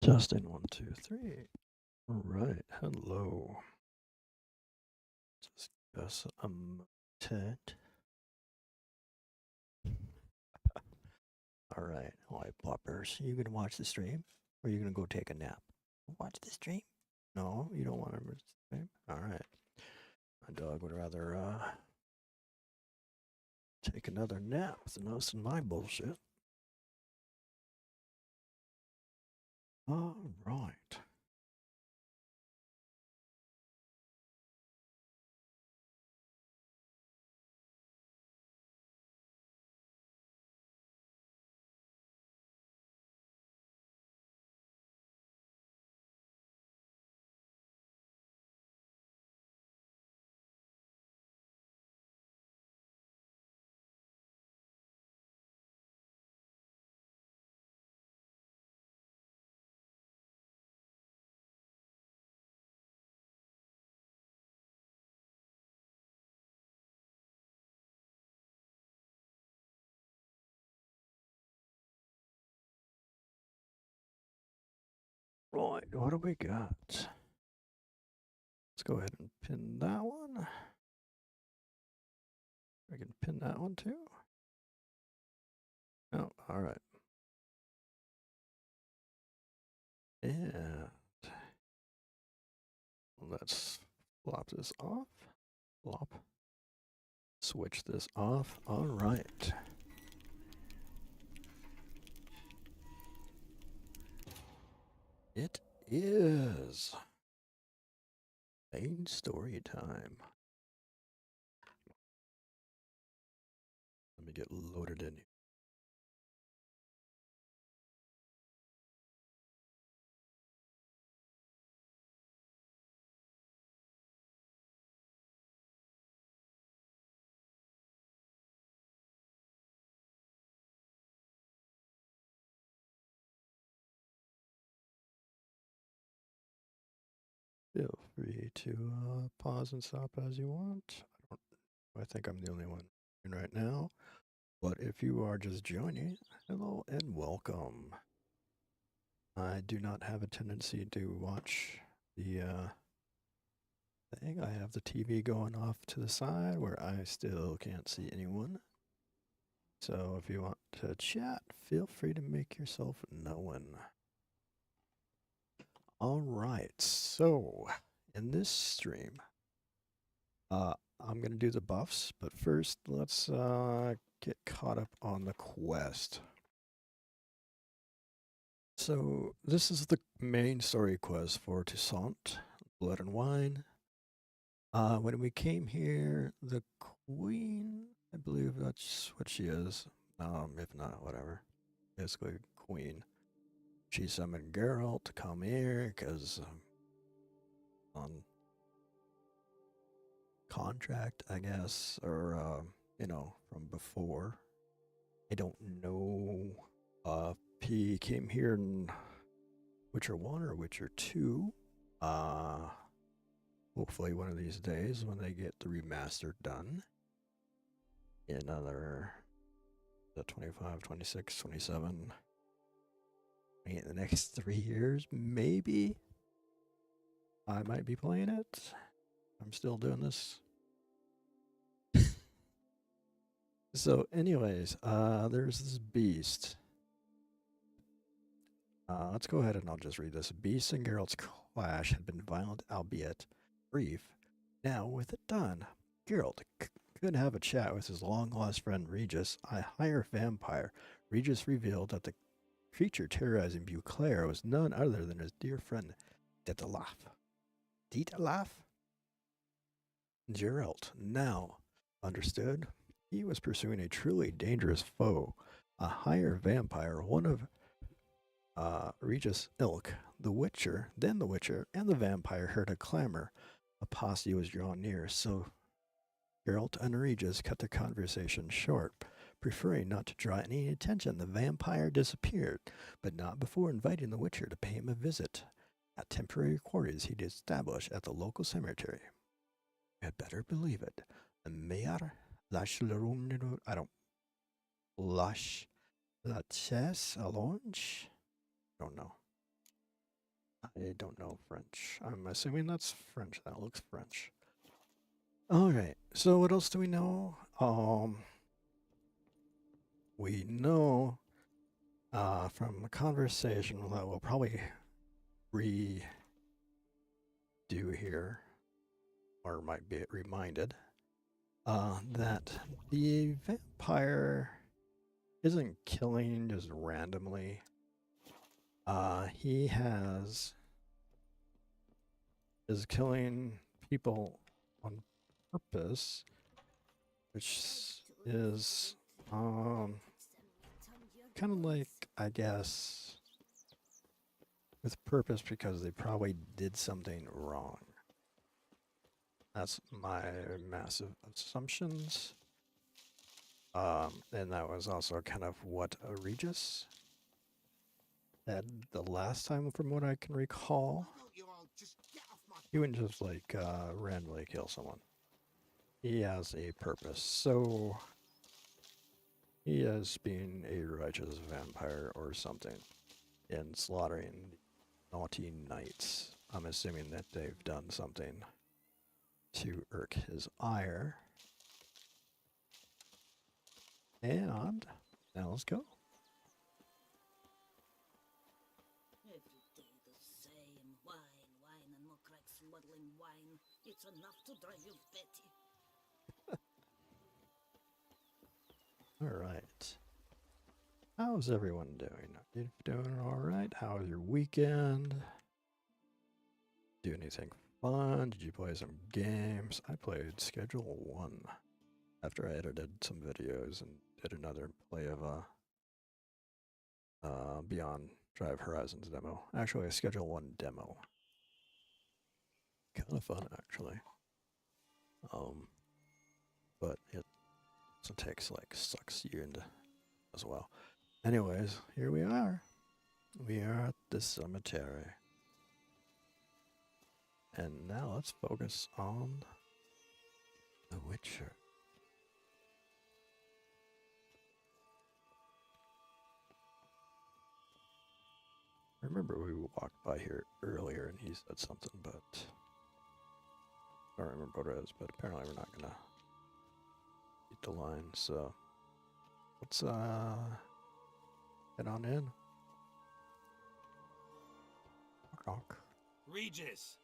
Testing 1, 2, 3. All right. Hello. Just guess a moment. All right. All right, Ploppers. You gonna watch the stream, or you gonna go take a nap? Watch the stream? No, you don't want to watch the stream. All right. My dog would rather take another nap than listen to my bullshit. All right. Right. What do we got? Let's go ahead and pin that one. We can pin that one too. Oh, all right. And let's flop this off. Flop. Switch this off. All right. It is main story time. Let me get loaded in. Feel free to pause and stop as you want. I think I'm the only one in right now. But if you are just joining, hello and welcome. I do not have a tendency to watch the thing. I have the TV going off to the side where I still can't see anyone. So if you want to chat, feel free to make yourself known. All right. So in this stream, I'm gonna do the buffs, but first let's get caught up on the quest. So this is the main story quest for Toussaint, Blood and Wine. When we came here, the queen, I believe that's what she is. If not, whatever. Basically, queen. She summoned Geralt to come here because on contract, I guess, or from before. I don't know. He came here in Witcher 1 or Witcher 2. Uh, Hopefully one of these days when they get the remaster done. Another the 25, 26, 27. In the next 3 years, maybe I might be playing it. I'm still doing this. So, anyways, there's this beast. Let's go ahead and I'll just read this. Beast and Geralt's clash had been violent, albeit brief. Now, with it done, Geralt could have a chat with his long-lost friend Regis, a higher vampire. Regis revealed that the creature terrorizing Beauclair was none other than his dear friend Detelaf. Detelaf? Geralt, now understood, he was pursuing a truly dangerous foe, a higher vampire, one of Regis' ilk. The Witcher, then the Witcher, and the vampire heard a clamor. A posse was drawn near, so Geralt and Regis cut the conversation short. Preferring not to draw any attention, the vampire disappeared, but not before inviting the Witcher to pay him a visit at temporary quarters he'd established at the local cemetery. You had better believe it. The Mayor Lash I don't Lash La Chaise Allonge? I don't know. I don't know French. I'm assuming that's French. That looks French. All right. So what else do we know? We know from a conversation that we'll probably redo here, or might be reminded, that the vampire isn't killing just randomly. He is killing people on purpose, which is kind of like, I guess, with purpose because they probably did something wrong. That's my massive assumptions. And that was also kind of what Regis said the last time, from what I can recall. He wouldn't just like randomly kill someone. He has a purpose. So he is being a righteous vampire or something and slaughtering naughty knights. I'm assuming that they've done something to irk his ire. And now let's go. Every day the same wine, and more cracks smuggling wine. It's enough to drive you batty. All right. How's everyone doing? Are you doing all right? How was your weekend? Do anything fun? Did you play some games? I played Schedule 1 after I edited some videos and did another play of Beyond Drive Horizons demo. Actually, a Schedule 1 demo. Kind of fun, actually. But it also takes, like, sucks you into as well. Anyways, here we are. We are at the cemetery. And now let's focus on The Witcher. I remember we walked by here earlier and he said something, but I don't remember what it is, but apparently we're not gonna beat the line, so let's head on in. Knock, knock. Regis!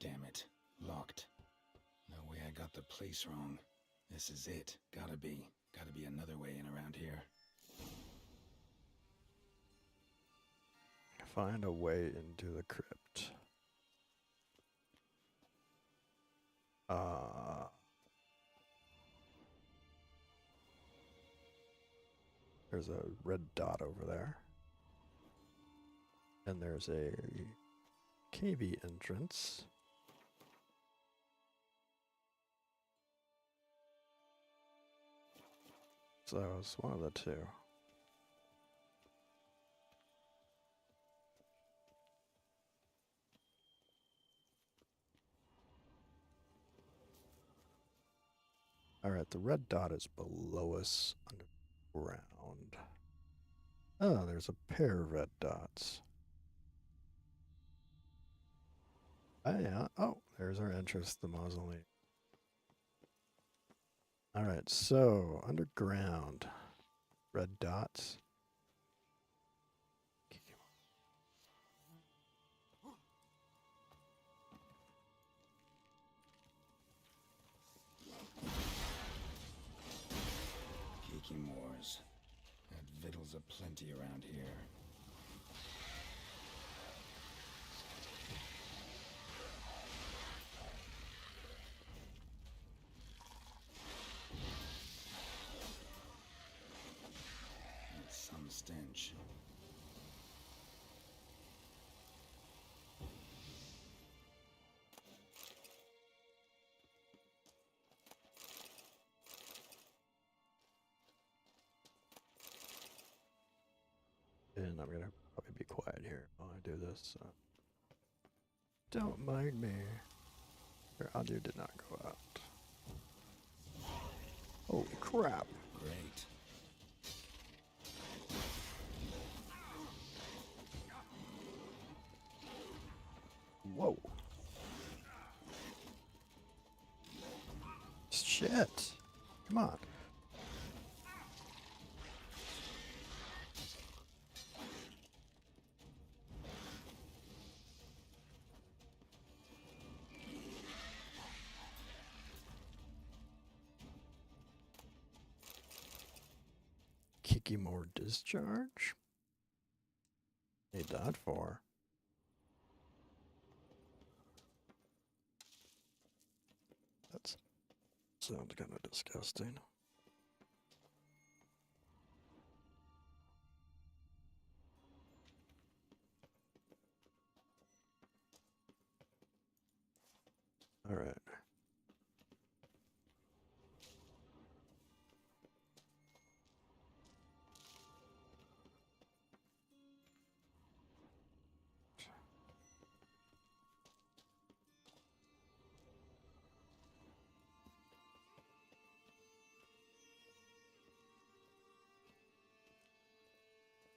Damn it. Locked. No way I got the place wrong. This is it. Gotta be. Gotta be another way in around here. Find a way into the crypt. There's a red dot over there. And there's a cavey entrance. So it's one of the two. Alright, the red dot is below us underground. Oh, there's a pair of red dots. Oh, yeah. Oh, there's our entrance to the mausoleum. Alright, so underground. Red dots. Geeky Moors. Had victuals aplenty around here. That's some stench. And I'm gonna probably be quiet here while I do this. So. Don't mind me. Your audio did not go out. Holy crap. Great. Shit. Come on. Kicky more discharge? Need that for. That sounds kind of disgusting. All right.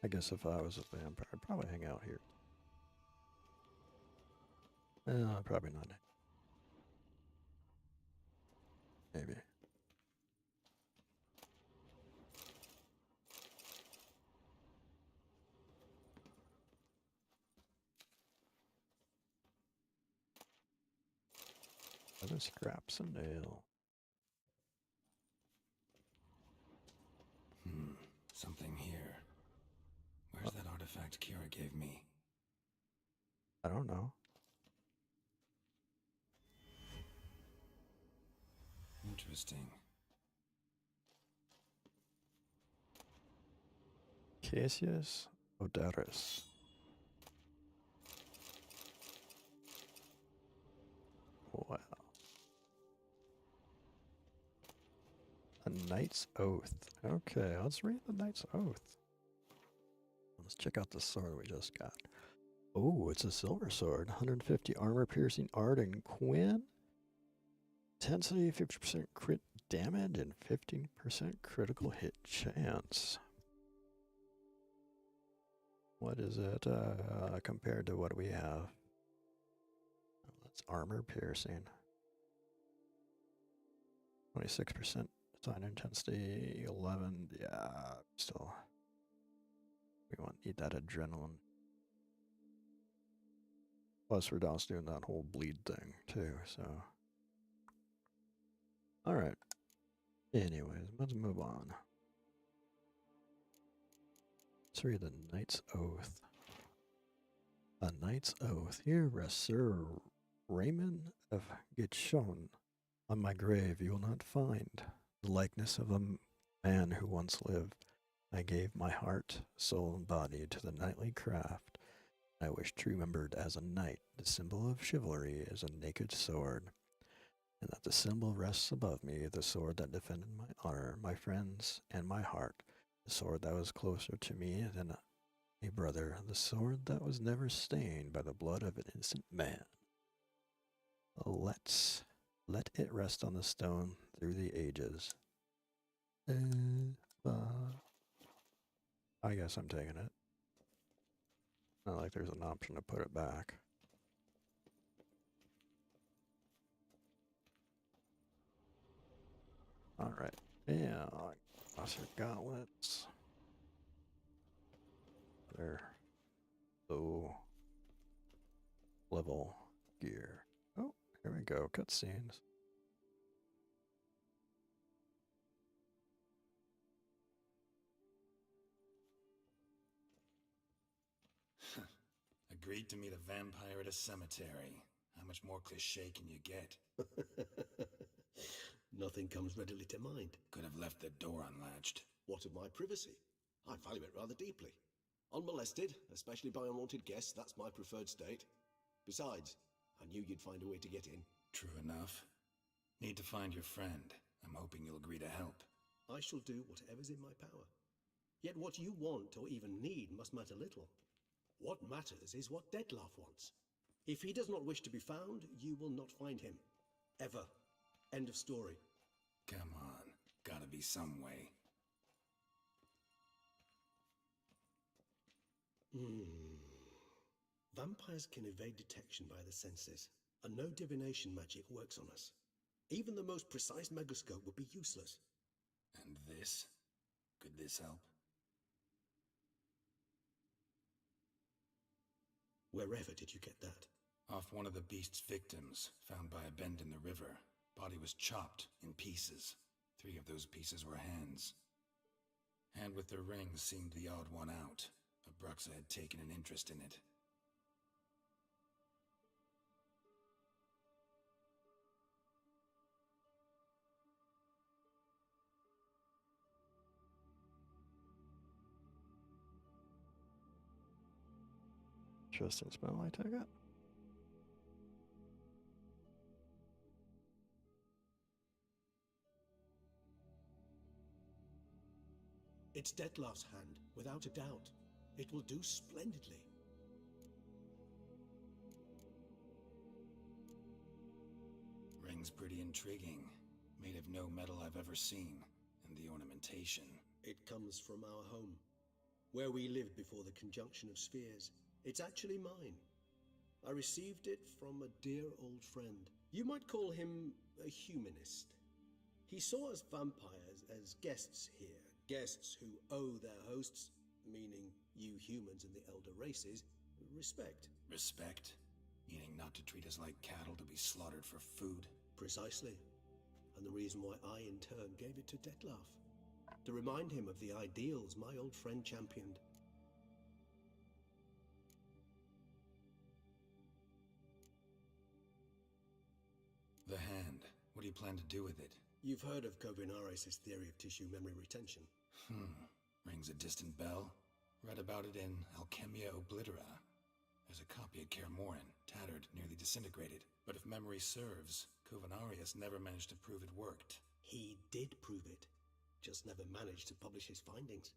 I guess if I was a vampire, I'd probably hang out here. Probably not. Maybe. Other scraps and nail. Something here. Where's that artifact Kira gave me? I don't know. Interesting. Cassius Odaris. Wow. A Knight's Oath. Okay, let's read the Knight's Oath. Let's check out the sword we just got. Oh, it's a silver sword. 150 armor piercing art and Quinn. Intensity, 50% crit damage, and 15% critical hit chance. What is it compared to what we have? That's armor piercing. 26% sign intensity, 11. Yeah, still. We need that adrenaline. Plus, we're also doing that whole bleed thing, too, so. Alright. Anyways, let's move on. Let's read the Knight's Oath. A Knight's Oath. Here rests Sir Raymond of Gitchon. On my grave you will not find the likeness of a man who once lived. I gave my heart, soul, and body to the knightly craft. I wish to be remembered as a knight. The symbol of chivalry is a naked sword, and that the symbol rests above me, the sword that defended my honor, my friends, and my heart, the sword that was closer to me than a brother, the sword that was never stained by the blood of an innocent man. Let it rest on the stone through the ages. I guess I'm taking it. Not like there's an option to put it back. Alright. Yeah, Monster Gauntlets. They're low level gear. Oh, here we go. Cutscenes. Agreed to meet a vampire at a cemetery. How much more cliché can you get? Nothing comes readily to mind. Could have left the door unlatched. What of my privacy? I value it rather deeply. Unmolested, especially by unwanted guests, that's my preferred state. Besides, I knew you'd find a way to get in. True enough. Need to find your friend. I'm hoping you'll agree to help. I shall do whatever's in my power. Yet what you want or even need must matter little. What matters is what Dettlaff wants. If he does not wish to be found, you will not find him. Ever. End of story. Come on. Gotta be some way. Vampires can evade detection by the senses, and no divination magic works on us. Even the most precise megascope would be useless. And this? Could this help? Wherever did you get that? Off one of the beast's victims, found by a bend in the river. Body was chopped in pieces. 3 of those pieces were hands. Hand with the ring seemed the odd one out. Abruxa had taken an interest in it. Interesting smell, I take it. It's Detlef's hand, without a doubt. It will do splendidly. Ring's pretty intriguing. Made of no metal I've ever seen. And the ornamentation. It comes from our home, where we lived before the conjunction of spheres. It's actually mine. I received it from a dear old friend. You might call him a humanist. He saw us vampires as guests here, guests who owe their hosts, meaning you humans and the elder races, respect. Respect? Meaning not to treat us like cattle to be slaughtered for food? Precisely. And the reason why I, in turn, gave it to Detlef. To remind him of the ideals my old friend championed. The hand. What do you plan to do with it? You've heard of Kovinaris' theory of tissue memory retention. Rings a distant bell. Read about it in Alchemia Oblitera. There's a copy of Kermoran, tattered, nearly disintegrated. But if memory serves, Kovinaris never managed to prove it worked. He did prove it, just never managed to publish his findings.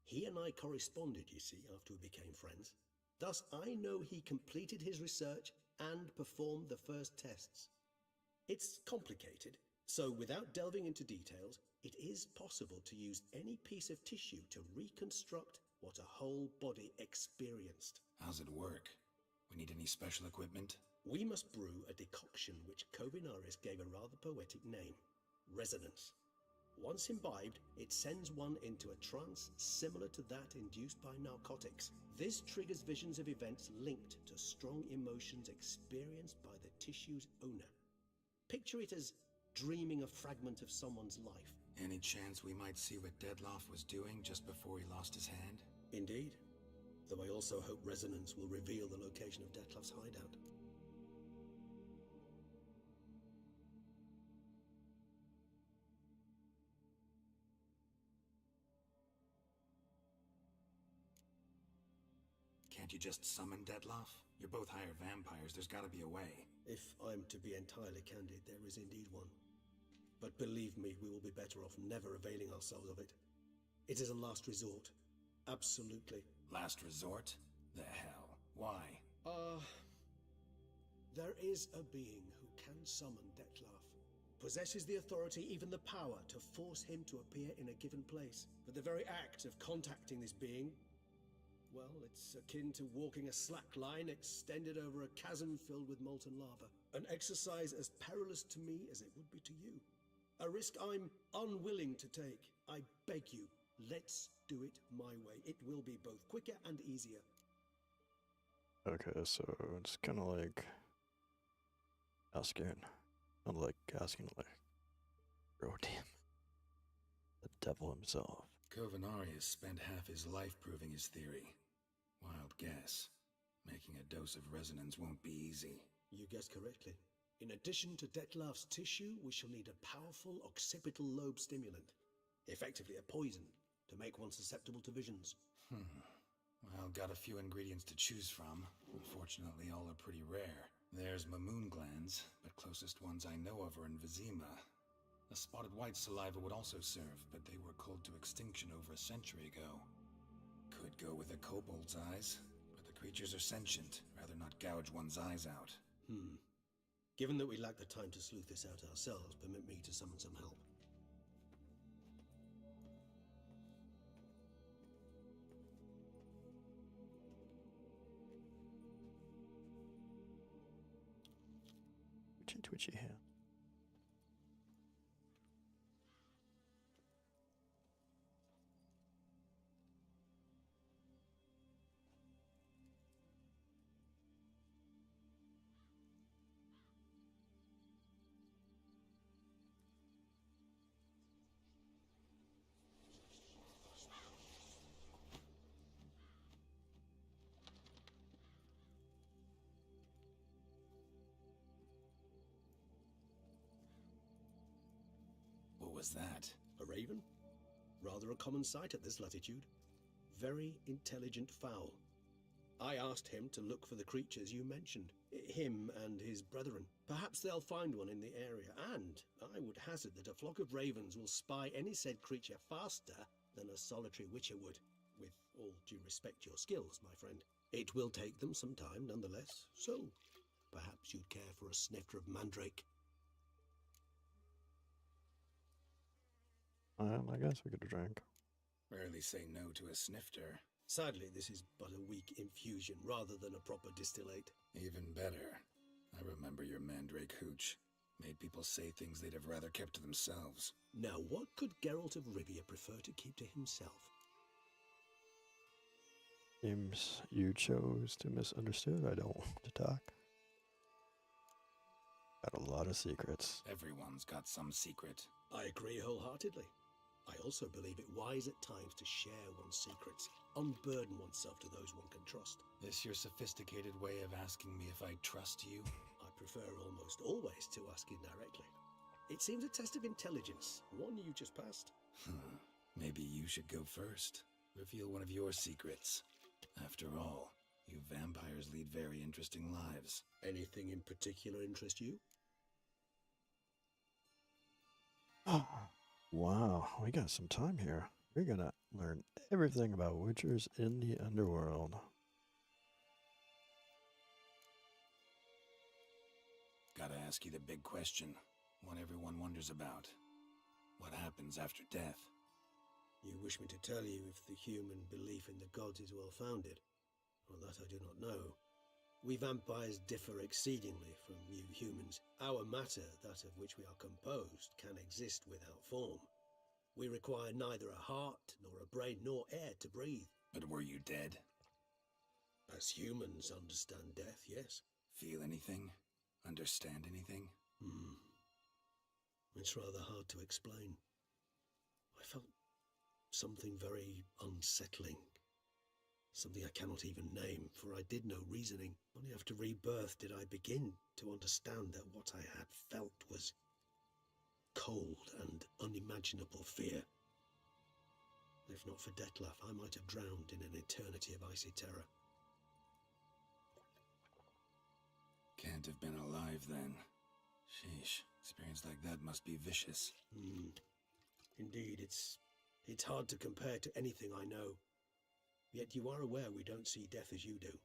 He and I corresponded, you see, after we became friends. Thus, I know he completed his research and performed the first tests. It's complicated, so without delving into details, it is possible to use any piece of tissue to reconstruct what a whole body experienced. How's it work? We need any special equipment? We must brew a decoction which Kovinaris gave a rather poetic name, resonance. Once imbibed, it sends one into a trance similar to that induced by narcotics. This triggers visions of events linked to strong emotions experienced by the tissue's owner. Picture it as dreaming a fragment of someone's life. Any chance we might see what Detlef was doing just before he lost his hand? Indeed. Though I also hope resonance will reveal the location of Detlef's hideout. Can't you just summon Detlef? You're both hired vampires, there's gotta be a way. If I'm to be entirely candid, there is indeed one. But believe me, we will be better off never availing ourselves of it. It is a last resort. Absolutely. Last resort? The hell? Why? There is a being who can summon Detlef. Possesses the authority, even the power, to force him to appear in a given place. But the very act of contacting this being, well, it's akin to walking a slack line extended over a chasm filled with molten lava. An exercise as perilous to me as it would be to you. A risk I'm unwilling to take. I beg you, let's do it my way. It will be both quicker and easier. Okay, so it's kind of like asking, not like asking, like, bro, damn, the devil himself. Kovinaris spent half his life proving his theory. Wild guess. Making a dose of resonance won't be easy. You guessed correctly. In addition to Detlef's tissue, we shall need a powerful occipital lobe stimulant. Effectively a poison, to make one susceptible to visions. Well, got a few ingredients to choose from. Unfortunately, all are pretty rare. There's Mamoon glands, but closest ones I know of are in Vizima. A spotted white saliva would also serve, but they were culled to extinction over a century ago. Could go with a kobold's eyes, but the creatures are sentient. Rather not gouge one's eyes out. Given that we lack the time to sleuth this out ourselves, permit me to summon some help. Twitchy here. was that? A raven? Rather a common sight at this latitude. Very intelligent fowl. I asked him to look for the creatures you mentioned. Him and his brethren. Perhaps they'll find one in the area, and I would hazard that a flock of ravens will spy any said creature faster than a solitary witcher would. With all due respect to your skills, my friend. It will take them some time, nonetheless, so perhaps you'd care for a snifter of mandrake. I guess we could drink. Rarely say no to a snifter. Sadly, this is but a weak infusion rather than a proper distillate. Even better. I remember your mandrake hooch. Made people say things they'd have rather kept to themselves. Now, what could Geralt of Rivia prefer to keep to himself? Seems you chose to misunderstood. I don't want to talk. Got a lot of secrets. Everyone's got some secret. I agree wholeheartedly. I also believe it wise at times to share one's secrets, unburden oneself to those one can trust. This your sophisticated way of asking me if I trust you? I prefer almost always to ask indirectly. It seems a test of intelligence, one you just passed. Maybe you should go first. Reveal one of your secrets. After all, you vampires lead very interesting lives. Anything in particular interest you? Wow, we got some time here. We're gonna learn everything about witchers in the underworld. Gotta ask you the big question. One everyone wonders about. What happens after death? You wish me to tell you if the human belief in the gods is well founded? Well, that I do not know. We vampires differ exceedingly from you humans. Our matter, that of which we are composed, can exist without form. We require neither a heart, nor a brain, nor air to breathe. But were you dead? As humans understand death, yes. Feel anything? Understand anything? It's rather hard to explain. I felt something very unsettling. Something I cannot even name, for I did no reasoning. Only after rebirth did I begin to understand that what I had felt was cold and unimaginable fear. If not for Dettlaff, I might have drowned in an eternity of icy terror. Can't have been alive then. Sheesh, experience like that must be vicious. Indeed, it's hard to compare to anything I know. Yet you are aware we don't see death as you do.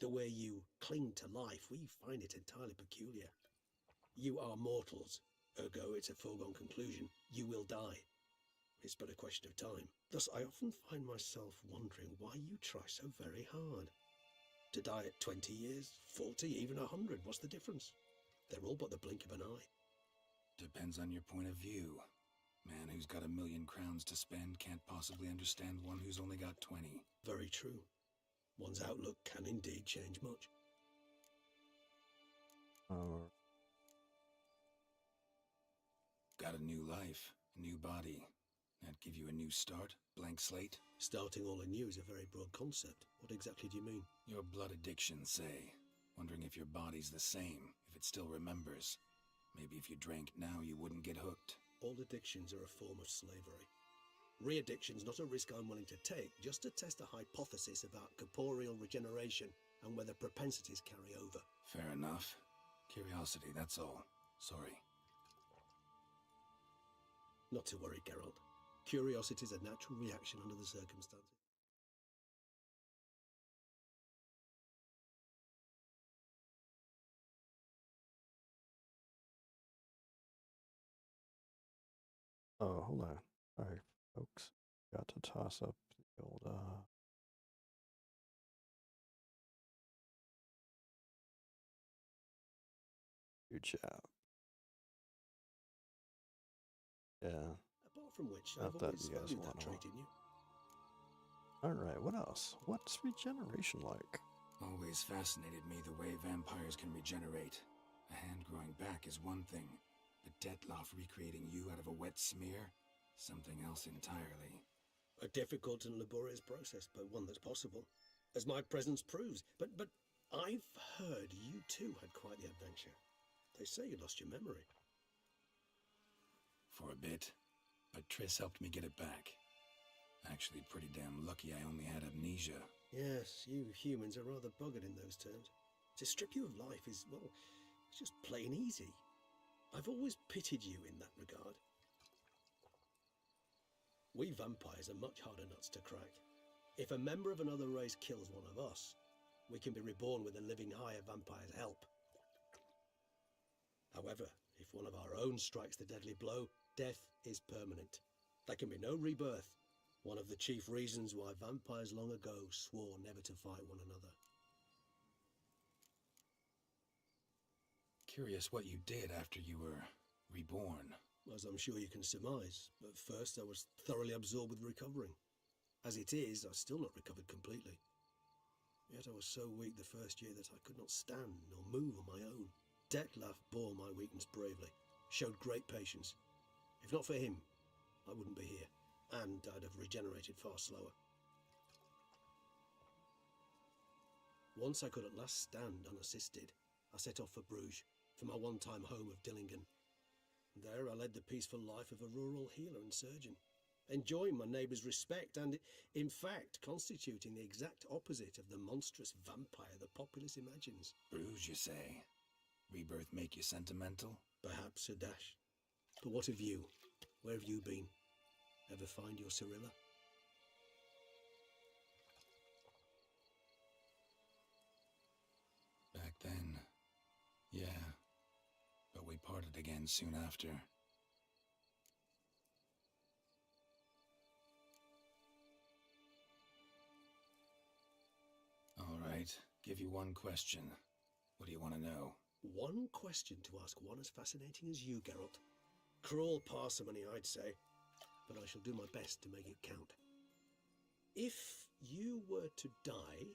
The way you cling to life, we find it entirely peculiar. You are mortals, ergo it's a foregone conclusion. You will die. It's but a question of time. Thus, I often find myself wondering why you try so very hard. To die at 20 years, 40, even 100, what's the difference? They're all but the blink of an eye. Depends on your point of view. Man who's got 1,000,000 crowns to spend can't possibly understand one who's only got 20. Very true. One's outlook can indeed change much. Got a new life, a new body. That give you a new start? Blank slate? Starting all anew is a very broad concept. What exactly do you mean? Your blood addiction, say. Wondering if your body's the same, if it still remembers. Maybe if you drank now, you wouldn't get hooked. All addictions are a form of slavery. Re-addiction's not a risk I'm willing to take, just to test a hypothesis about corporeal regeneration and whether propensities carry over. Fair enough. Curiosity, that's all. Sorry. Not to worry, Geralt. Curiosity is a natural reaction under the circumstances. Oh, hold on. Sorry, folks. Got to toss up the old, good job. Yeah. Apart from which, Not I've that always you guys valued that wanna- trait in you. Alright, what else? What's regeneration like? Always fascinated me the way vampires can regenerate. A hand growing back is one thing, but Dettlaff recreating you out of a wet smear? Something else entirely. A difficult and laborious process, but one that's possible, as my presence proves. But I've heard you too had quite the adventure. They say you lost your memory. For a bit. but Triss helped me get it back. Actually, pretty damn lucky I only had amnesia. Yes, you humans are rather buggered in those terms. To strip you of life is, well, it's just plain easy. I've always pitied you in that regard. We vampires are much harder nuts to crack. If a member of another race kills one of us, we can be reborn with a living higher vampire's help. However, if one of our own strikes the deadly blow, death is permanent. There can be no rebirth. One of the chief reasons why vampires long ago swore never to fight one another. Curious what you did after you were reborn. As I'm sure you can surmise, at first I was thoroughly absorbed with recovering. As it is, I've still not recovered completely. Yet I was so weak the first year that I could not stand nor move on my own. Detlef bore my weakness bravely, showed great patience. If not for him, I wouldn't be here, and I'd have regenerated far slower. Once I could at last stand unassisted, I set off for Bruges, for my one-time home of Dillingen. There I led the peaceful life of a rural healer and surgeon, enjoying my neighbours' respect and, in fact, constituting the exact opposite of the monstrous vampire the populace imagines. Bruges, you say? Rebirth make you sentimental? Perhaps a dash. But what of you? Where have you been? Ever find your Cyrilla? Back then, yeah. But we parted again soon after. All right, give you one question. What do you want to know? One question to ask one as fascinating as you, Geralt. Cruel parsimony, I'd say, but I shall do my best to make it count. If you were to die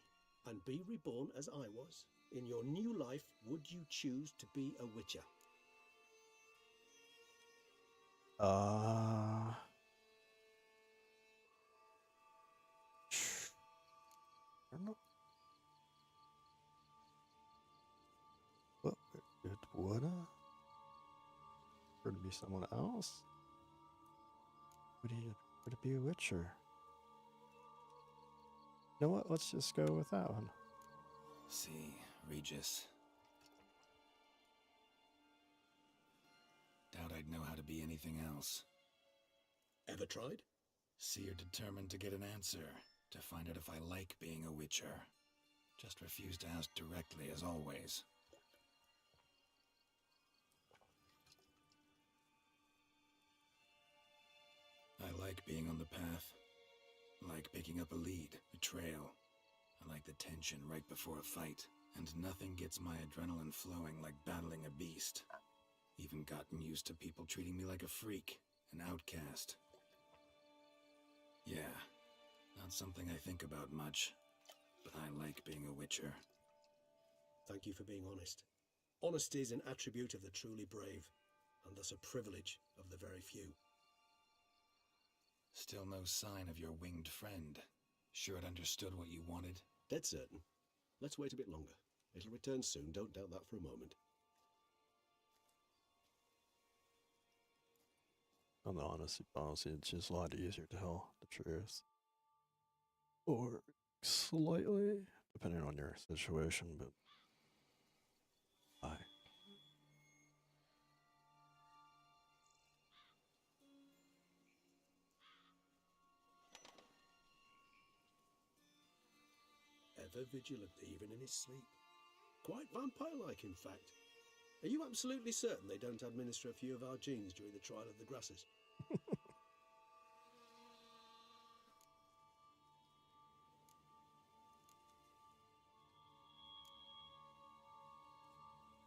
and be reborn as I was, in your new life, would you choose to be a witcher? I don't know. Well, it would or to be someone else? Would it be a Witcher? You know what? Let's just go with that one. See, Regis. Doubt I'd know how to be anything else. Ever tried? See, you're determined to get an answer, to find out if I like being a Witcher. Just refuse to ask directly, as always. I like being on the path. Like picking up a lead, a trail. I like the tension right before a fight. And nothing gets my adrenaline flowing like battling a beast. Even gotten used to people treating me like a freak, an outcast. Yeah, not something I think about much, but I like being a Witcher. Thank you for being honest. Honesty is an attribute of the truly brave, and thus a privilege of the very few. Still no sign of your winged friend. Sure it understood what you wanted? Dead certain. Let's wait a bit longer. It'll return soon, don't doubt that for a moment. On the honestly, it's just a lot easier to tell the truth. Or slightly, depending on your situation, but I. Ever vigilant, even in his sleep. Quite vampire-like, in fact. Are you absolutely certain they don't administer a few of our genes during the trial of the grasses?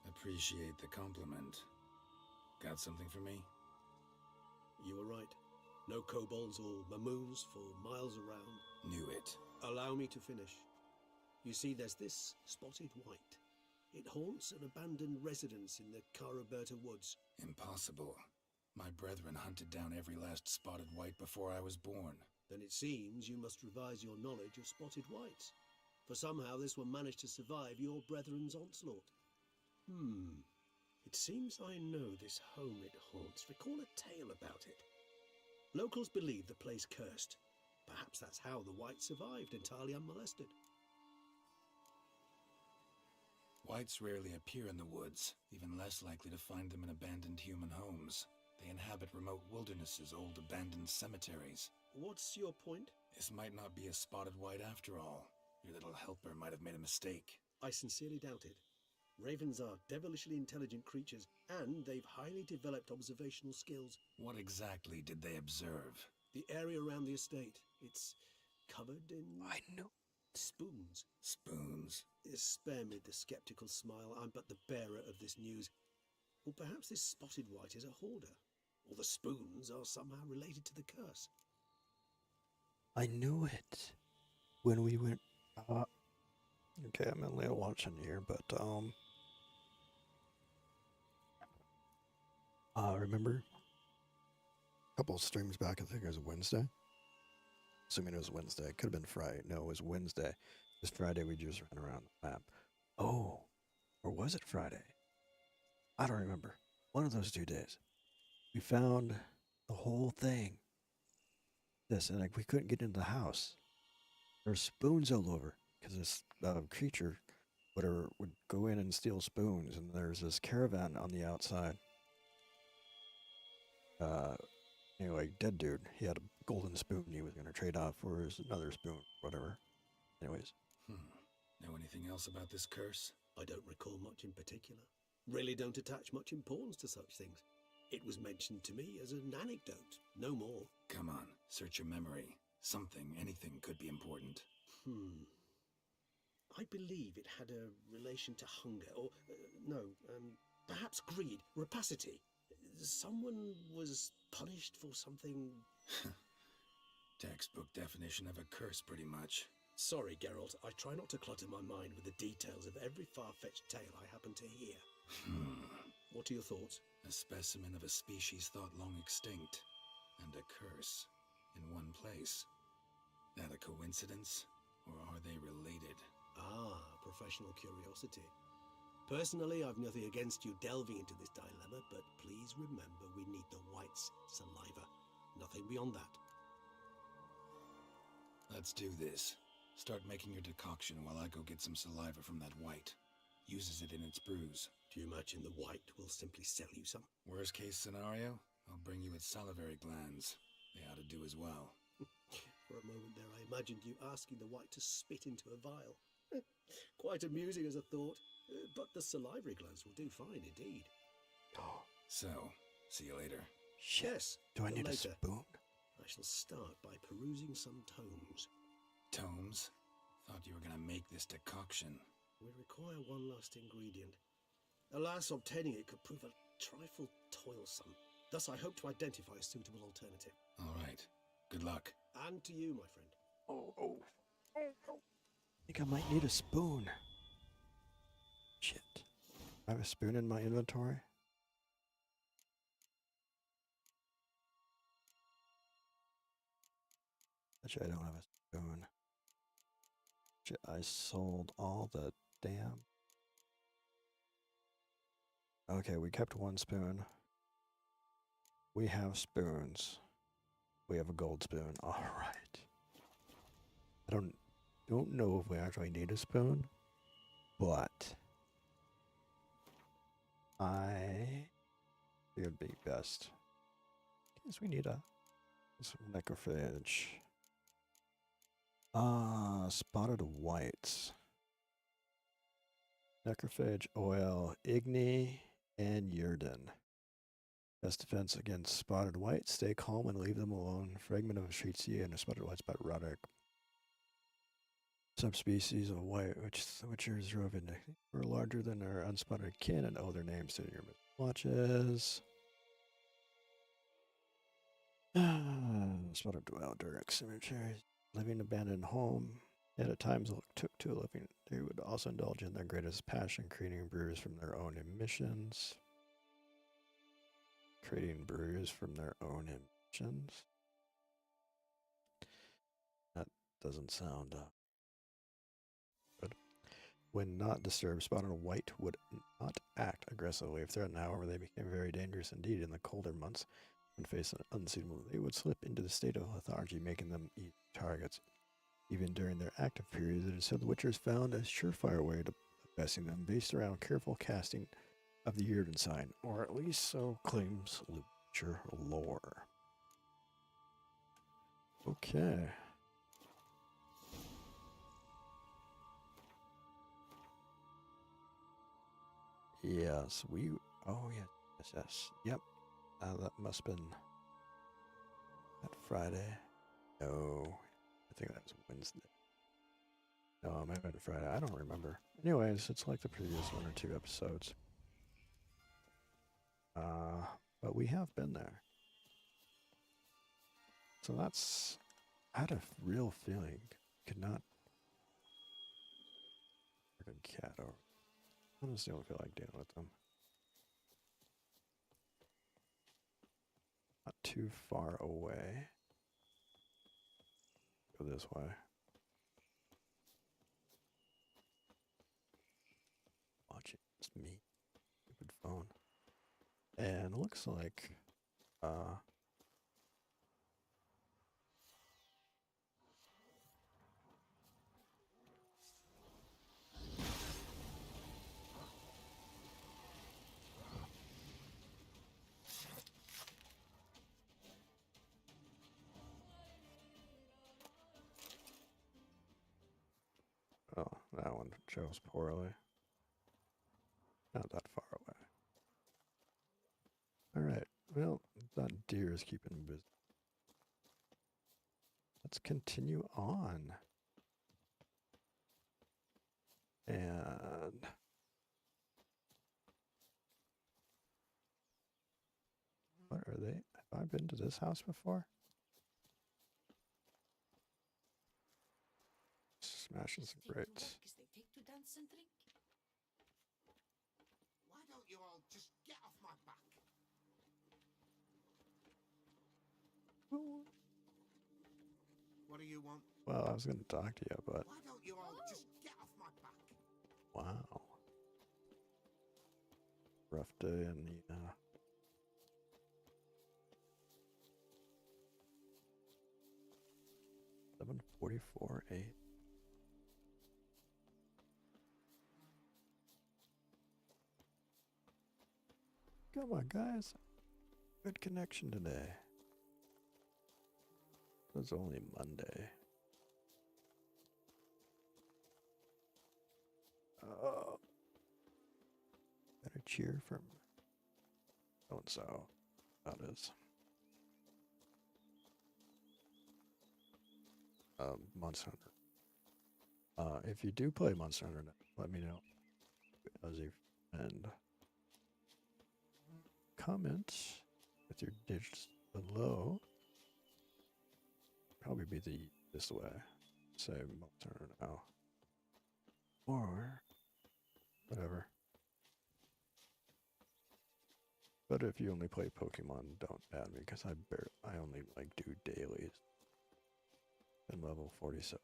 Appreciate the compliment. Got something for me? You were right. No kobolds or mamoons for miles around. Knew it. Allow me to finish. You see, there's this spotted white. It haunts an abandoned residence in the Caraberta woods. Impossible. My brethren hunted down every last spotted white before I was born. Then it seems you must revise your knowledge of spotted whites. For somehow this one managed to survive your brethren's onslaught. It seems I know this home it haunts. Recall a tale about it. Locals believe the place cursed. Perhaps that's how the whites survived entirely unmolested. Whites rarely appear in the woods, even less likely to find them in abandoned human homes. They inhabit remote wildernesses, old abandoned cemeteries. What's your point? This might not be a spotted white after all. Your little helper might have made a mistake. I sincerely doubt it. Ravens are devilishly intelligent creatures, and they've highly developed observational skills. What exactly did they observe? The area around the estate, it's covered in I know. spoons. Spoons. Spare me the skeptical smile. I'm but the bearer of this news. Or perhaps this spotted white is a hoarder, or the spoons are somehow related to the curse. I knew it when we went. Okay, I'm only watching here, but remember a couple of streams back? I think it was Wednesday. Assuming it was Wednesday, it could have been Friday. No, it was Wednesday. This Friday we just ran around the map. Oh, or was it Friday? I don't remember. One of those 2 days, we found the whole thing. This, and like we couldn't get into the house. There's spoons all over because this creature would go in and steal spoons, and there's this caravan on the outside. Anyway, dead dude. He had a golden spoon he was gonna trade off for his another spoon, whatever. Anyways, Know anything else about this curse? I don't recall much in particular. Really don't attach much importance to such things. It was mentioned to me as an anecdote, no more. Come on, search your memory. Something, anything could be important. I believe it had a relation to hunger, or perhaps greed, rapacity. Someone was punished for something. Textbook definition of a curse, pretty much. Sorry, Geralt, I try not to clutter my mind with the details of every far-fetched tale I happen to hear. What are your thoughts? A specimen of a species thought long extinct, and a curse in one place. That a coincidence, or are they related? Ah, professional curiosity. Personally, I've nothing against you delving into this dilemma, but please remember we need the white's saliva. Nothing beyond that. Let's do this. Start making your decoction while I go get some saliva from that white. Uses it in its brews. Do you imagine the white will simply sell you some? Worst case scenario, I'll bring you its salivary glands. They ought to do as well. For a moment there, I imagined you asking the white to spit into a vial. Quite amusing as a thought, but the salivary glands will do fine indeed. So, see you later. shit. Yes, Do I but need a later. spoon? I shall start by perusing some tomes. Tomes? Thought you were gonna make this decoction. We require one last ingredient. Alas, obtaining it could prove a trifle toilsome. Thus, I hope to identify a suitable alternative. All right. Good luck. And to you, my friend. I think I might need a spoon. Shit. I have a spoon in my inventory. Actually, I don't have a spoon. Shit, I sold all the damn. Okay, we kept one spoon. We have spoons. We have a gold spoon. All right. I don't know if we actually need a spoon, but I think it'd be best. Guess we need some necrophage. Spotted whites. Necrophage oil, Igni, and Yurden. Best defense against spotted white. Stay calm and leave them alone. Fragment of Shitsi and a spotted whites by Roderick. Subspecies of white, which are Rovan, were larger than their unspotted kin and owe their names to your watches. Spotted dwell direct cemeteries, living abandoned home. Yet at times took to a living. They would also indulge in their greatest passion, creating brews from their own emissions. Creating brews from their own emissions. That doesn't sound good. When not disturbed, spotted white would not act aggressively if threatened. However, they became very dangerous indeed in the colder months. When faced unsuitable, they would slip into the state of lethargy, making them eat targets. Even during their active periods, it is so the Witchers found a surefire way to besting them based around careful casting of the Yrden sign, or at least so claims Witcher lore. Okay. Yes, we. Oh, yeah. Yes. Yep. That must have been that Friday. No. I think that was Wednesday. No, it might have been Friday. I don't remember. Anyways, it's like the previous one or two episodes. But we have been there. So that's. I had a real feeling. Could not. Cat over. I just don't feel like dealing with them. Not too far away. Go this way. Watch it. It's me. Stupid phone. And it looks like oh, that one chose poorly. Not that far away. Alright. Well, that deer is keeping him busy. Let's continue on. And what are they? Have I been to this house before? Smashes great. Why don't you all just get off my back? What do you want? Well, I was going to talk to you, but Why don't you all just get off my back? wow. Rough day in the 7:44 8. Come on, guys. Good connection today. It was only Monday. Oh. Better cheer from so and so. That is. Monster Hunter. If you do play Monster Hunter, let me know. And comment with your digits below. Probably be this way. Say Monster Hunter now. Or whatever. But if you only play Pokemon, don't add me because I only like do dailies. And level 47.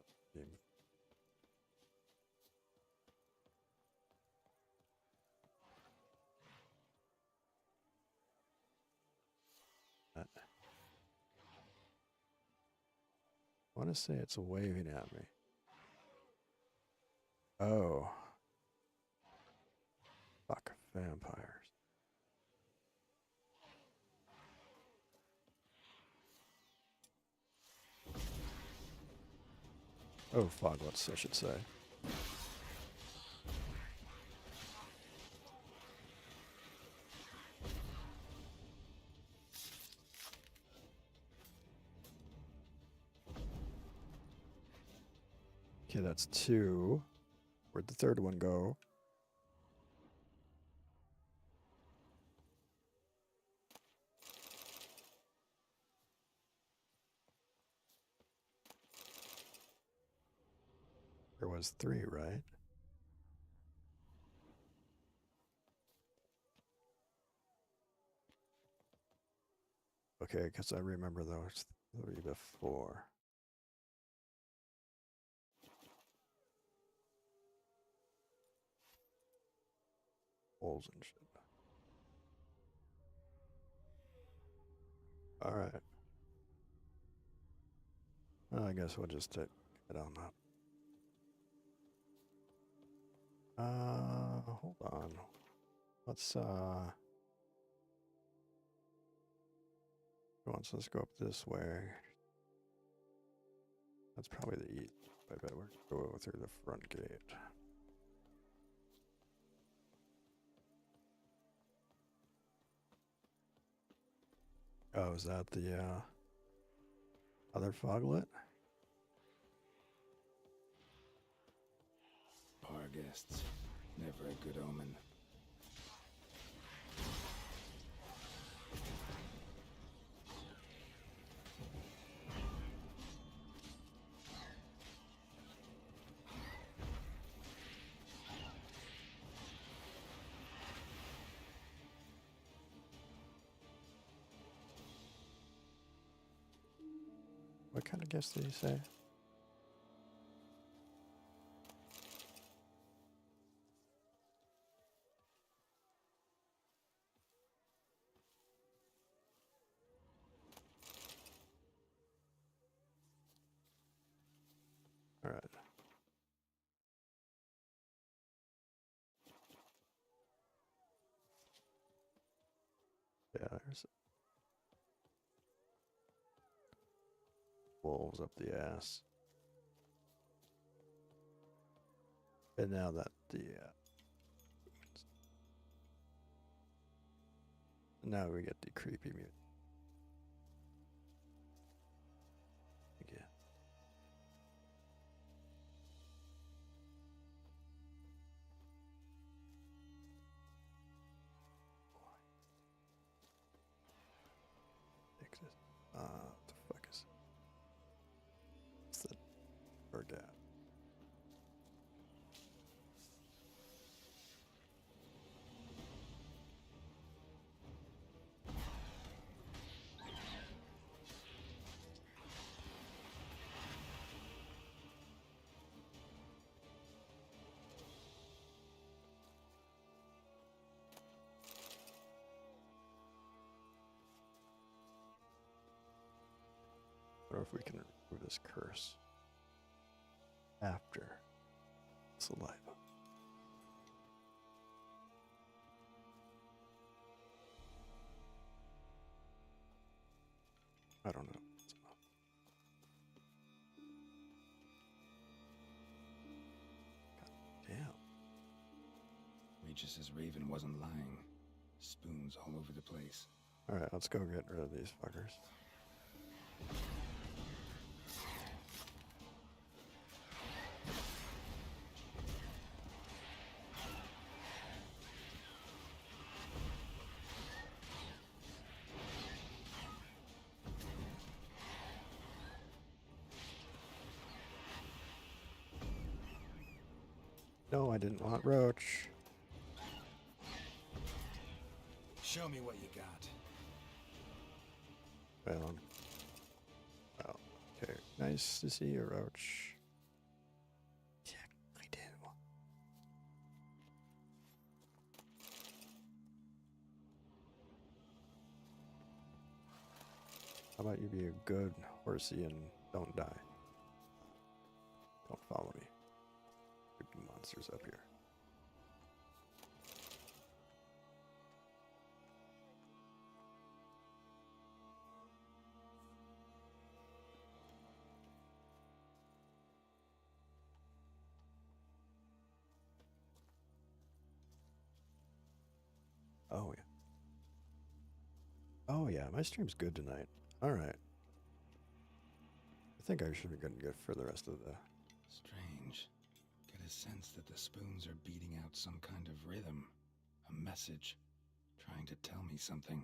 I want to say it's waving at me. Oh. Fuck vampires. Oh, foglets, I should say. Okay, that's 2. Where'd the third one go? There was 3, right? Okay, because I remember those 3 before. Holes and shit. All right. Well, I guess we'll just take it on that. Hold on. Let's let's go up this way. That's probably the east. I bet we're gonna go through the front gate. Oh, is that the other foglet? Bar guests. Never a good omen. What kind of guest did he say? All right. Yeah, there's wolves up the ass. And now that the now we get the creepy music. Yeah. Exist. What the fuck is it? It's the forget. I wonder if we can remove this curse after saliva. I don't know. God damn. Regis' raven wasn't lying. Spoons all over the place. All right, let's go get rid of these fuckers. No, I didn't want roach. Show me what you got. Well, okay. Nice to see you, roach. Yeah, I did. How about you be a good horsey and don't die? Don't follow me. Big monsters up here. Oh yeah. Oh yeah, my stream's good tonight. All right. I think I should be good to go for the rest of the. Strange. Get a sense that the spoons are beating out some kind of rhythm. A message. Trying to tell me something.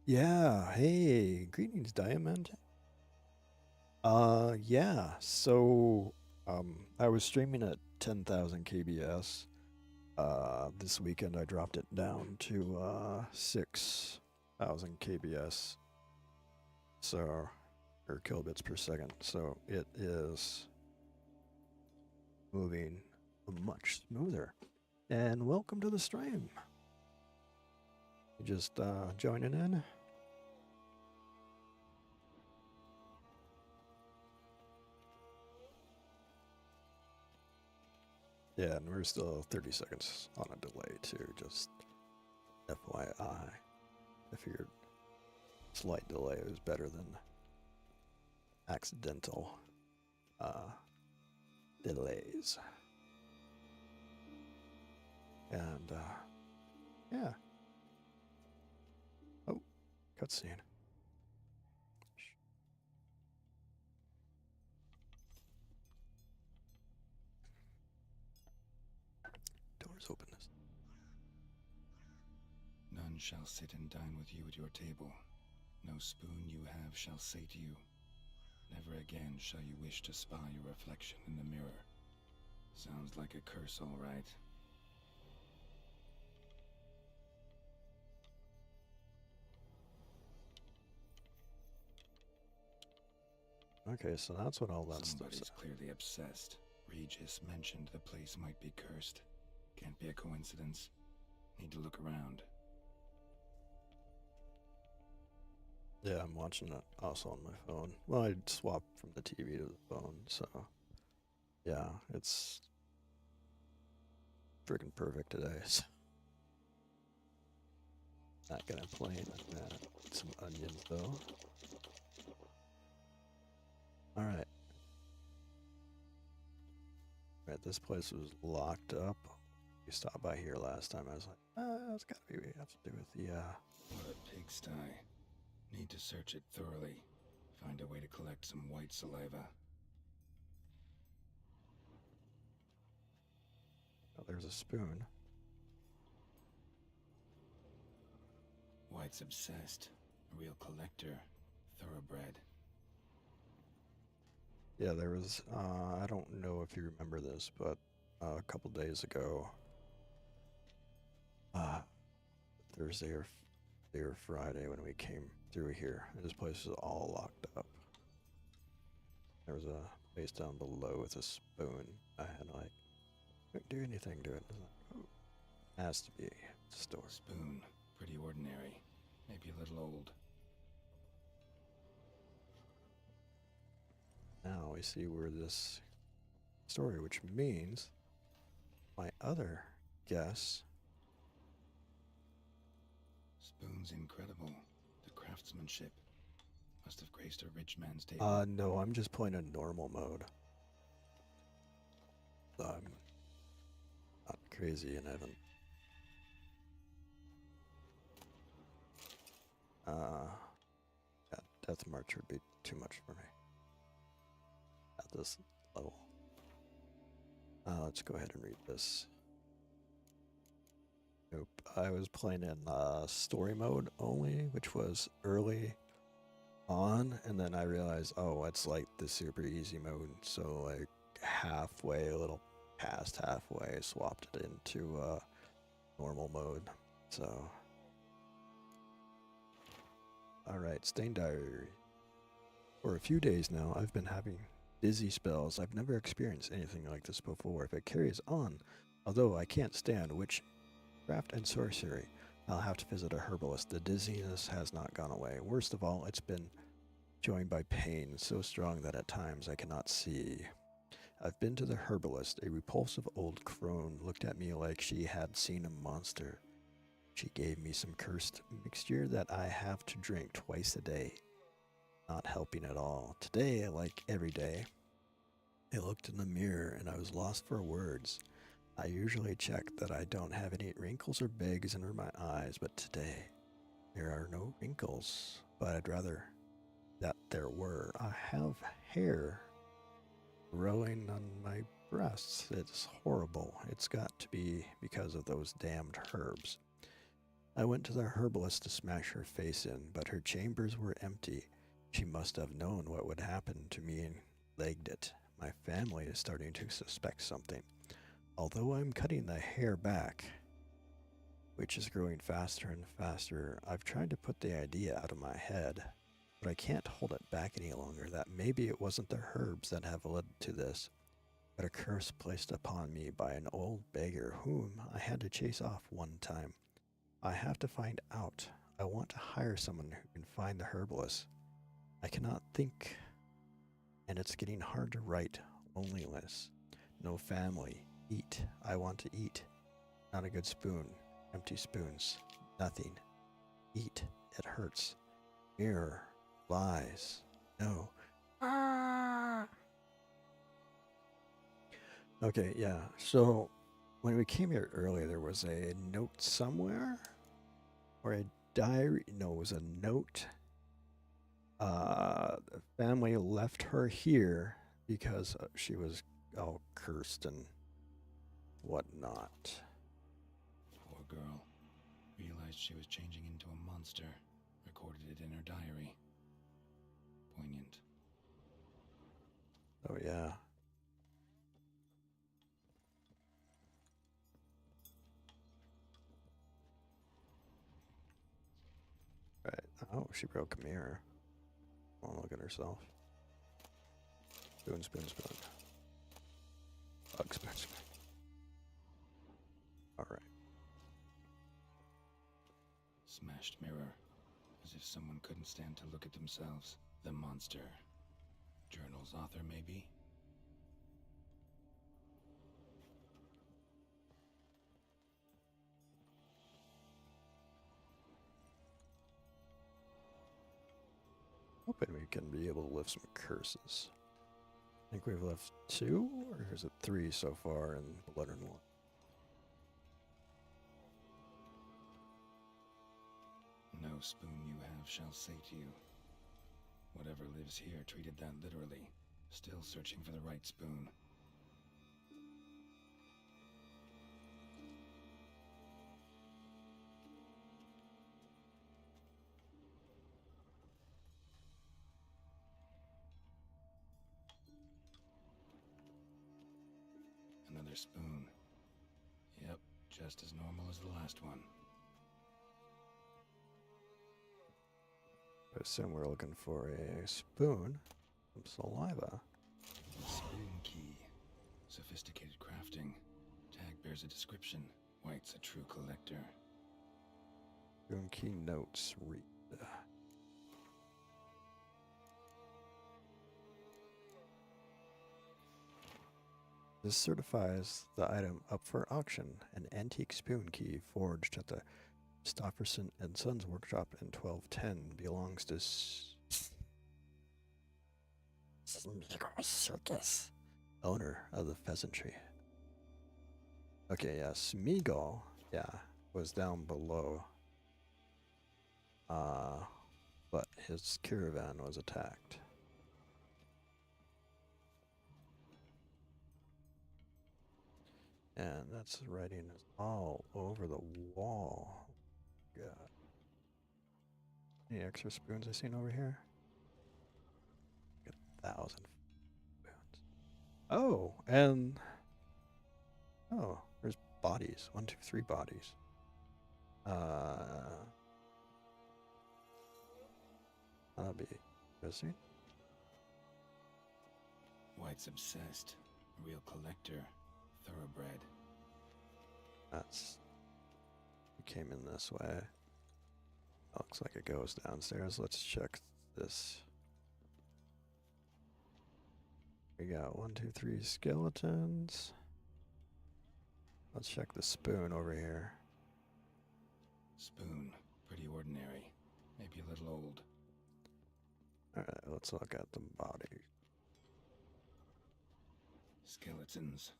Yeah. Hey, greetings, Diamond. Yeah. So, I was streaming at 10,000 kbs. This weekend I dropped it down to 6,000 kbs. So, or kilobits per second. So it is moving much smoother. And welcome to the stream. You just joining in? Yeah, and we're still 30 seconds on a delay too, just FYI. I figured slight delay was better than accidental delays. And yeah. Oh, cutscene. Doors open this. None shall sit and dine with you at your table. No spoon you have shall say to you, never again shall you wish to spy your reflection in the mirror. Sounds like a curse, all right. Okay, so that's what all that stuff Somebody's is. clearly obsessed. Regis mentioned the place might be cursed. Can't be a coincidence. Need to look around. Yeah, I'm watching it also on my phone. Well, I swapped from the TV to the phone, so yeah, it's freaking perfect today. So. Not gonna complain. Some onions though. All right. Right, this place was locked up. We stopped by here last time. I was like, it's gotta be have to do with the What a pigsty. Need to search it thoroughly. Find a way to collect some white saliva. Oh, there's a spoon. White's obsessed. A real collector. Thoroughbred. Yeah, there was. I don't know if you remember this, but a couple days ago, Thursday or Friday when we came through here, this place was all locked up. There was a place down below with a spoon. I had like, couldn't do anything to it. I was like, oh, has to be a store. Spoon. Pretty ordinary. Maybe a little old. Now we see where this story, which means my other guess. Spoon's incredible. The craftsmanship. Must have graced a rich man's table. No, I'm just playing in normal mode. So I'm not crazy and I haven't. Yeah, Death March would be too much for me at this level. Let's go ahead and read this. Nope, I was playing in story mode only, which was early on, and then I realized, oh, it's like the super easy mode, so like halfway, a little past halfway, swapped it into normal mode. So, alright, Stain Diary. For a few days now, I've been having dizzy spells. I've never experienced anything like this before. If it carries on, although I can't stand witchcraft and sorcery, I'll have to visit a herbalist. The dizziness has not gone away. Worst of all, it's been joined by pain so strong that at times I cannot see. I've been to the herbalist. A repulsive old crone looked at me like she had seen a monster. She gave me some cursed mixture that I have to drink twice a day. Not helping at all. Today, like every day, I looked in the mirror and I was lost for words. I usually check that I don't have any wrinkles or bags under my eyes, but today there are no wrinkles, but I'd rather that there were. I have hair growing on my breasts. It's horrible. It's got to be because of those damned herbs. I went to the herbalist to smash her face in, but her chambers were empty. She must have known what would happen to me and legged it. My family is starting to suspect something. Although I'm cutting the hair back, which is growing faster and faster, I've tried to put the idea out of my head, but I can't hold it back any longer that maybe it wasn't the herbs that have led to this, but a curse placed upon me by an old beggar whom I had to chase off one time. I have to find out. I want to hire someone who can find the herbalist. I cannot think, and it's getting hard to write. Loneliness. No family. Eat. I want to eat. Not a good spoon. Empty spoons. Nothing. Eat. It hurts. Mirror. Lies. No. Ah! Okay, yeah. So when we came here earlier, there was a note somewhere, or a diary. No, it was a note. The family left her here because she was all cursed and whatnot. Poor girl. Realized she was changing into a monster. Recorded it in her diary. Poignant. Oh, yeah. Right. Oh, she broke a mirror. Oh, look at herself. Spoon, spoon, spoon. Bug, spoon, spoon. Alright. Smashed mirror. As if someone couldn't stand to look at themselves. The monster. Journal's author, maybe? Hoping we can be able to lift some curses. I think we've left 2, or is it 3 so far in Blood and Wine? No spoon you have shall sate you. Whatever lives here treated that literally. Still searching for the right spoon. Another spoon. Yep, just as normal as the last one. I assume we're looking for a spoon. Some saliva. Spoon key. Sophisticated crafting. Tag bears a description. White's a true collector. Spoon key notes. Read. This certifies the item up for auction. An antique spoon key forged at the Stofferson and Sons workshop in 1210 belongs to Smeagol Circus, owner of the pheasantry. Okay, yeah, Smeagol, yeah, was down below. But his caravan was attacked. And that's writing is all over the wall. God. Any extra spoons I seen over here? Like 1,000 spoons. Oh, and oh, there's bodies. 1, 2, 3 bodies. That'll be interesting. White's obsessed. A real collector. Thoroughbred. That's. We came in this way. Looks like it goes downstairs. Let's check this. We got 1, 2, 3 skeletons. Let's check the spoon over here. Spoon. Pretty ordinary. Maybe a little old. Alright, let's look at the body. Skeletons.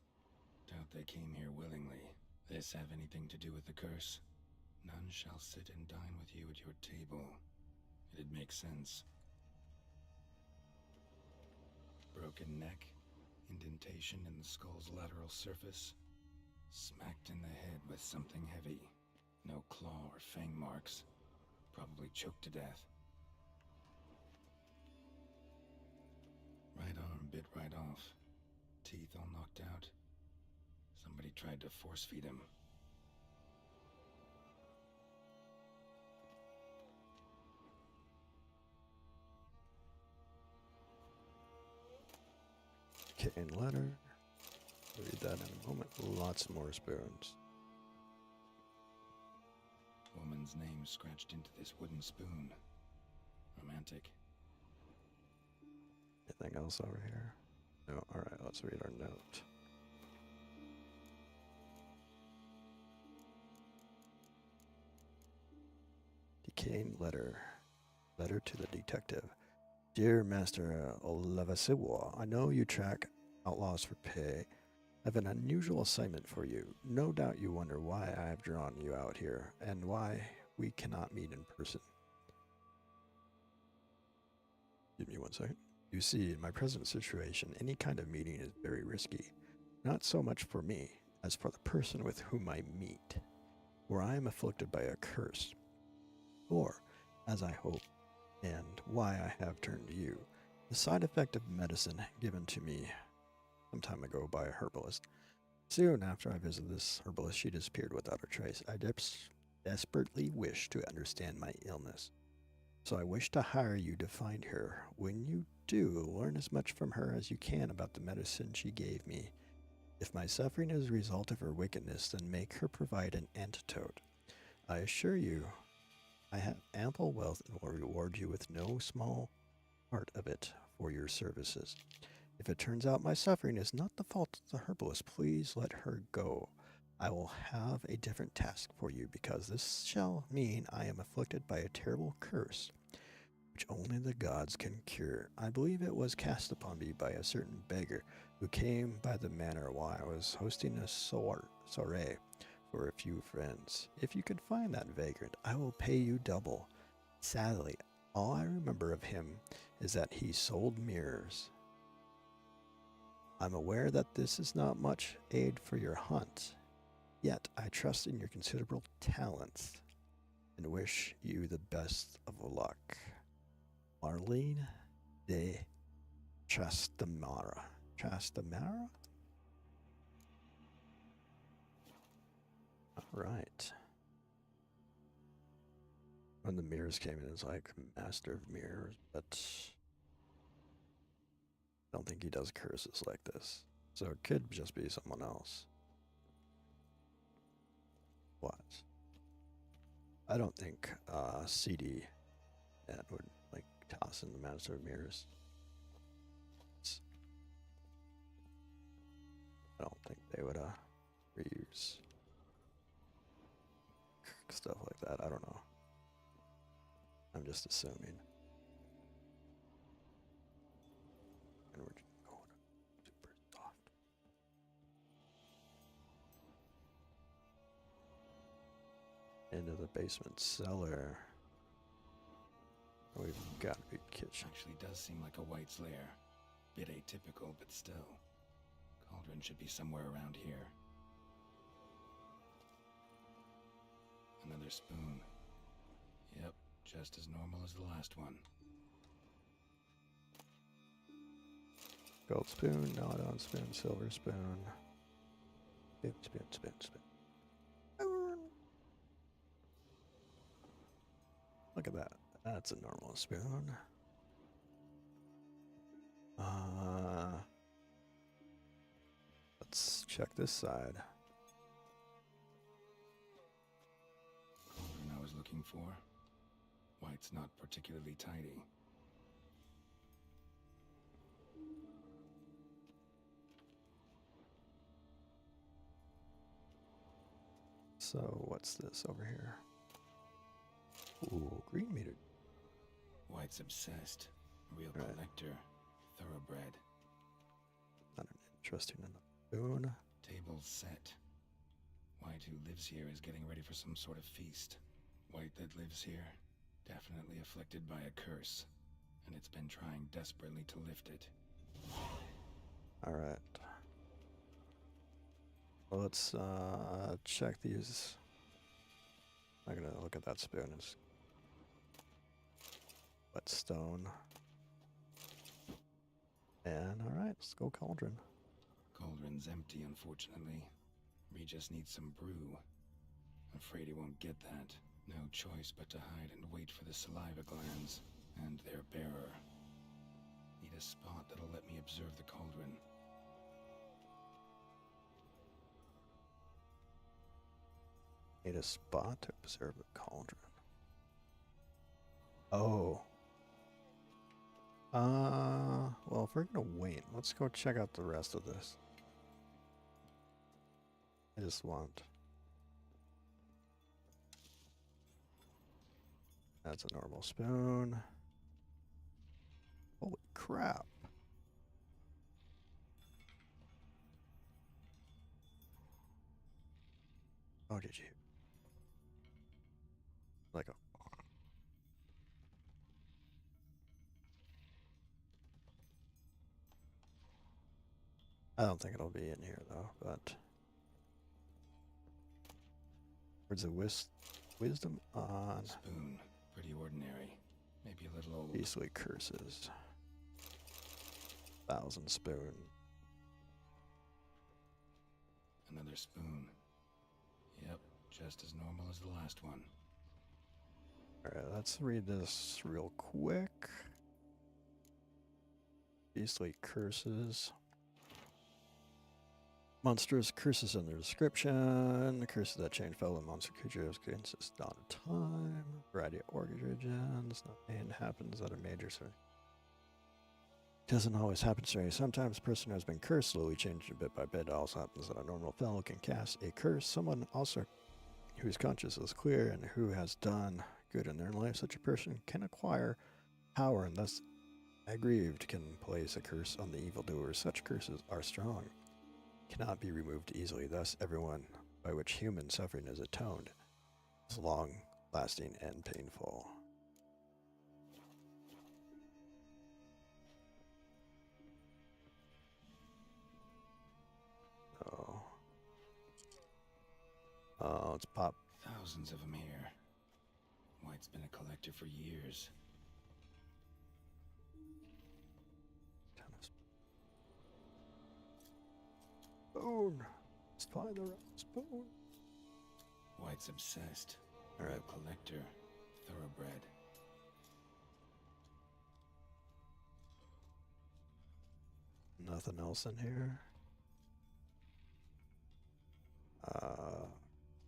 Doubt they came here willingly. This have anything to do with the curse? None shall sit and dine with you at your table. It'd make sense. Broken neck, indentation in the skull's lateral surface, smacked in the head with something heavy. No claw or fang marks. Probably choked to death. Right arm bit right off. Teeth all knocked out. Somebody tried to force feed him. Cane letter. Read that in a moment. Lots more spoons. Woman's name scratched into this wooden spoon. Romantic. Anything else over here? No. All right. Let's read our note. Decaying letter. Letter to the detective. Dear Master Olevasiwa, I know you track outlaws for pay. I have an unusual assignment for you. No doubt you wonder why I have drawn you out here and why we cannot meet in person. Give me one second. You see, in my present situation, any kind of meeting is very risky. Not so much for me as for the person with whom I meet, for I am afflicted by a curse. Or, as I hope, and why I have turned to you, the side effect of medicine given to me some time ago by a herbalist. Soon after I visited this herbalist, she disappeared without a trace. I desperately wish to understand my illness, so I wish to hire you to find her. When you do, learn as much from her as you can about the medicine she gave me. If my suffering is a result of her wickedness, then make her provide an antidote. I assure you, I have ample wealth and will reward you with no small part of it for your services. If it turns out my suffering is not the fault of the herbalist, please let her go. I will have a different task for you, because this shall mean I am afflicted by a terrible curse, which only the gods can cure. I believe it was cast upon me by a certain beggar who came by the manor while I was hosting a soiree for a few friends. If you could find that vagrant, I will pay you double. Sadly, all I remember of him is that he sold mirrors. I'm aware that this is not much aid for your hunt, yet I trust in your considerable talents and wish you the best of luck. Marlene de Trastamara. Trastamara? All right. When the mirrors came in, it's like Master of Mirrors, but I don't think he does curses like this. So it could just be someone else. What? I don't think CD that would like toss in the Master of Mirrors. I don't think they would reuse stuff like that. I don't know. I'm just assuming. And we're just going super soft. Into the basement cellar. We've got a big kitchen. Actually does seem like a White's lair. Bit atypical, but still. Cauldron should be somewhere around here. Another spoon. Yep, just as normal as the last one. Gold spoon, nod-on spoon, silver spoon. Spin, spin, spin, spin. Look at that. That's a normal spoon. Let's check this side. Cauldron I was looking for. White's not particularly tidy. So what's this over here? Ooh, green meter. White's obsessed. Real Right. collector. Thoroughbred. Not interesting enough. Spoon. Table's set. White, who lives here, is getting ready for some sort of feast. White that lives here, definitely afflicted by a curse, and it's been trying desperately to lift it. All right. Well, let's check these. I'm gonna look at that spoon. It's whetstone. And all right, let's go cauldron. Cauldron's empty, unfortunately. We just need some brew. Afraid he won't get that. No choice but to hide and wait for the saliva glands and their bearer. Need a spot that'll let me observe the cauldron. Need a spot to observe the cauldron. Oh. Well, if we're gonna wait, let's go check out the rest of this. I just want. That's a normal spoon. Holy crap. Oh, did you? Like a. I don't think it'll be in here though, but. Words of wisdom on. Spoon. Pretty ordinary. Maybe a little old. Beastly curses. 1,000 spoon. Another spoon. Yep, just as normal as the last one. Alright, let's read this real quick. Beastly curses. Monstrous curses in the description. The curses that change fellow monster creatures consist dawn of time. Variety of origins. Nothing happens at a major certain. Doesn't always happen straight. Sometimes a person who has been cursed slowly changes bit by bit. It also happens that a normal fellow can cast a curse. Someone also whose conscience is clear and who has done good in their life. Such a person can acquire power and thus aggrieved can place a curse on the evildoer. Such curses are strong. Cannot be removed easily. Thus, everyone by which human suffering is atoned is long lasting and painful. Oh, let's pop. Thousands of them here. White's been a collector for years. Spoon. Let's find the right spoon. White's obsessed. All right. Real collector. Thoroughbred. Nothing else in here.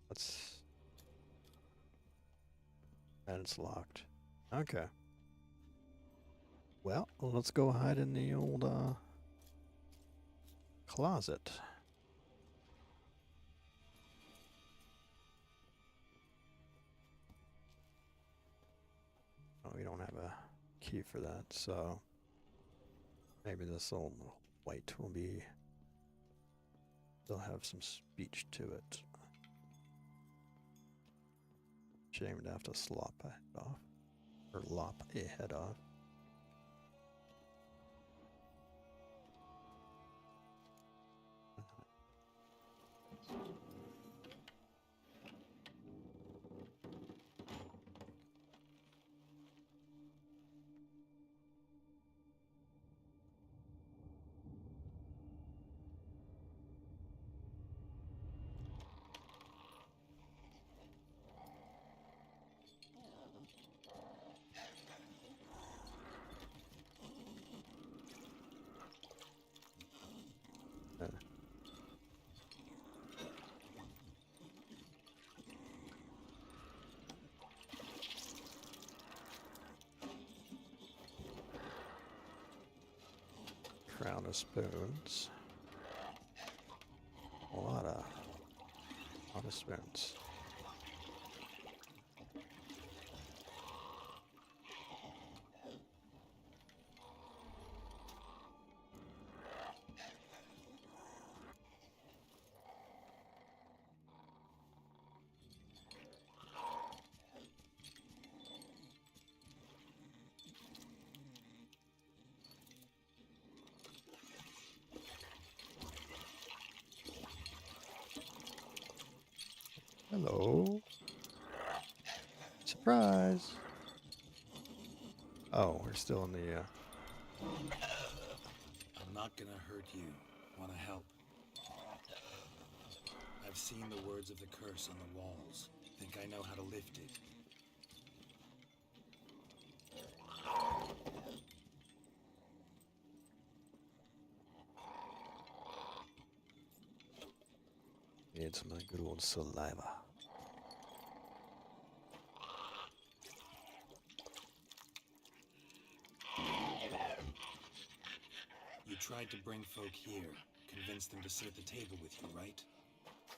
Let's. And it's locked. Okay. Well, let's go hide in the old closet. Oh, we don't have a key for that, so maybe this old white will be. They'll have some speech to it. Shame to have to slop a head off. Or lop a head off. Crown of spoons. A lot of spoons. Hello. Surprise. Oh, we're still in the, I'm not gonna hurt you. Wanna help? I've seen the words of the curse on the walls. Think I know how to lift it. Need some of that good old saliva. You tried to bring folk here, convince them to sit at the table with you, right?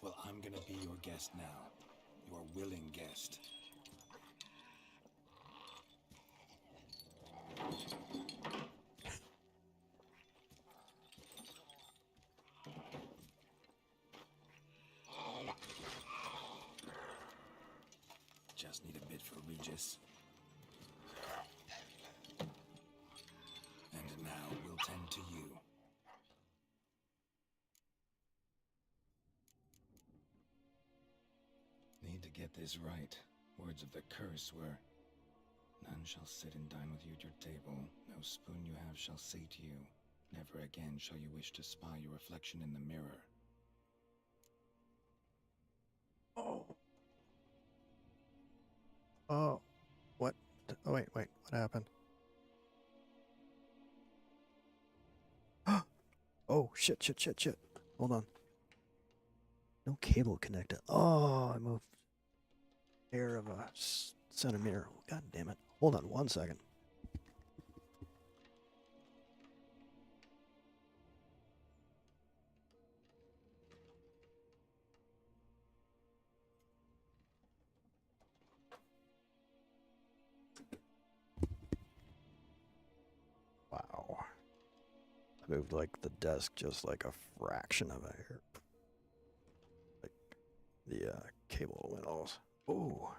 Well, I'm gonna be your guest now. Your willing guest. Just need a bit for Regis. And now we'll tend to you. Need to get this right. Words of the curse were, none shall sit and dine with you at your table. No spoon you have shall say to you. Never again shall you wish to spy your reflection in the mirror. Oh. Oh. What? Oh, wait. What happened? Oh, shit. Hold on. No cable connected. Oh, I moved air of a centimeter. God damn it. Hold on 1 second. Wow. I moved like the desk just like a fraction of a hair. Like the cable went all. Oh.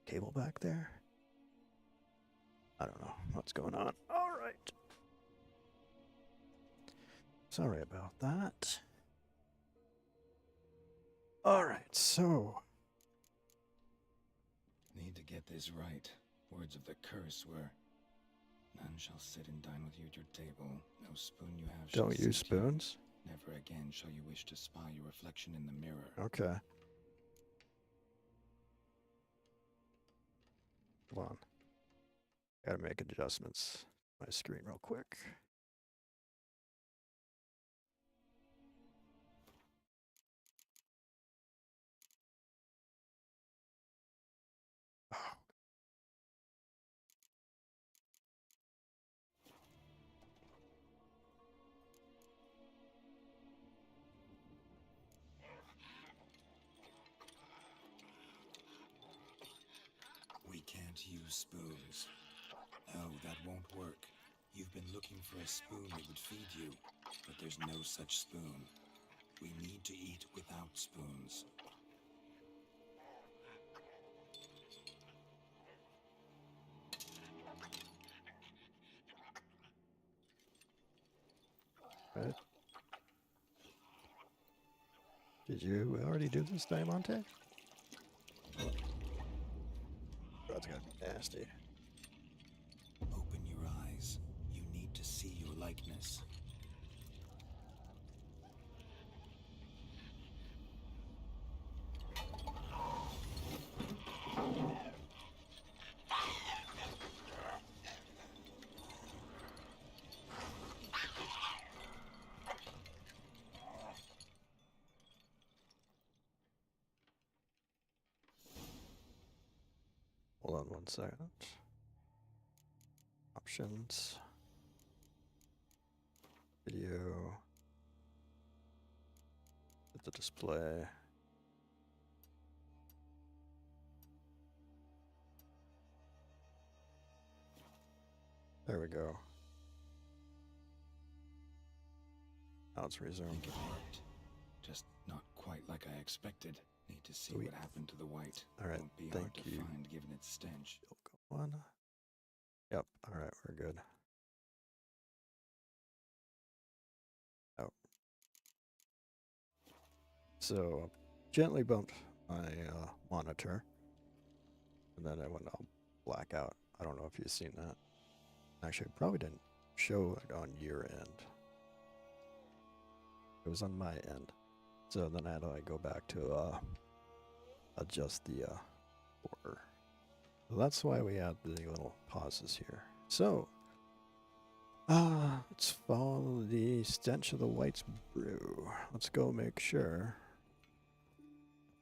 Cable back there? I don't know what's going on. All right. Sorry about that. All right, so. Need to get this right. Words of the curse were, none shall sit and dine with you at your table. No spoon you have shall Don't use say to you, spoons? never again shall you wish to spy your reflection in the mirror. Okay. Hold on. Gotta make adjustments. My screen real quick. Oh. We can't use spoons. No, that won't work. You've been looking for a spoon that would feed you, but there's no such spoon. We need to eat without spoons. Right. Did you already do this, Diamante? That's gonna be nasty. Open your eyes. You need to see your likeness. Hold on 1 second. Options. Video. Hit the display. There we go. Now it's resumed. Think it worked. Just not quite like I expected. Need to see Sweet. what happened to the white. All right, Won't be thank hard to you. find given its stench. Go on. Yep. All right, we're good. Oh. So, gently bumped my monitor, and then I went all black out. I don't know if you've seen that. Actually, it probably didn't show it on your end. It was on my end. So then I had to go back to adjust the border. So that's why we had the little pauses here. So, let's follow the stench of the white's brew. Let's go make sure.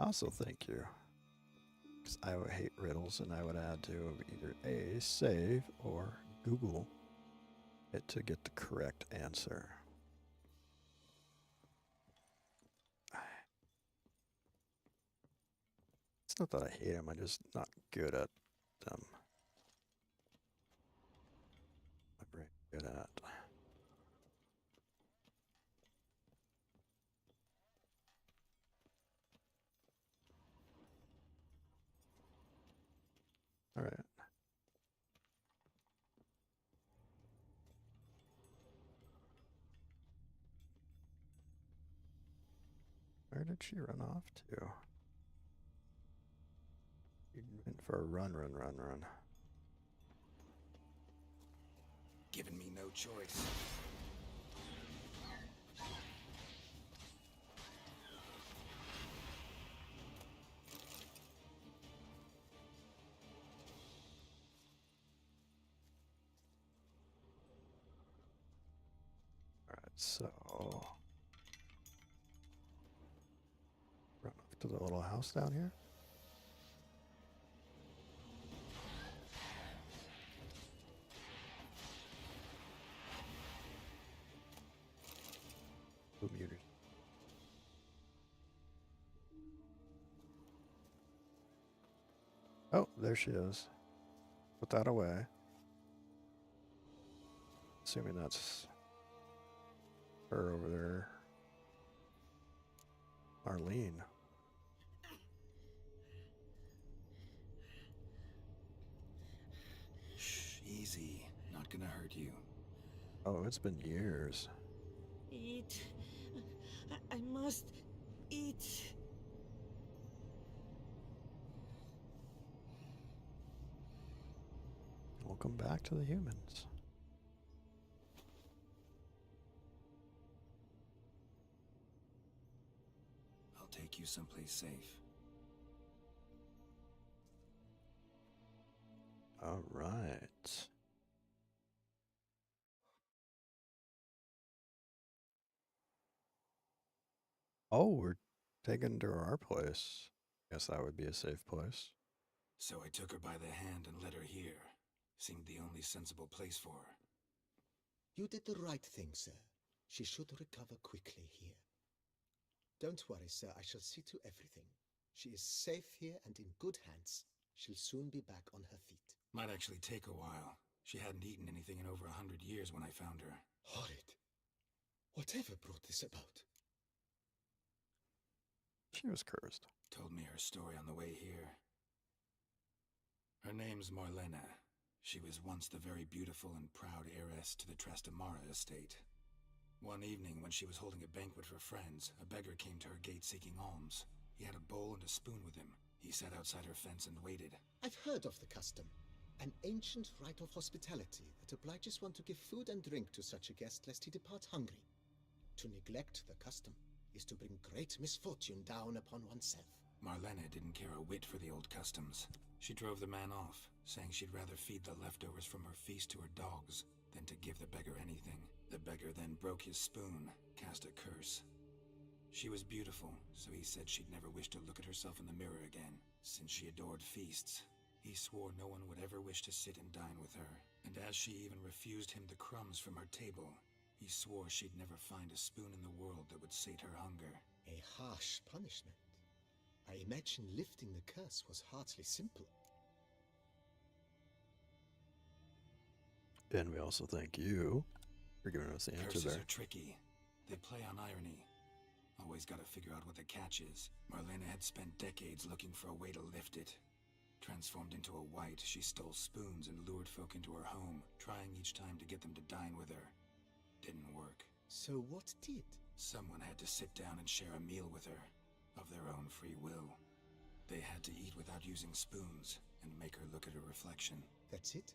Also, thank you. Because I would hate riddles, and I would add to either A, save, or Google it to get the correct answer. It's not that I hate them, I'm just not good at them. My brain good at. All right. Where did she run off to? She went for a run. Giving me no choice. Alright, so run off to the little house down here. Who muted? Oh, there she is. Put that away. Assuming that's her over there. Arlene. Shh, easy. Not gonna hurt you. Oh, it's been years. Eat. I must eat. Welcome back to the humans. I'll take you someplace safe. All right. Oh, we're taken to our place. Guess that would be a safe place. So I took her by the hand and led her here. Seemed the only sensible place for her. You did the right thing, sir. She should recover quickly here. Don't worry, sir. I shall see to everything. She is safe here and in good hands. She'll soon be back on her feet. Might actually take a while. She hadn't eaten anything in over 100 years when I found her. Horrid. Whatever brought this about? She was cursed. Told me her story on the way here. Her name's Marlena. She was once the very beautiful and proud heiress to the Trastamara estate. One evening, when she was holding a banquet for friends, a beggar came to her gate seeking alms. He had a bowl and a spoon with him. He sat outside her fence and waited. I've heard of the custom. An ancient rite of hospitality that obliges one to give food and drink to such a guest lest he depart hungry. To neglect the custom is to bring great misfortune down upon oneself. Marlena didn't care a whit for the old customs. She drove the man off, saying she'd rather feed the leftovers from her feast to her dogs than to give the beggar anything. The beggar then broke his spoon, cast a curse. She was beautiful, so he said she'd never wish to look at herself in the mirror again. Since she adored feasts, he swore no one would ever wish to sit and dine with her. And as she even refused him the crumbs from her table, he swore she'd never find a spoon in the world that would sate her hunger. A harsh punishment. I imagine lifting the curse was hardly simple. And we also thank you for giving us the answer Curses there. are tricky. They play on irony. Always gotta figure out what the catch is. Marlena had spent decades looking for a way to lift it. Transformed into a wight, she stole spoons and lured folk into her home, trying each time to get them to dine with her. Didn't work. So what did? Someone had to sit down and share a meal with her, of their own free will. They had to eat without using spoons, and make her look at her reflection. That's it?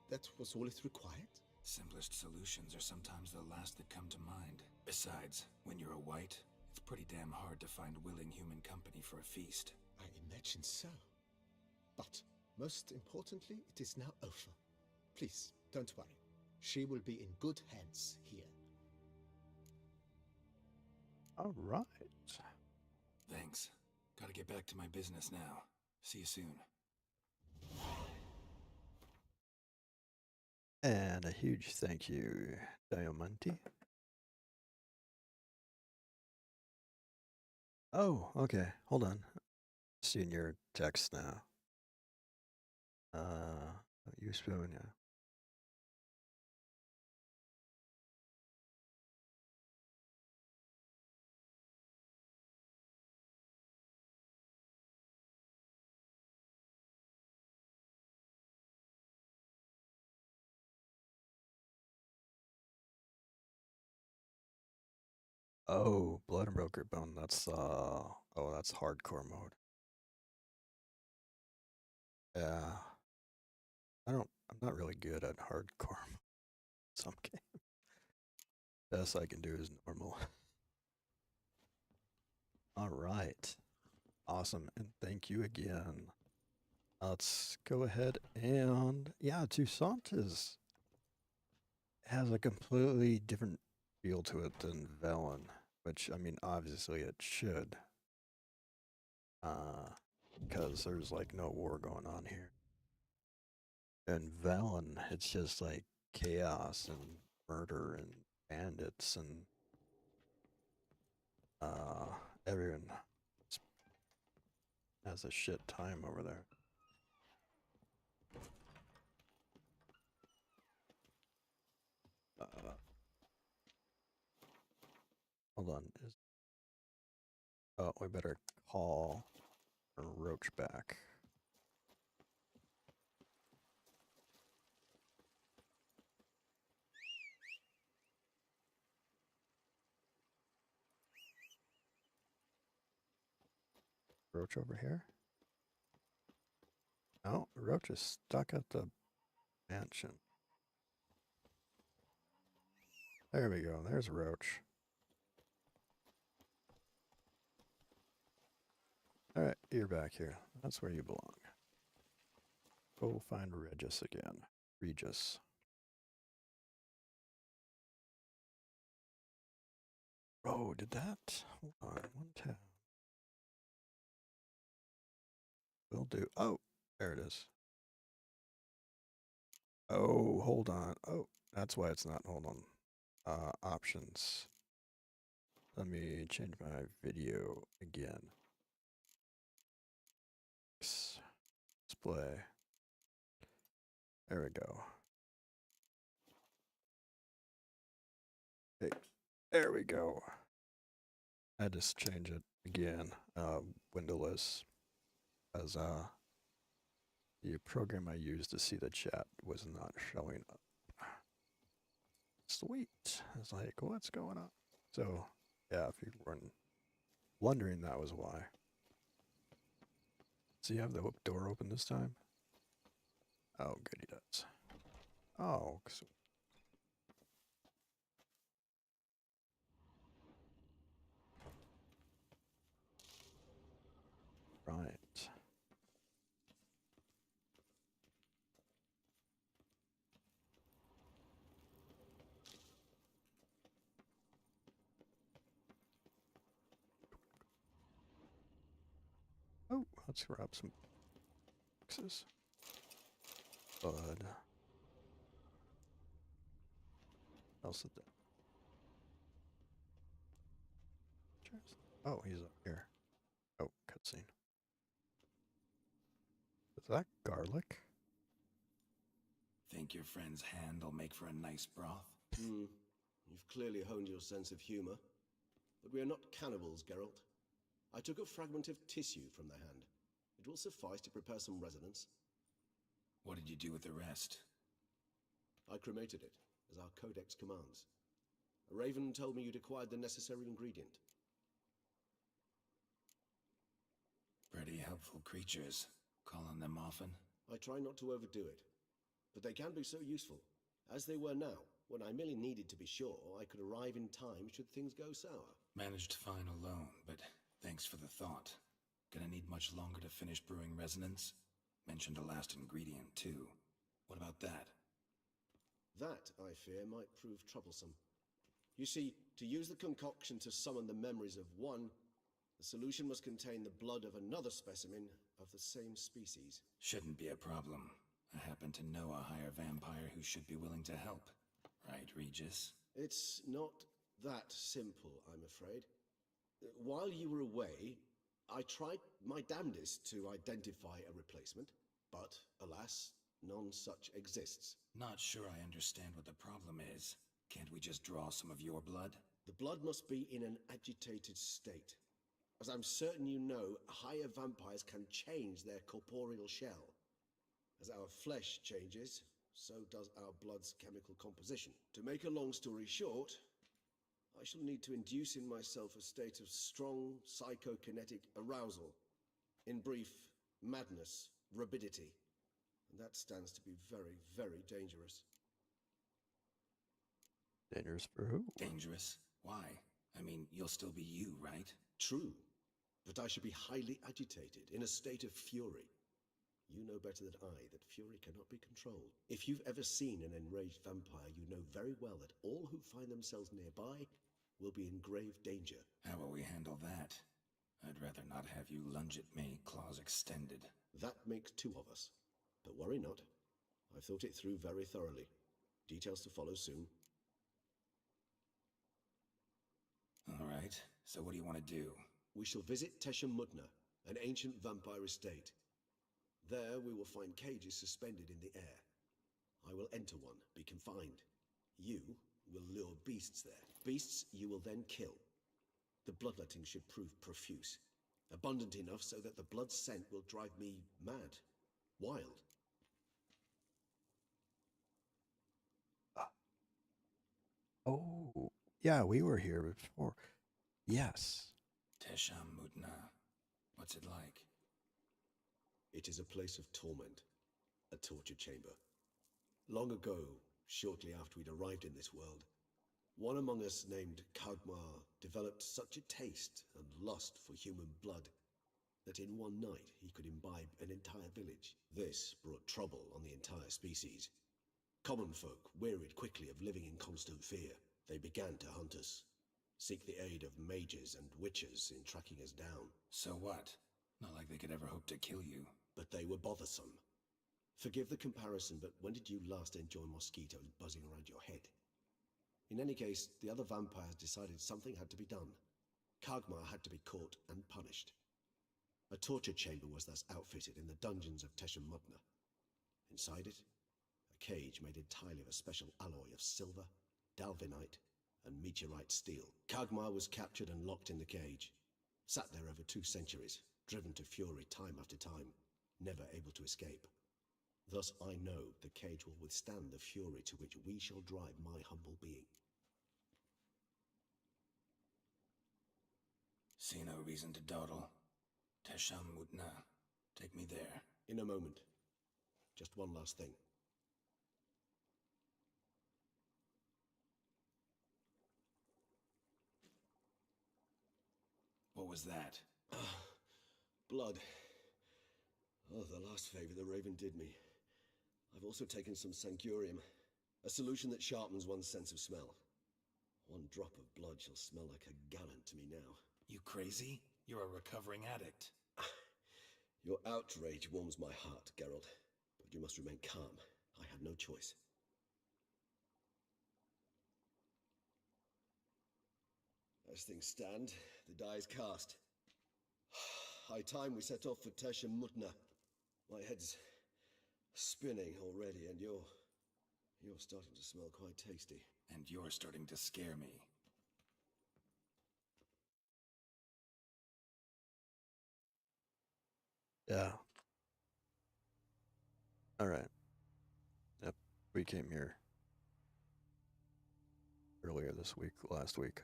That was all it required? Simplest solutions are sometimes the last that come to mind. Besides, when you're a wight, it's pretty damn hard to find willing human company for a feast. I imagine so. But, most importantly, it is now over. Please, don't worry. She will be in good hands here. All right. Thanks. Gotta get back to my business now. See you soon. And a huge thank you, Diamante. Oh, okay. Hold on. Seeing your text now. You spoon, yeah. Oh, Blood and Broker Bone. That's that's hardcore mode. Yeah. I'm not really good at hardcore some game. Best I can do is normal. All right. Awesome. And thank you again. Let's go ahead and yeah, Toussaint has a completely different feel to it than Velen, which I mean obviously it should. Because there's like no war going on here. And Velen, it's just like chaos and murder and bandits and everyone has a shit time over there. Uh, hold on. We better call Roach back. Roach over here? No, Roach is stuck at the mansion. There we go. There's Roach. Alright, you're back here. That's where you belong. Go find Regis again. Regis. Oh, did that? Hold on. 110. Will do. Oh, there it is. Oh, hold on. Oh, that's why it's not. Hold on. Options. Let me change my video again. Display. There we go. Hey, there we go. I just change it again. Windowless. As the program I used to see the chat was not showing up. Sweet. I was like, what's going on? So, yeah, if you weren't wondering, that was why. So you have the door open this time? Oh, good, he does. Oh, right. Oh, let's grab some boxes. Bud. Else is that? Oh, he's up here. Oh, cutscene. Is that garlic? Think your friend's hand will make for a nice broth? You've clearly honed your sense of humor. But we are not cannibals, Geralt. I took a fragment of tissue from the hand. It will suffice to prepare some resonance. What did you do with the rest? I cremated it, as our codex commands. A raven told me you'd acquired the necessary ingredient. Pretty helpful creatures. Call on them often? I try not to overdo it, but they can be so useful, as they were now, when I merely needed to be sure I could arrive in time should things go sour. Managed fine alone, but thanks for the thought. Gonna need much longer to finish brewing resonance? Mentioned a last ingredient, too. What about that? That, I fear, might prove troublesome. You see, to use the concoction to summon the memories of one, the solution must contain the blood of another specimen of the same species. Shouldn't be a problem. I happen to know a higher vampire who should be willing to help. Right, Regis? It's not that simple, I'm afraid. While you were away, I tried my damnedest to identify a replacement, but alas, none such exists. Not sure I understand what the problem is. Can't we just draw some of your blood? The blood must be in an agitated state. As I'm certain you know, higher vampires can change their corporeal shell. As our flesh changes, so does our blood's chemical composition. To make a long story short, I shall need to induce in myself a state of strong psychokinetic arousal. In brief, madness, rabidity. And that stands to be very, very dangerous. Dangerous for who? Dangerous? Why? I mean, you'll still be you, right? True, but I should be highly agitated, in a state of fury. You know better than I that fury cannot be controlled. If you've ever seen an enraged vampire, you know very well that all who find themselves nearby will be in grave danger. How will we handle that? I'd rather not have you lunge at me, claws extended. That makes two of us. But worry not. I've thought it through very thoroughly. Details to follow soon. All right, so what do you want to do? We shall visit Teshem Mutna, an ancient vampire estate. There we will find cages suspended in the air. I will enter one, be confined. You will lure beasts there. Beasts you will then kill. The bloodletting should prove profuse. Abundant enough so that the blood scent will drive me mad. Wild. Oh, yeah, we were here before. Yes. Teshem Mutna. What's it like? It is a place of torment. A torture chamber. Long ago, shortly after we'd arrived in this world, one among us named Kagmar developed such a taste and lust for human blood that in one night he could imbibe an entire village. This brought trouble on the entire species. Common folk wearied quickly of living in constant fear. They began to hunt us, seek the aid of mages and witches in tracking us down. So what? Not like they could ever hope to kill you. But they were bothersome. Forgive the comparison, but when did you last enjoy mosquitoes buzzing around your head? In any case, the other vampires decided something had to be done. Kagmar had to be caught and punished. A torture chamber was thus outfitted in the dungeons of Teshem Mutna. Inside it, a cage made entirely of a special alloy of silver, dalvinite, and meteorite steel. Kagmar was captured and locked in the cage. Sat there over 2 centuries, driven to fury time after time, never able to escape. Thus I know the cage will withstand the fury to which we shall drive my humble being. See no reason to dawdle. Teshem Mutna. Take me there. In a moment. Just one last thing. What was that? Blood. Oh, the last favor the Raven did me. I've also taken some Sancurium, a solution that sharpens one's sense of smell. One drop of blood shall smell like a gallon to me now. You crazy? You're a recovering addict. Your outrage warms my heart, Geralt, but you must remain calm. I have no choice. As things stand, the die is cast. High time we set off for Teshem Mutna. My head's spinning already, and you're starting to smell quite tasty. And you're starting to scare me. Yeah. All right. Yep. We came here earlier this week, last week.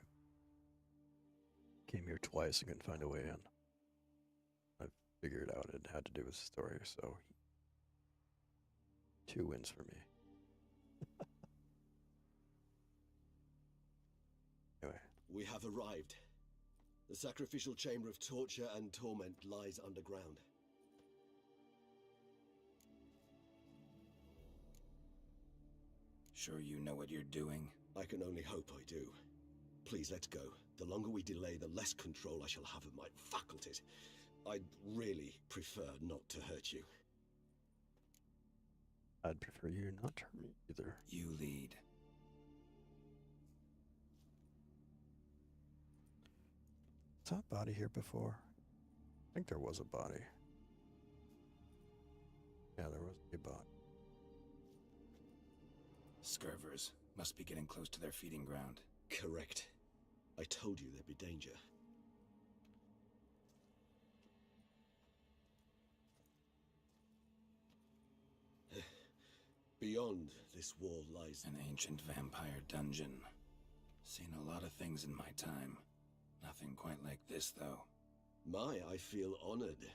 Came here twice and couldn't find a way in. I figured out it had to do with the story, so 2 wins for me. Anyway. We have arrived. The sacrificial chamber of torture and torment lies underground. Sure you know what you're doing? I can only hope I do. Please, let's go. The longer we delay, the less control I shall have of my faculties. I'd really prefer not to hurt you. I'd prefer you not to hurt me either. You lead. Was that body here before? I think there was a body. Yeah, there was a body. Scurvers must be getting close to their feeding ground. Correct. I told you there'd be danger. Beyond this wall lies An ancient vampire dungeon. Seen a lot of things in my time. Nothing quite like this, though. I feel honored.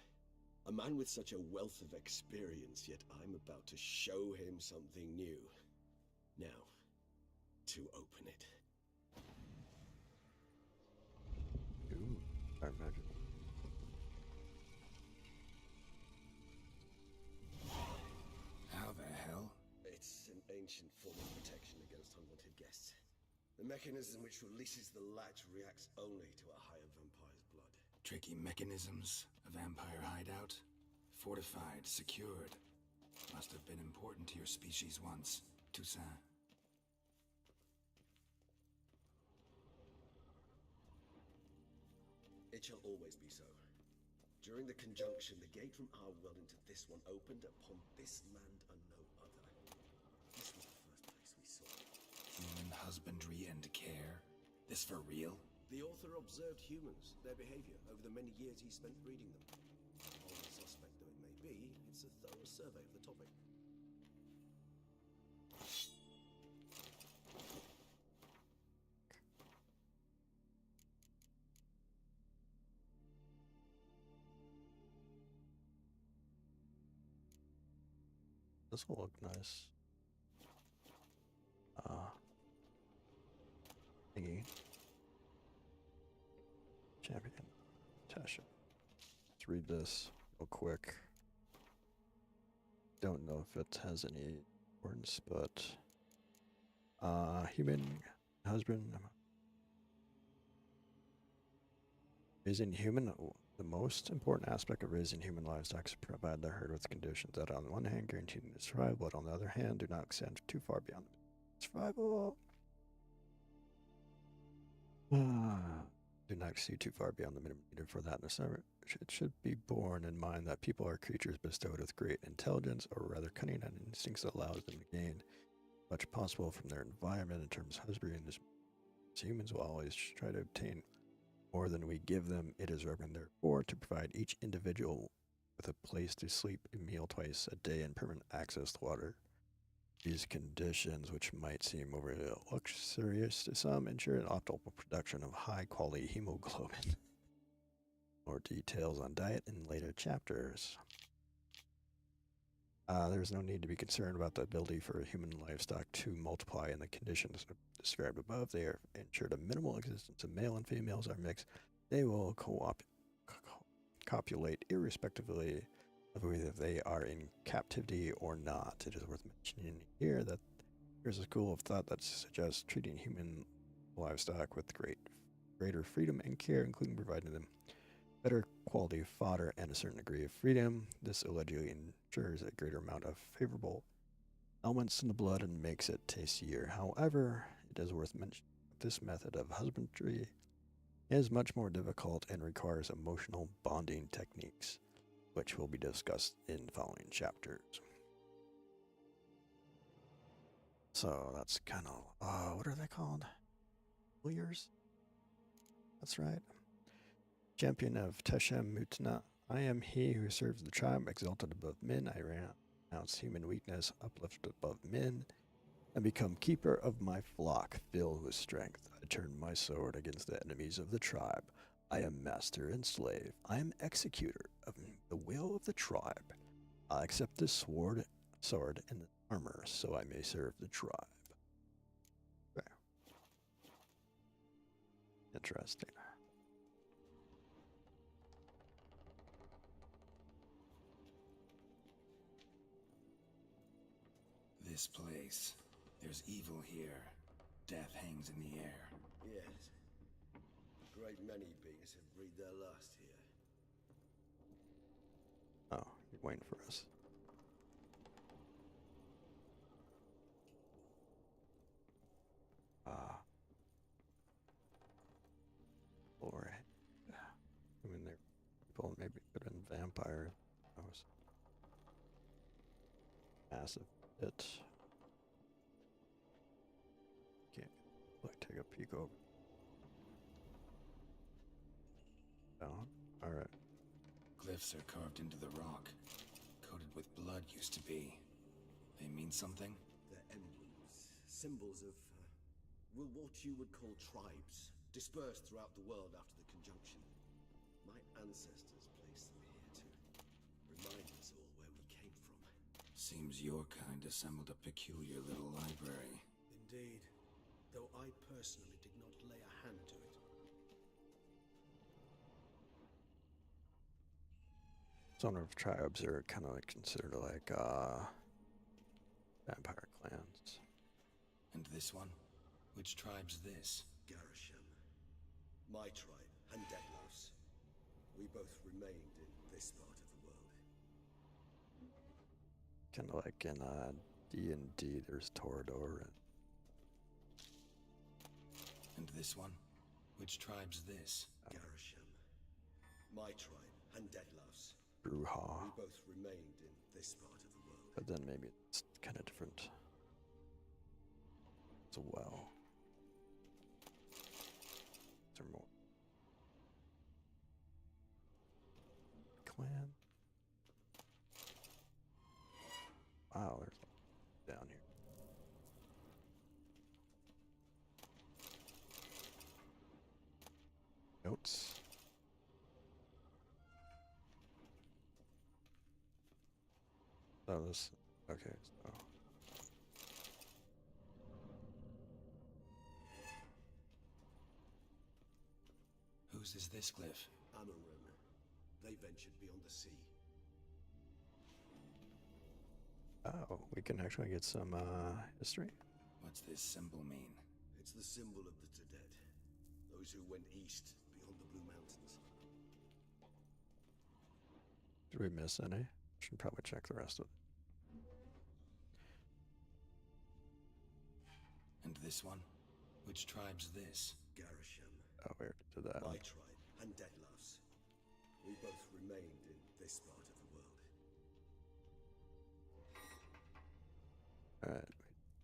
A man with such a wealth of experience, yet I'm about to show him something new. Now, to open it. Ooh, I imagine. How the hell? It's an ancient form of protection against unwanted guests. The mechanism which releases the latch reacts only to a higher vampire's blood. Tricky mechanisms, a vampire hideout. Fortified, secured. Must have been important to your species once, Toussaint. It shall always be so. During the conjunction, the gate from our world into this one opened upon this land and no other. This was the first place we saw it. Human husbandry and care? This for real? The author observed humans, their behavior, over the many years he spent breeding them. Wholly suspect though it may be, it's a thorough survey of the topic. This will look nice. Thingy. Champion. Tasha. Let's read this real quick. Don't know if it has any importance, but human husband raising human. The most important aspect of raising human livestock is to provide the herd with conditions that, on one hand, guarantee their survival, but on the other hand, do not extend too far beyond survival. Do not exceed too far beyond the minimum needed for that. It should be borne in mind that people are creatures bestowed with great intelligence, or rather cunning and instincts that allows them to gain much possible from their environment in terms of husbandry. And humans will always try to obtain more than we give them. It is recommended, therefore, to provide each individual with a place to sleep, a meal twice a day, and permanent access to water. These conditions, which might seem overly luxurious to some, ensure an optimal production of high-quality hemoglobin. More details on diet in later chapters. There's no need to be concerned about the ability for human livestock to multiply in the conditions described above. They are ensured a minimal existence of male and females are mixed. They will copulate irrespectively of whether they are in captivity or not. It is worth mentioning here that there's a school of thought that suggests treating human livestock with greater freedom and care, including providing them better quality fodder and a certain degree of freedom. This allegedly ensures a greater amount of favorable elements in the blood and makes it tastier. However, it is worth mentioning that this method of husbandry is much more difficult and requires emotional bonding techniques, which will be discussed in following chapters. So that's kind of, what are they called? Warriors? That's right. Champion of Teshem Mutna, I am he who serves the tribe, exalted above men. I renounce human weakness, uplifted above men, and become keeper of my flock, filled with strength. I turn my sword against the enemies of the tribe. I am master and slave. I am executor of the will of the tribe. I accept this sword, and armor, so I may serve the tribe. Okay. Interesting. This place. There's evil here. Death hangs in the air. Yes. A great many beings have breathed their last here. Oh, you're waiting for us. vampire. That was massive hit. Can't like take a peek over. Down. Alright. Glyphs are carved into the rock. Coated with blood used to be. They mean something? They're emblems, symbols of, well, what you would call tribes, dispersed throughout the world after the conjunction. My ancestors placed them here to remind us all where we came from. Seems your kind assembled a peculiar little library. Indeed, though I personally did not lay a hand to it. Some of tribes are kind of like considered like vampire clans. And this one? Which tribe's this? Garisham. My tribe, and Deadlouse. We both remained in this part of the world. Kind of like in D&D, there's Torador. And this one? Which tribe's this? Garisham. My tribe, and Deadlouse. Bruja. We both remained in this part of the world. But then maybe it's kind of different as well. Is there more? Clan? Wow, there's down here. Notes. Oh, this. Okay, so. Whose is this glyph? Amarim. They ventured beyond the sea. Oh, we can actually get some history. What's this symbol mean? It's the symbol of the Tedet. Those who went east beyond the Blue Mountains. Did we miss any? Should probably check the rest of it. And this one? Which tribe's this? Garisham. Oh, we already did that. My tribe, and Deadlouse. We both remained in this part of the world. Alright,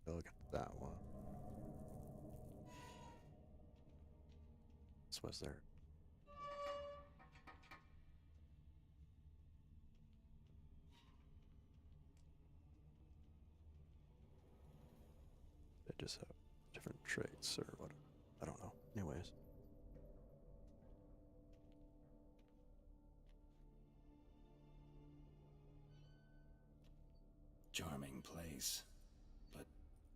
look at that one. This was there. They just have different traits or what? I don't know. Anyways. Charming place. But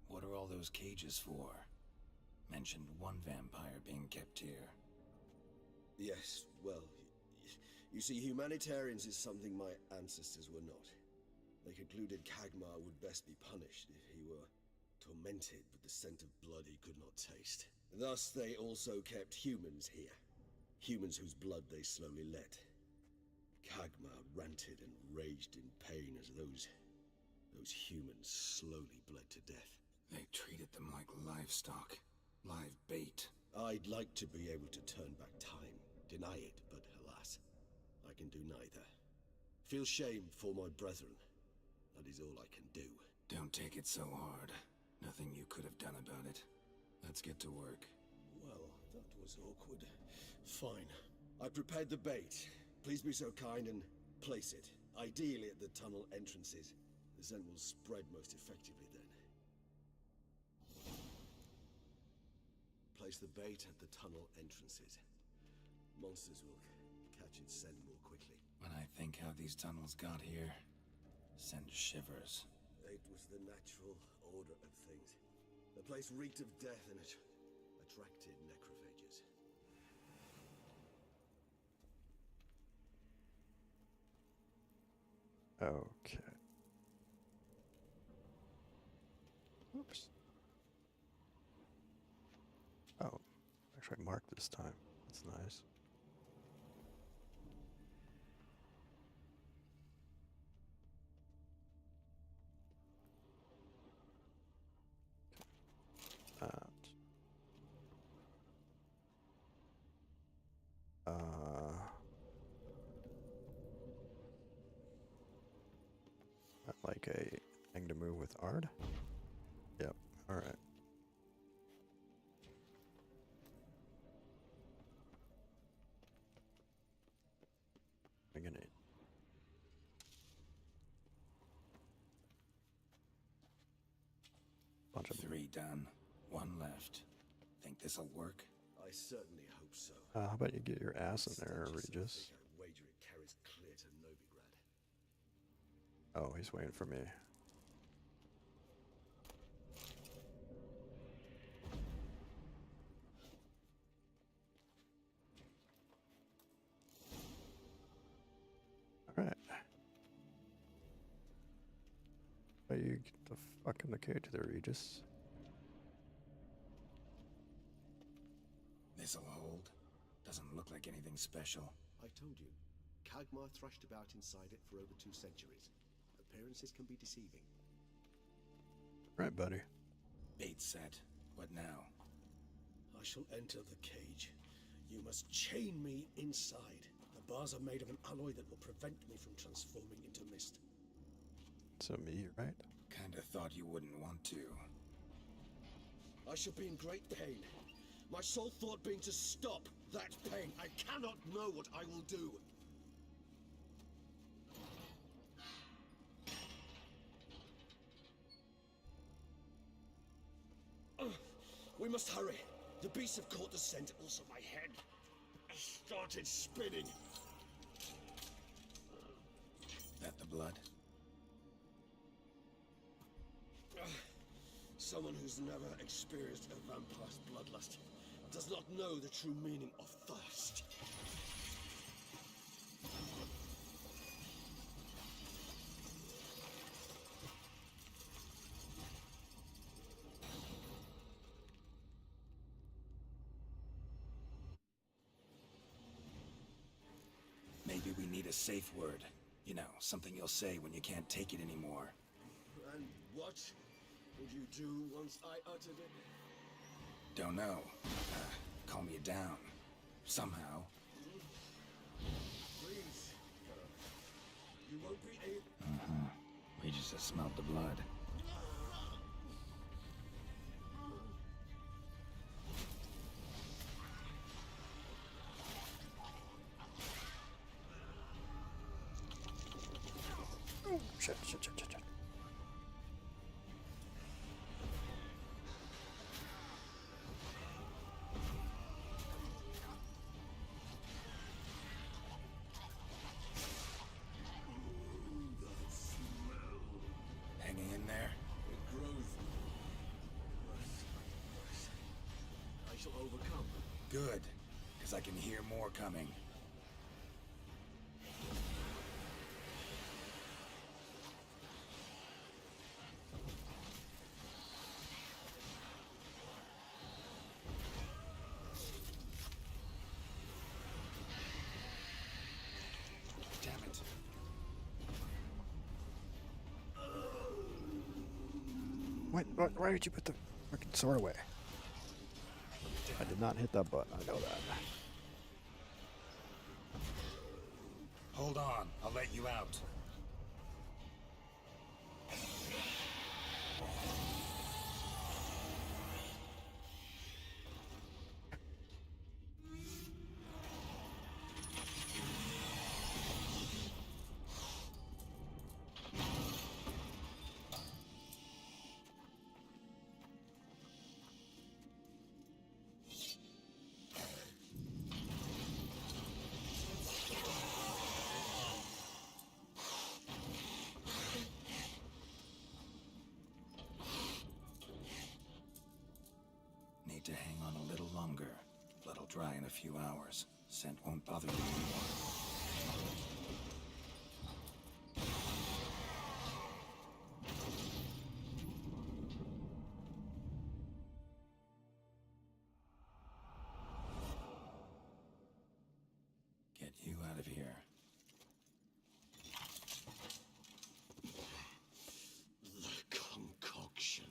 what are all those cages for? Mentioned one vampire being kept here. Yes, well, you see, humanitarians is something my ancestors were not. They concluded Kagmar would best be punished if he were tormented with the scent of blood he could not taste. Thus, they also kept humans here. Humans whose blood they slowly let. Kagmar ranted and raged in pain as those humans slowly bled to death. They treated them like livestock. Live bait. I'd like to be able to turn back time, deny it, but alas, I can do neither. Feel shame for my brethren. That is all I can do. Don't take it so hard. Nothing you could have done about it. Let's get to work. Well, that was awkward. Fine. I prepared the bait. Please be so kind and place it. Ideally at the tunnel entrances. The scent will spread most effectively then. Place the bait at the tunnel entrances. Monsters will catch its scent more quickly. When I think how these tunnels got here, send shivers. It was the natural order of things. The place reeked of death and it attracted necrophages. Okay. Oops. Oh, actually marked this time. That's nice. That. think a thing to move with Ard. Yep. All right. Bring it in. Bunch of. 3 done. 1 left. Think this'll work? I certainly hope so. How about you get your ass in there, Regis? I wager it carries clear to Novigrad. Oh, he's waiting for me. All right. But you get the fuck in the cage there, Regis. This'll hold. Doesn't look like anything special. I told you, Kagmar thrashed about inside it for over 2 centuries. Appearances can be deceiving. Right, buddy. Bait set. What now? I shall enter the cage. You must chain me inside. The bars are made of an alloy that will prevent me from transforming into mist. So me, right? Kinda thought you wouldn't want to. I shall be in great pain. My sole thought being to stop that pain. I cannot know what I will do. We must hurry. The beasts have caught the scent, also my head started spinning. That the blood? Someone who's never experienced a vampire's bloodlust does not know the true meaning of thirst. Maybe we need a safe word. You know, something you'll say when you can't take it anymore. And what would you do once I uttered it? Don't know. Calm you down. Somehow. Please. You won't be able... We just smelled the blood. Oh, shit. Hanging in there? It grows worse and worse. I shall overcome. Good, because I can hear more coming. Damn it. Why did you put the freaking sword away? I did not hit that button, I know that. Hold on, I'll let you out. Need to hang on a little longer. Blood'll dry in a few hours. Scent won't bother you anymore. Get you out of here. The concoction.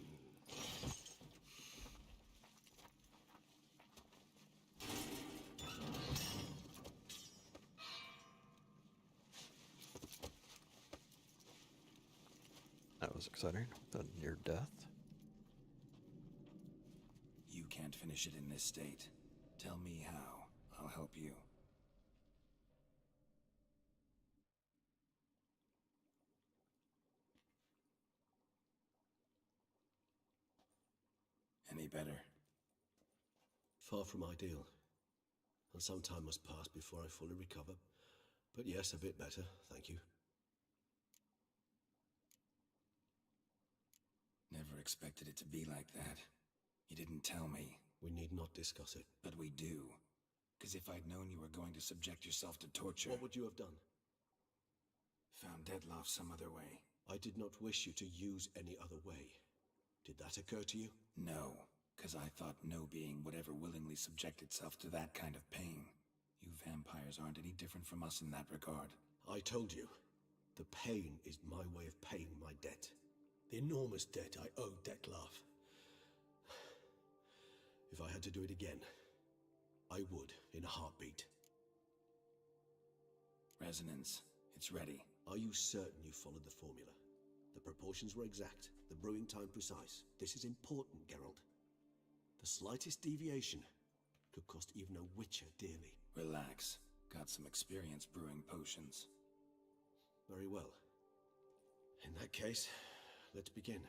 That was exciting. The near death. You can't finish it in this state. Tell me how. I'll help you. Any better? Far from ideal. And some time must pass before I fully recover. But yes, a bit better, thank you. Never expected it to be like that. You didn't tell me. We need not discuss it. But we do. Because if I'd known you were going to subject yourself to torture... What would you have done? Found Dettlaff some other way. I did not wish you to use any other way. Did that occur to you? No, because I thought no being would ever willingly subject itself to that kind of pain. You vampires aren't any different from us in that regard. I told you, the pain is my way of paying my debt. The enormous debt I owe Dettlaff. If I had to do it again, I would, in a heartbeat. Resonance, it's ready. Are you certain you followed the formula? The proportions were exact, the brewing time precise. This is important, Geralt. The slightest deviation could cost even a witcher dearly. Relax. Got some experience brewing potions. Very well. In that case, let's begin.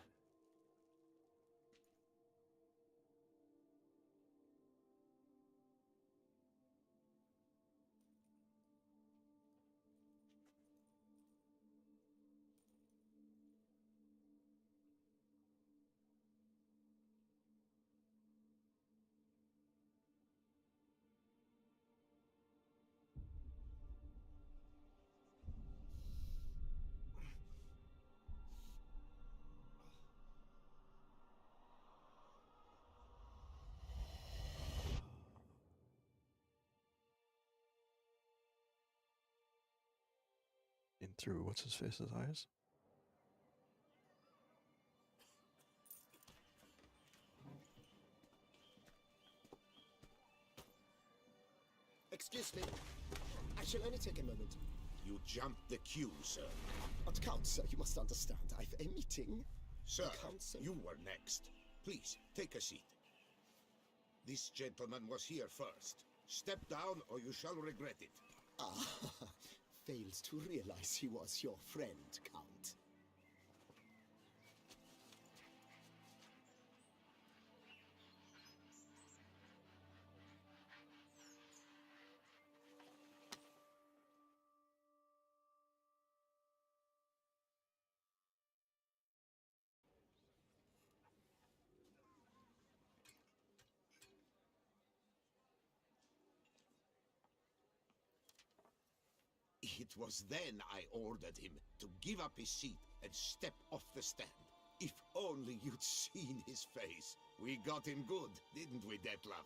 In through what's his face's eyes. Excuse me. I shall only take a moment. You jumped the queue, sir. But Count, sir, you must understand. I've a meeting. Sir, Council. you were next. Please, take a seat. This gentleman was here first. Step down or you shall regret it. Ah, fails to realize he was your friend, Count. It was then I ordered him to give up his seat and step off the stand. If only you'd seen his face. We got him good, didn't we, Dettlaff?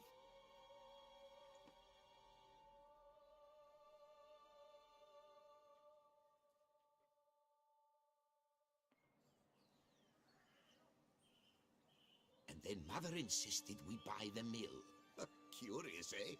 And then Mother insisted we buy the mill. Curious, eh?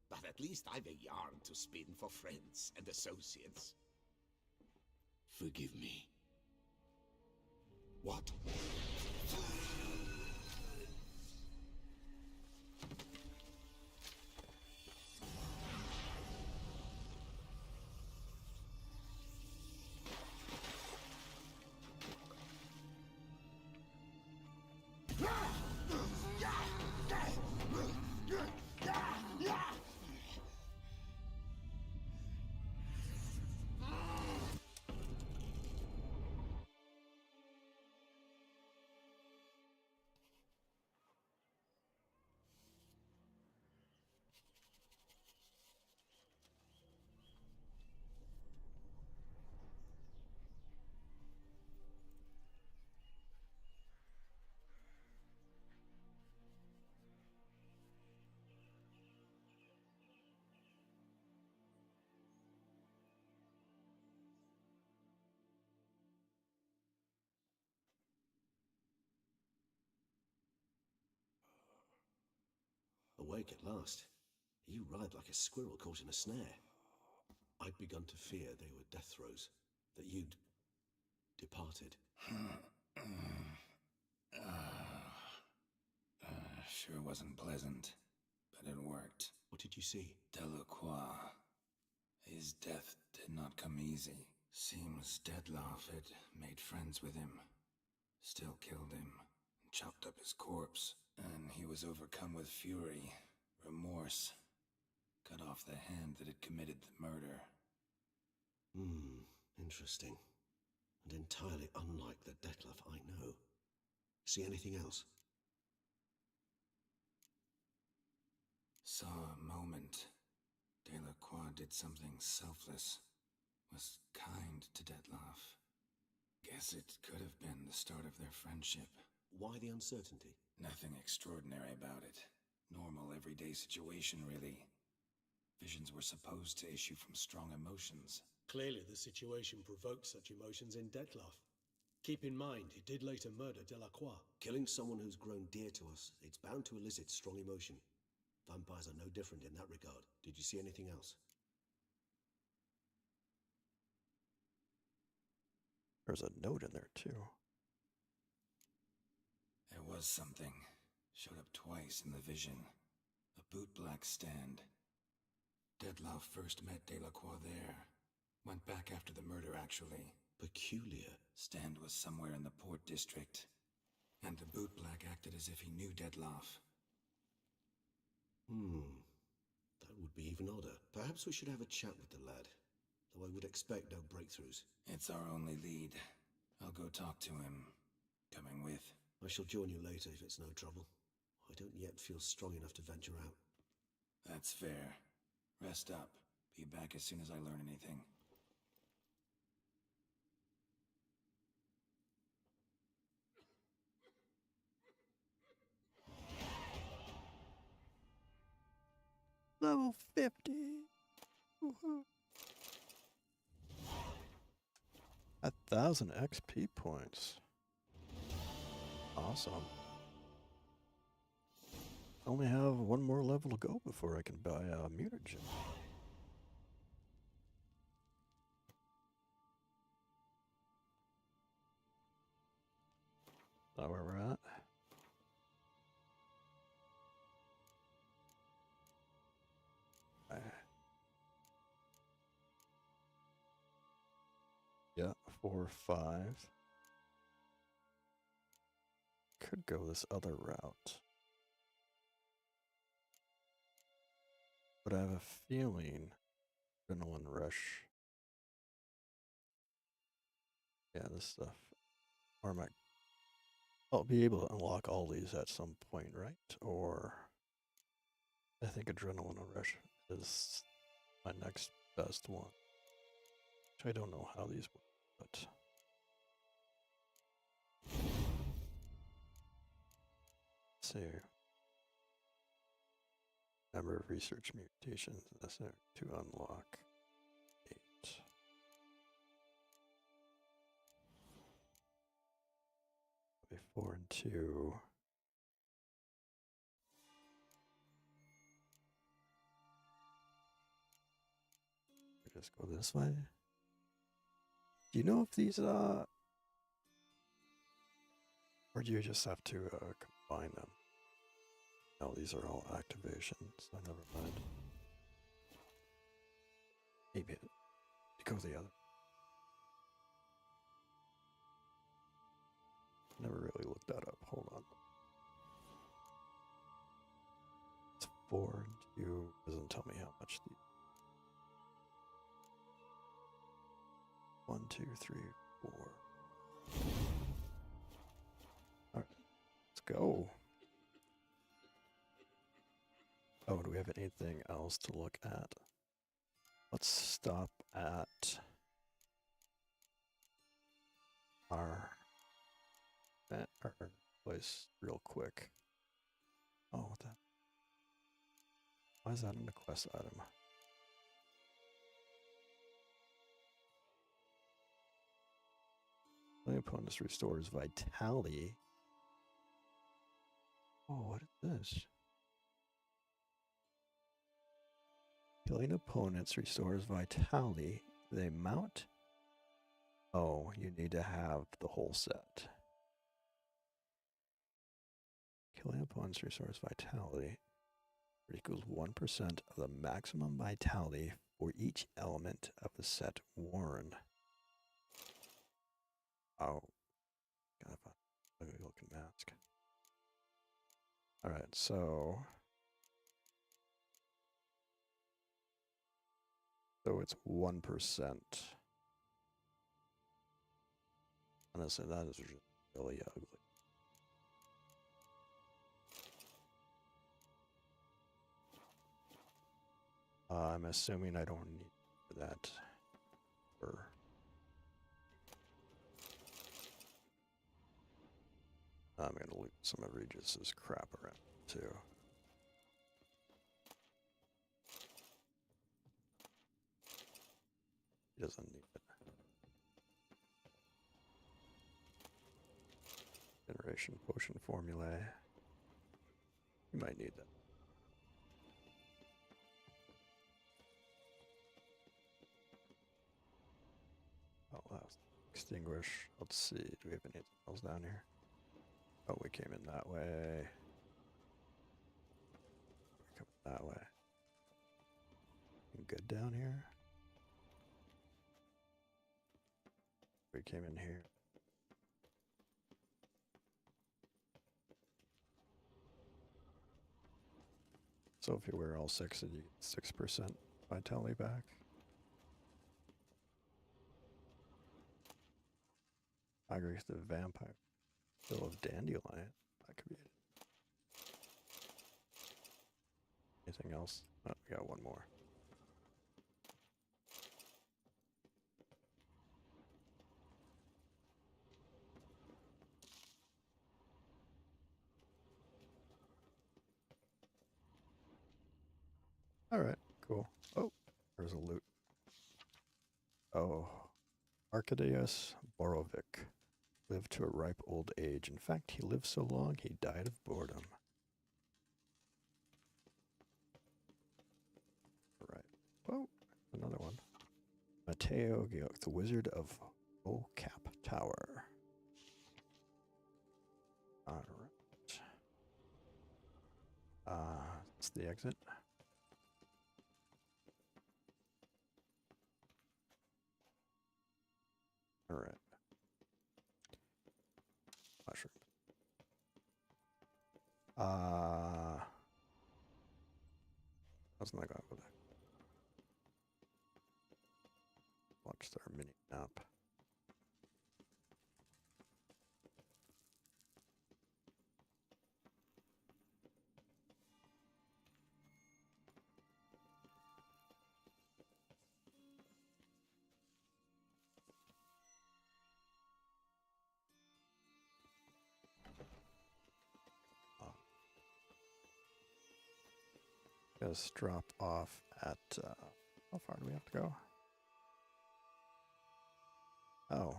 But at least I've a yarn to spin for friends and associates. Forgive me. What? awake at last. You writhed like a squirrel caught in a snare. I'd begun to fear they were death throes, that you'd departed. Sure wasn't pleasant, but it worked. What did you see? Delacroix. His death did not come easy. Seems Dettlaff had made friends with him. Still killed him, chopped up his corpse, and he was overcome with fury, remorse. Cut off the hand that had committed the murder. Interesting. And entirely unlike the Dettlaff I know. See anything else? Saw a moment. Delacroix did something selfless. Was kind to Dettlaff. Guess it could have been the start of their friendship. Why the uncertainty? Nothing extraordinary about it. Normal, everyday situation, really. Visions were supposed to issue from strong emotions. Clearly the situation provoked such emotions in Dettlaff. Keep in mind, he did later murder Delacroix. Killing someone who's grown dear to us, it's bound to elicit strong emotion. Vampires are no different in that regard. Did you see anything else? There's a note in there, too. There was something. Showed up twice in the vision. A bootblack stand. Dettlaff first met Delacroix there. Went back after the murder, actually. Peculiar. Stand was somewhere in the Port District. And the bootblack acted as if he knew Dettlaff. That would be even odder. Perhaps we should have a chat with the lad. Though I would expect no breakthroughs. It's our only lead. I'll go talk to him. Coming with. I shall join you later if it's no trouble. I don't yet feel strong enough to venture out. That's fair. Rest up. Be back as soon as I learn anything. Level 50. Woohoo. 1,000 XP points. Awesome. Only have one more level to go before I can buy a mutagen. Is that where we're at? Yeah, 4 or 5. Could go this other route. But I have a feeling adrenaline rush. Yeah, this stuff. Or am I'll be able to unlock all these at some point, right? Or I think adrenaline rush is my next best one. I don't know how these work, but let's see. Number of research mutations necessary to unlock 8. Be 4 and 2. We just go this way. Do you know if these or do you just have to combine them? No, these are all activations, so never mind. Maybe it go the other. Never really looked that up. Hold on. It's 4 and 2. Doesn't tell me how much the 1, 2, 3, 4. Alright, let's go. Oh, do we have anything else to look at? Let's stop at our place real quick. Oh, what the? Why is that in the quest item? The opponent restores vitality. Oh, what is this? Killing opponents restores vitality. They mount. Oh, you need to have the whole set. Killing opponents restores vitality. It equals 1% of the maximum vitality for each element of the set worn. Oh, got a ugly looking mask. Alright, so it's 1%. Honestly, that is just really ugly. I'm assuming I don't need that. I'm gonna loot some of Regis's crap around too. He doesn't need it. Generation potion formulae. You might need that. Oh, that was extinguish. Let's see. Do we have anything else down here? Oh, we came in that way. Come that way. Good down here. We came in here. So if you wear all six, you get 6% vitality back. I agree with the vampire. Still of dandelion. That could be it. Anything else? Oh, we got one more. Alright, cool. Oh, there's a loot. Oh, Arcadeus Borovic lived to a ripe old age. In fact, he lived so long he died of boredom. Alright. Oh, another one. Mateo Geok, the Wizard of Cap Tower. Alright. That's the exit. Alright. Mushroom. Let's not go over there. Watch their mini map. Just dropped off at, how far do we have to go? Oh,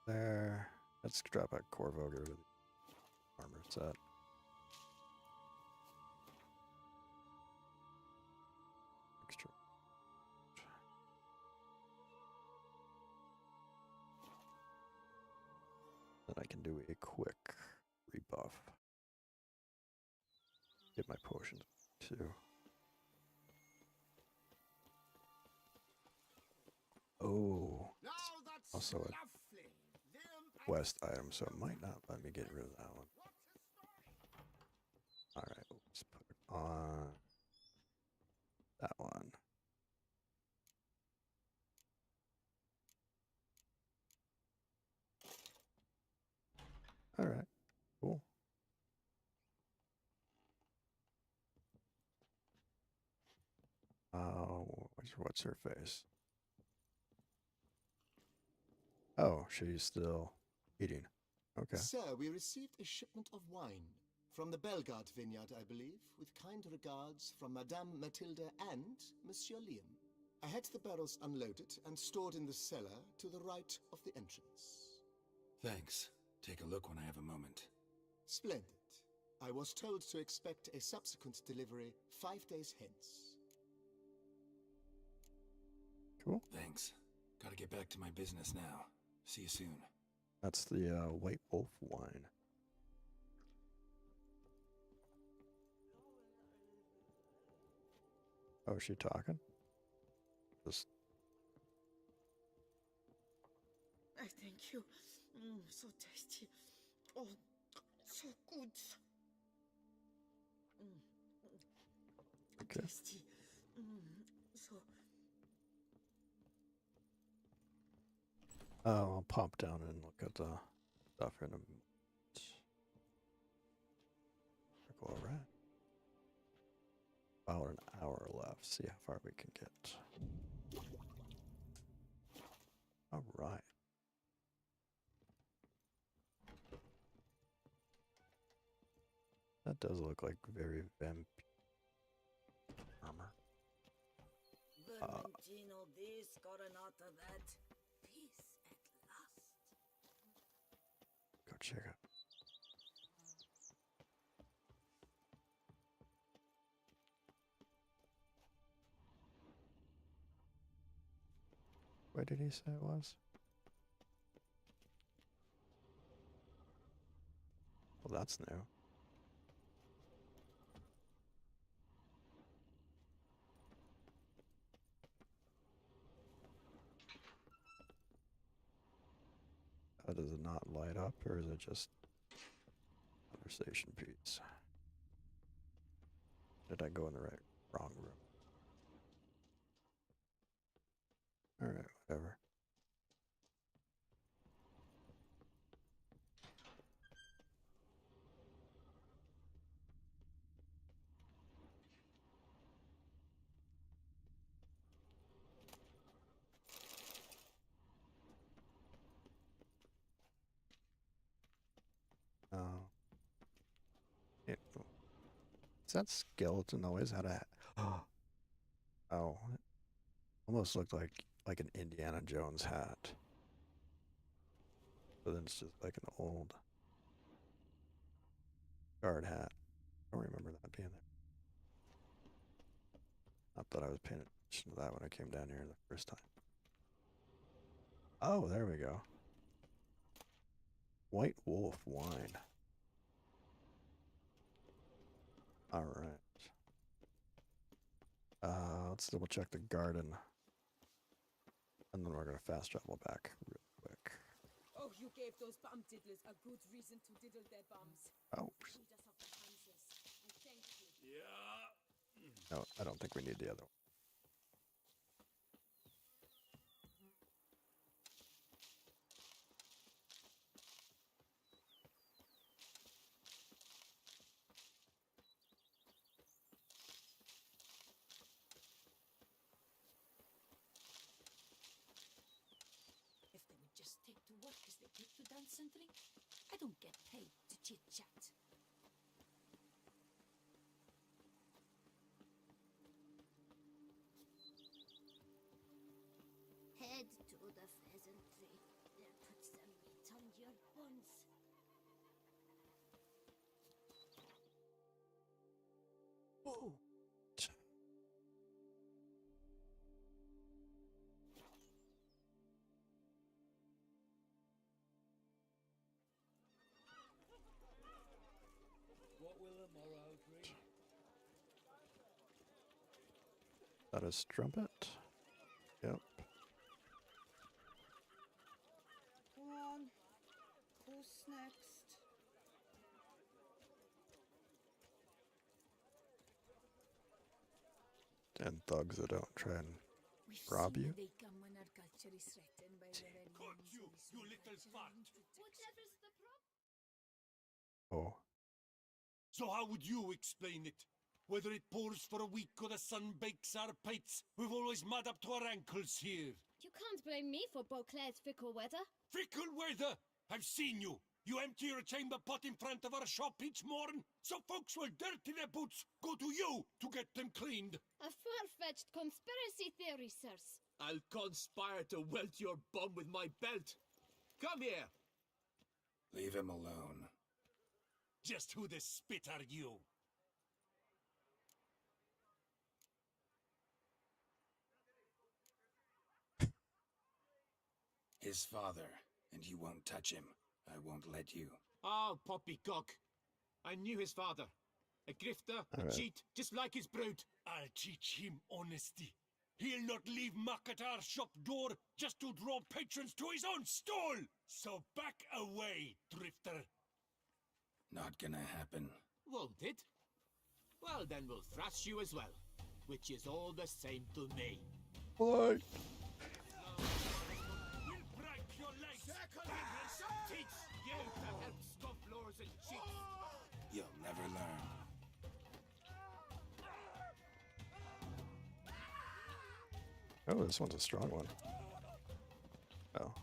there. Let's drop at Corvoger with armor set. Extra. Then I can do a quick rebuff. Get my potions too. Oh, also a quest item, so it might not let me get rid of that one. Alright, let's put it on that one. Alright, cool. What's her face? Oh, she's still eating. Okay. Sir, we received a shipment of wine from the Bellegarde vineyard, I believe, with kind regards from Madame Matilda and Monsieur Liam. I had the barrels unloaded and stored in the cellar to the right of the entrance. Thanks. Take a look when I have a moment. Splendid. I was told to expect a subsequent delivery 5 days hence. Cool. Thanks. Gotta get back to my business now. See you soon. That's the White Wolf wine. Oh, is she talking? Just I thank you. So tasty. Oh, so good. okay. Tasty. So. I'll pop down and look at the stuff in a minute. All right. About an hour left. See how far we can get. All right. That does look like very vamp armor. Vermentino this, Coronata that. Peace at last. Go check it. Where did he say it was? Well, that's new. Does it not light up, or is it just conversation piece? Did I go in the wrong room? All right, whatever. Is that skeleton always had a? Oh, it almost looked like an Indiana Jones hat, but then it's just like an old guard hat. I don't remember that being there. Not that I was paying attention to that when I came down here the first time. Oh, there we go. White Wolf wine. All right. Let's double check the garden. And then we're going to fast travel back real quick. Oh, you gave those bum diddlers a good reason to diddle their bums. Oh. Freed us of the Hansers. I thank you. Yeah. No, I don't think we need the other one. If they would just take to work as they take to dance and drink, I don't get paid to chit-chat. Head to the pheasantry. There put some meat on your bones. Oh. What will the morrow bring? That is trumpet. Yep. Go on. Who's next? And thugs that don't try and We've rob seen you. they come when our culture is threatened by their enemies. Cut you, you little fart! Whatever's the problem? Oh. So how would you explain it? Whether it pours for a week or the sun bakes our pates, we've always mud up to our ankles here. You can't blame me for Beauclair's fickle weather. Fickle weather! I've seen you! You empty your chamber pot in front of our shop each morn, so folks will dirty their boots, go to you to get them cleaned. A far-fetched conspiracy theory, sirs. I'll conspire to welt your bum with my belt. Come here! Leave him alone. Just who the spit are you? His father, and you won't touch him. I won't let you. Oh, poppycock. I knew his father. A grifter, a Alright. cheat, just like his brute. I'll teach him honesty. He'll not leave muck at our shop door just to draw patrons to his own stall. So back away, drifter. Not gonna happen. Won't it? Well, then we'll thrash you as well. Which is all the same to me. What? We'll break your legs. Teach you to help scofflaws and cheats. You'll never learn. Oh, this one's a strong one. Oh.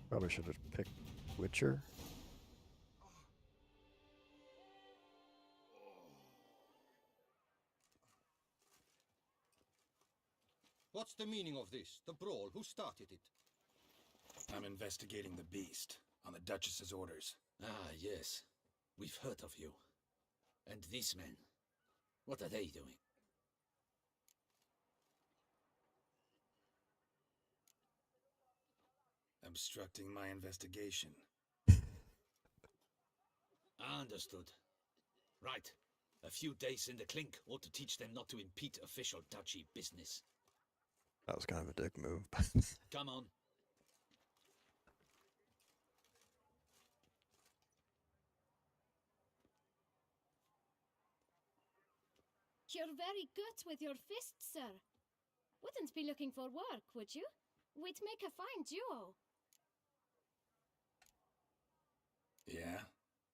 Probably should have picked Witcher. What's the meaning of this? The brawl? Who started it? I'm investigating the beast, on the Duchess's orders. Ah, yes. We've heard of you. And these men, what are they doing? Obstructing my investigation. Understood. Right. A few days in the clink ought to teach them not to impede official duchy business. That was kind of a dick move. Come on. You're very good with your fists, sir. Wouldn't be looking for work, would you? We'd make a fine duo. Yeah?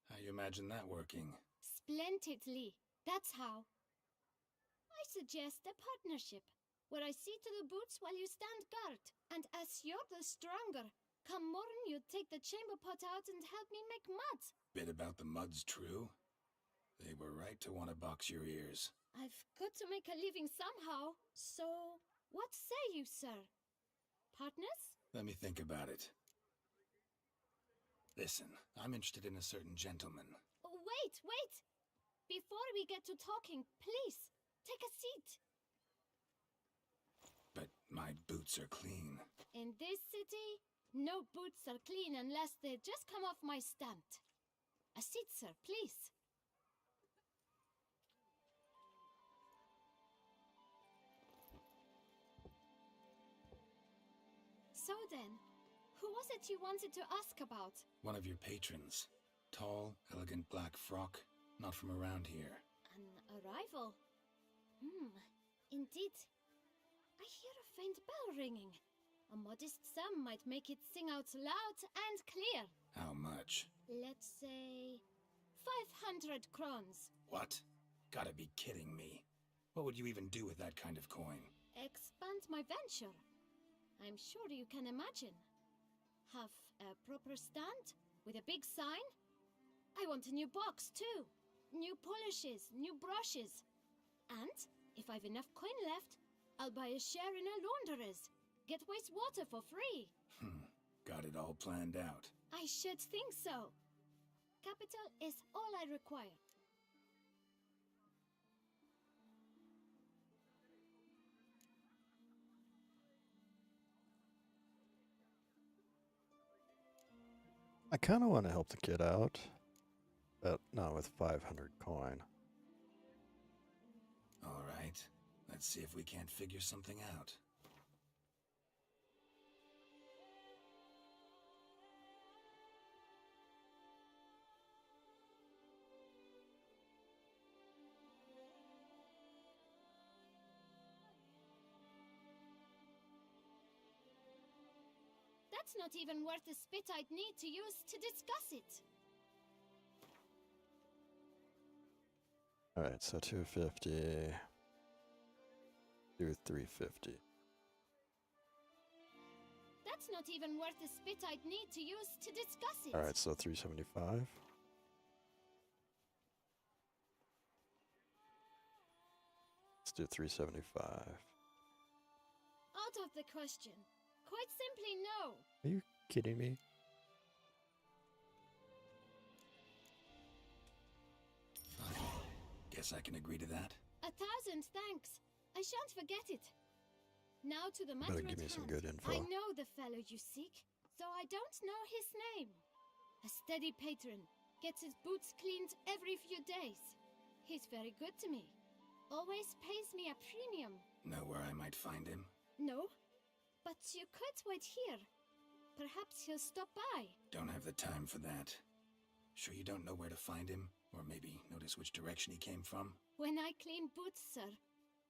How you imagine that working? Splendidly. That's how. I suggest a partnership, where I see to the boots while you stand guard. And as you're the stronger, come morn you take the chamber pot out and help me make mud. Bit about the mud's true? They were right to want to box your ears. I've got to make a living somehow, so what say you, sir? Partners? Let me think about it. Listen, I'm interested in a certain gentleman. Oh, wait, wait! Before we get to talking, please, take a seat. But my boots are clean. In this city, no boots are clean unless they just come off my stamp. A seat, sir, please. So then, who was it you wanted to ask about? One of your patrons. Tall, elegant black frock. Not from around here. An arrival? Indeed. I hear a faint bell ringing. A modest sum might make it sing out loud and clear. How much? Let's say 500 crowns. What? Gotta be kidding me. What would you even do with that kind of coin? Expand my venture. I'm sure you can imagine. Have a proper stand with a big sign. I want a new box too. New polishes, new brushes. And if I've enough coin left, I'll buy a share in a launderer's. Get wastewater for free. Got it all planned out. I should think so. Capital is all I require. I kind of want to help the kid out, but not with 500 coin. All right. Let's see if we can't figure something out. That's not even worth the spit I'd need to use to discuss it. Alright, so 250. Do 350. That's not even worth the spit I'd need to use to discuss it. Alright, so 375. Let's do 375. Out of the question. Quite simply, no. Are you kidding me? Fine. Guess I can agree to that. 1,000 thanks. I shan't forget it. Now to the Better matter give at me some hand. good info. I know the fellow you seek, though I don't know his name. A steady patron, gets his boots cleaned every few days. He's very good to me. Always pays me a premium. Know where I might find him? No, but you could wait here. Perhaps he'll stop by. Don't have the time for that. Sure you don't know where to find him? Or maybe notice which direction he came from? When I clean boots, sir,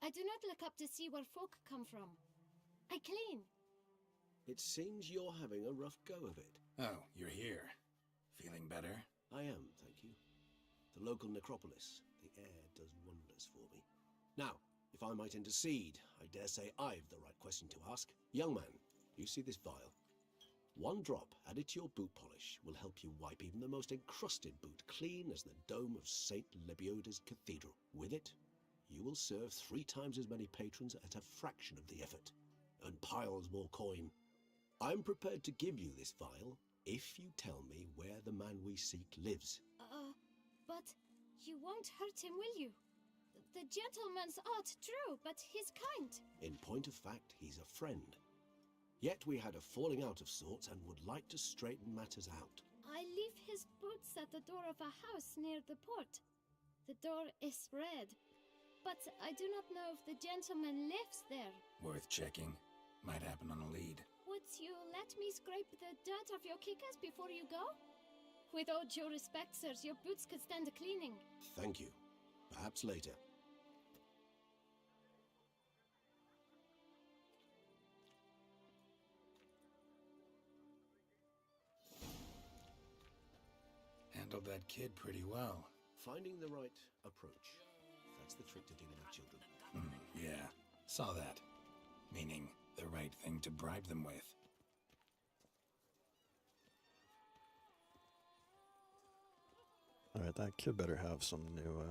I do not look up to see where folk come from. I clean. It seems you're having a rough go of it. Oh, you're here. Feeling better? I am, thank you. The local necropolis. The air does wonders for me. Now, if I might intercede, I dare say I've the right question to ask. Young man, you see this vial? One drop added to your boot polish will help you wipe even the most encrusted boot clean as the dome of St. Lebioda's Cathedral. With it, you will serve 3 times as many patrons at a fraction of the effort, and piles more coin. I'm prepared to give you this vial if you tell me where the man we seek lives. But you won't hurt him, will you? The gentleman's odd, true, but he's kind. In point of fact, he's a friend. Yet we had a falling out of sorts and would like to straighten matters out. I leave his boots at the door of a house near the port. The door is red, but I do not know if the gentleman lives there. Worth checking. Might happen on a lead. Would you let me scrape the dirt off your kickers before you go? With all due respect, sirs, your boots could stand a cleaning. Thank you. Perhaps later. Handled that kid pretty well. Finding the right approach. That's the trick to dealing with children. Yeah, saw that. Meaning, the right thing to bribe them with. Alright, that kid better have some new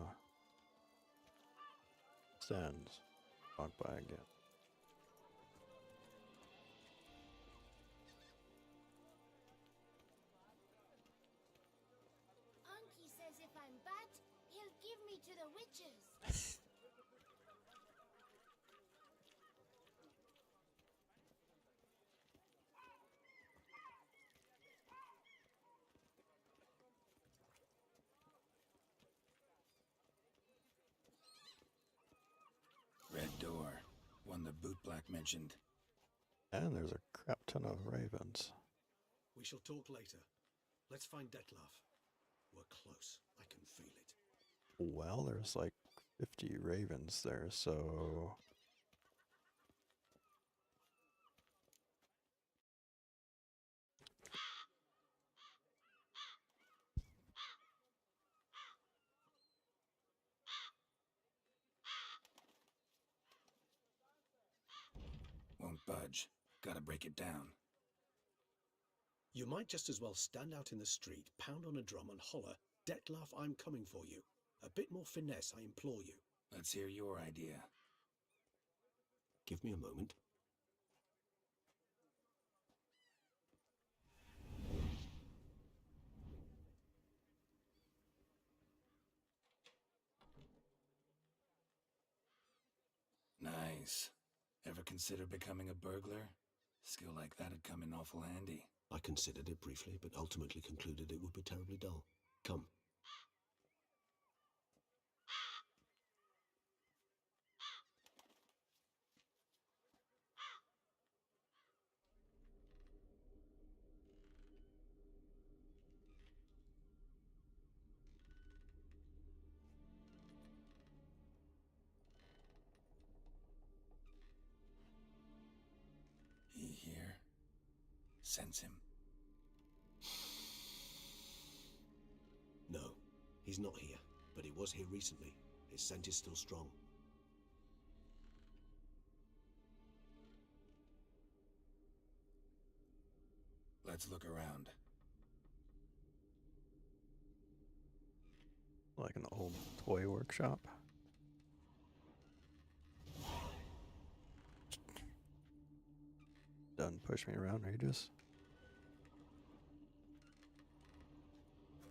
stands. Walk by again. Unky says if I'm bad, he'll give me to the witches. Red door. One the bootblack mentioned. And there's a crap ton of ravens. We shall talk later. Let's find Detlef. We're close. I can feel it. Well, there's like 50 ravens there, so... Won't budge. Gotta break it down. You might just as well stand out in the street, pound on a drum and holler, Detlef, I'm coming for you. A bit more finesse, I implore you. Let's hear your idea. Give me a moment. Nice. Ever consider becoming a burglar? Skill like that'd come in awful handy. I considered it briefly, but ultimately concluded it would be terribly dull. Come. He here? Sense him. No, he's not here, but he was here recently. His scent is still strong. Let's look around. Like an old toy workshop. Doesn't push me around, Regis.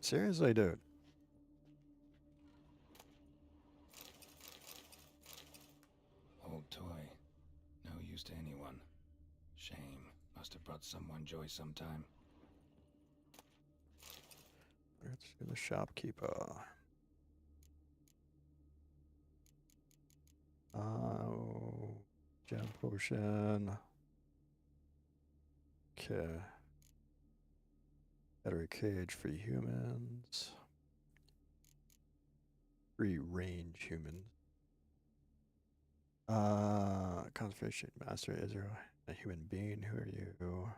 Seriously, dude. Old toy. No use news to anyone. Shame. Must have brought someone joy sometime. Let's do the shopkeeper. Gem potion. Okay. Battery cage for humans. Free range humans. Conservation master. Is there a human being? Who are you?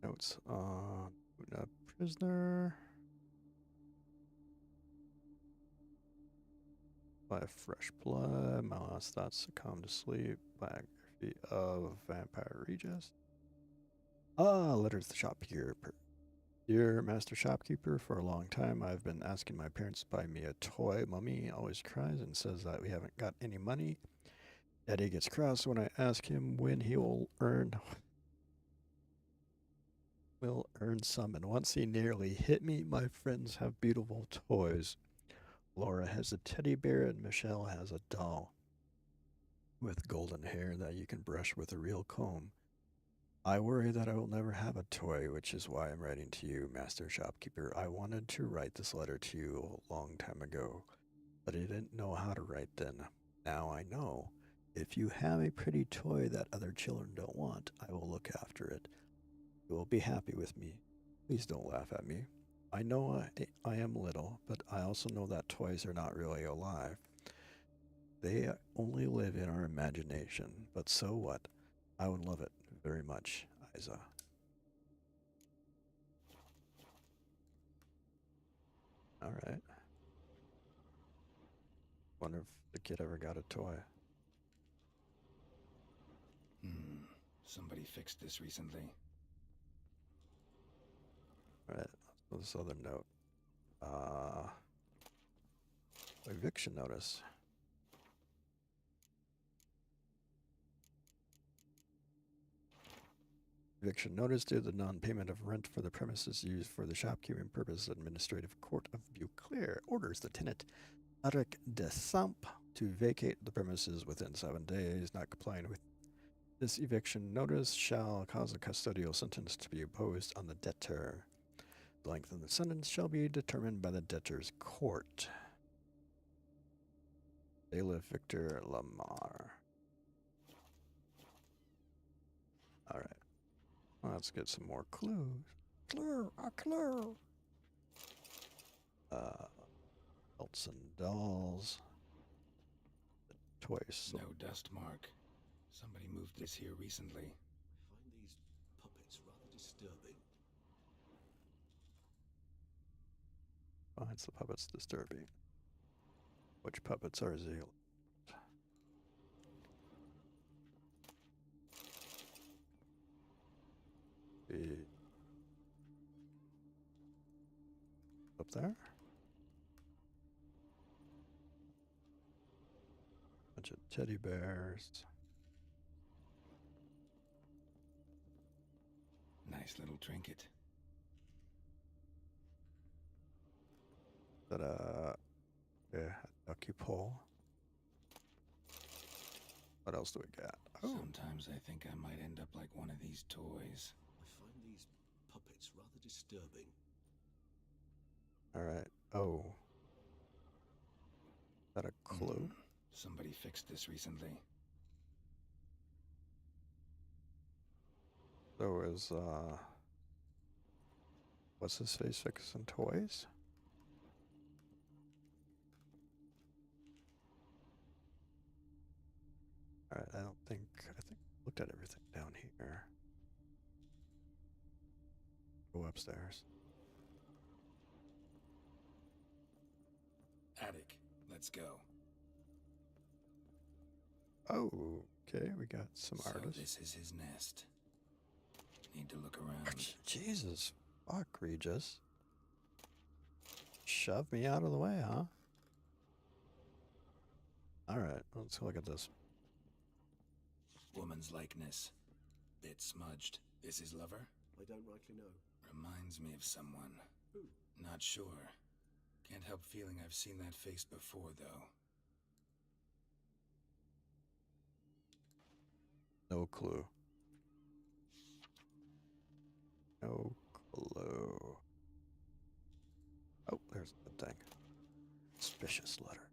Notes on a prisoner. By fresh blood. My last thoughts succumb to sleep. Biography of Vampire Regis. Letter to the shopkeeper. Dear Master Shopkeeper, for a long time I've been asking my parents to buy me a toy. Mummy always cries and says that we haven't got any money. Daddy gets cross when I ask him when he will earn some, and once he nearly hit me. My friends have beautiful toys. Laura has a teddy bear and Michelle has a doll with golden hair that you can brush with a real comb. I worry that I will never have a toy, which is why I'm writing to you, Master Shopkeeper. I wanted to write this letter to you a long time ago, but I didn't know how to write then. Now I know. If you have a pretty toy that other children don't want, I will look after it. You will be happy with me. Please don't laugh at me. I know I am little, but I also know that toys are not really alive. They only live in our imagination, but so what? I would love it very much, Isa. Alright. Wonder if the kid ever got a toy. Somebody fixed this recently. Alright, this other note. Eviction notice. Eviction notice due to the non-payment of rent for the premises used for the shopkeeping purpose. Administrative Court of Beauclair orders the tenant, Eric de Samp, to vacate the premises within 7 days. Not complying with this eviction notice shall cause a custodial sentence to be imposed on the debtor. The length of the sentence shall be determined by the debtor's court. Bailiff Victor Lamar. Alright. Let's get some more clues. A clue. Belts and dolls. The toys. No dust mark. Somebody moved this here recently. I find these puppets rather disturbing. Finds the puppets disturbing. Which puppets are zeal? Up there. Bunch of teddy bears. Nice little trinket. That yeah, a ducky pole. What else do we got? Oh. Sometimes I think I might end up like one of these toys. I find these puppets rather disturbing. Alright. Oh. Is that a clue? Somebody fixed this recently. So is, what's his face fixing toys? Alright, I think I looked at everything down here. Go upstairs. Attic. Let's go. Oh, okay, we got some So artists. this is his nest. Need to look around. Jesus, fuck, Regis. Shove me out of the way, huh? Alright, let's look at this. Woman's likeness. Bit smudged. Is his lover? I don't rightly know. Reminds me of someone. Who? Not sure. Can't help feeling I've seen that face before, though. No clue. No clue. Oh, there's the thing. Suspicious letter.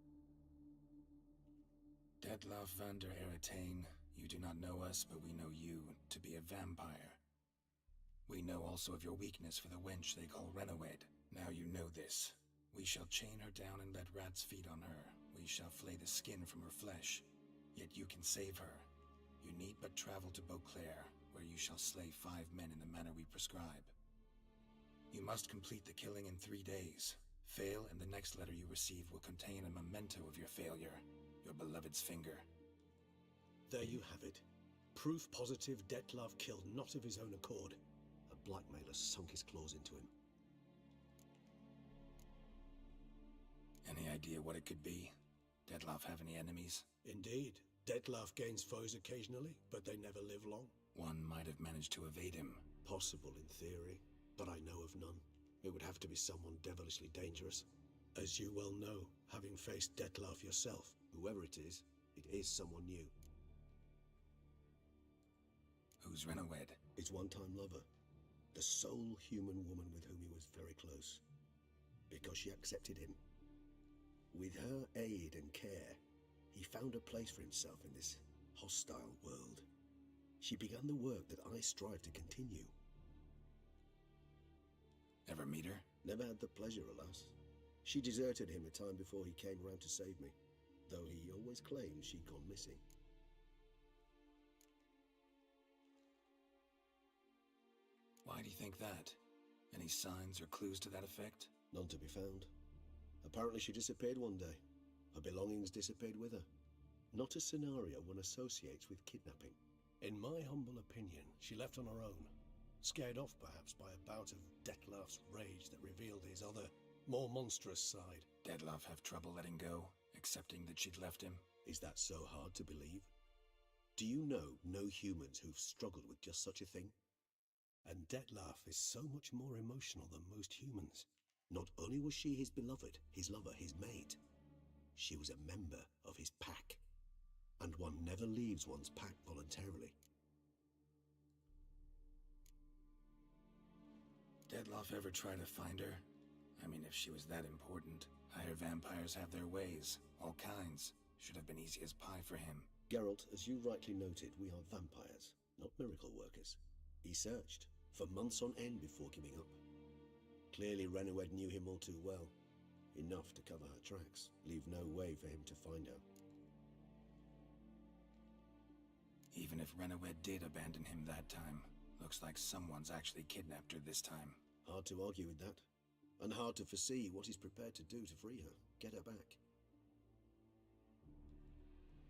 Detlef van der Eretain, you do not know us, but we know you to be a vampire. We know also of your weakness for the wench they call Renowed. Now you know this. We shall chain her down and let rats feed on her. We shall flay the skin from her flesh. Yet you can save her. You need but travel to Beauclair, where you shall slay 5 men in the manner we prescribe. You must complete the killing in 3 days. Fail, and the next letter you receive will contain a memento of your failure. Your beloved's finger. There you have it. Proof positive Detlef killed not of his own accord. A blackmailer sunk his claws into him. Any idea what it could be? Detlef have any enemies? Indeed. Detlef gains foes occasionally, but they never live long. One might have managed to evade him. Possible in theory, but I know of none. It would have to be someone devilishly dangerous. As you well know, having faced Detlef yourself, whoever it is someone new. Who's Renowed? His one-time lover. The sole human woman with whom he was very close. Because she accepted him. With her aid and care, he found a place for himself in this hostile world. She began the work that I strive to continue. Ever meet her? Never had the pleasure, alas. She deserted him a time before he came round to save me, though he always claimed she'd gone missing. Why do you think that? Any signs or clues to that effect? None to be found. Apparently she disappeared one day. Her belongings disappeared with her. Not a scenario one associates with kidnapping. In my humble opinion, she left on her own. Scared off, perhaps, by a bout of Detlef's rage that revealed his other, more monstrous side. Detlef have trouble letting go, accepting that she'd left him? Is that so hard to believe? Do you know no humans who've struggled with just such a thing? And Detlef is so much more emotional than most humans. Not only was she his beloved, his lover, his mate, she was a member of his pack. And one never leaves one's pack voluntarily. Detlef ever try to find her? I mean, if she was that important. Higher vampires have their ways, all kinds. Should have been easy as pie for him. Geralt, as you rightly noted, we are vampires, not miracle workers. He searched, for months on end before giving up. Clearly Renowed knew him all too well. Enough to cover her tracks, leave no way for him to find her. Even if Renowed did abandon him that time, looks like someone's actually kidnapped her this time. Hard to argue with that. And hard to foresee what he's prepared to do to free her, get her back.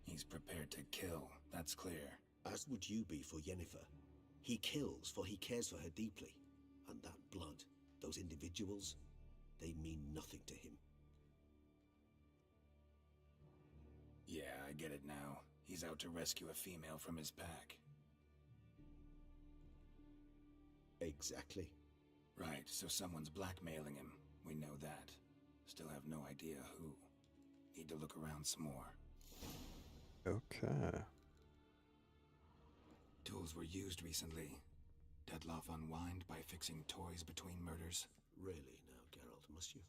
He's prepared to kill, that's clear. As would you be for Yennefer. He kills for he cares for her deeply. And that blood, those individuals, they mean nothing to him. Yeah, I get it now. He's out to rescue a female from his pack. Exactly. Right, so someone's blackmailing him. We know that. Still have no idea who. Need to look around some more. Okay. Tools were used recently. Detlef unwind by fixing toys between murders. Really now, Geralt, must you?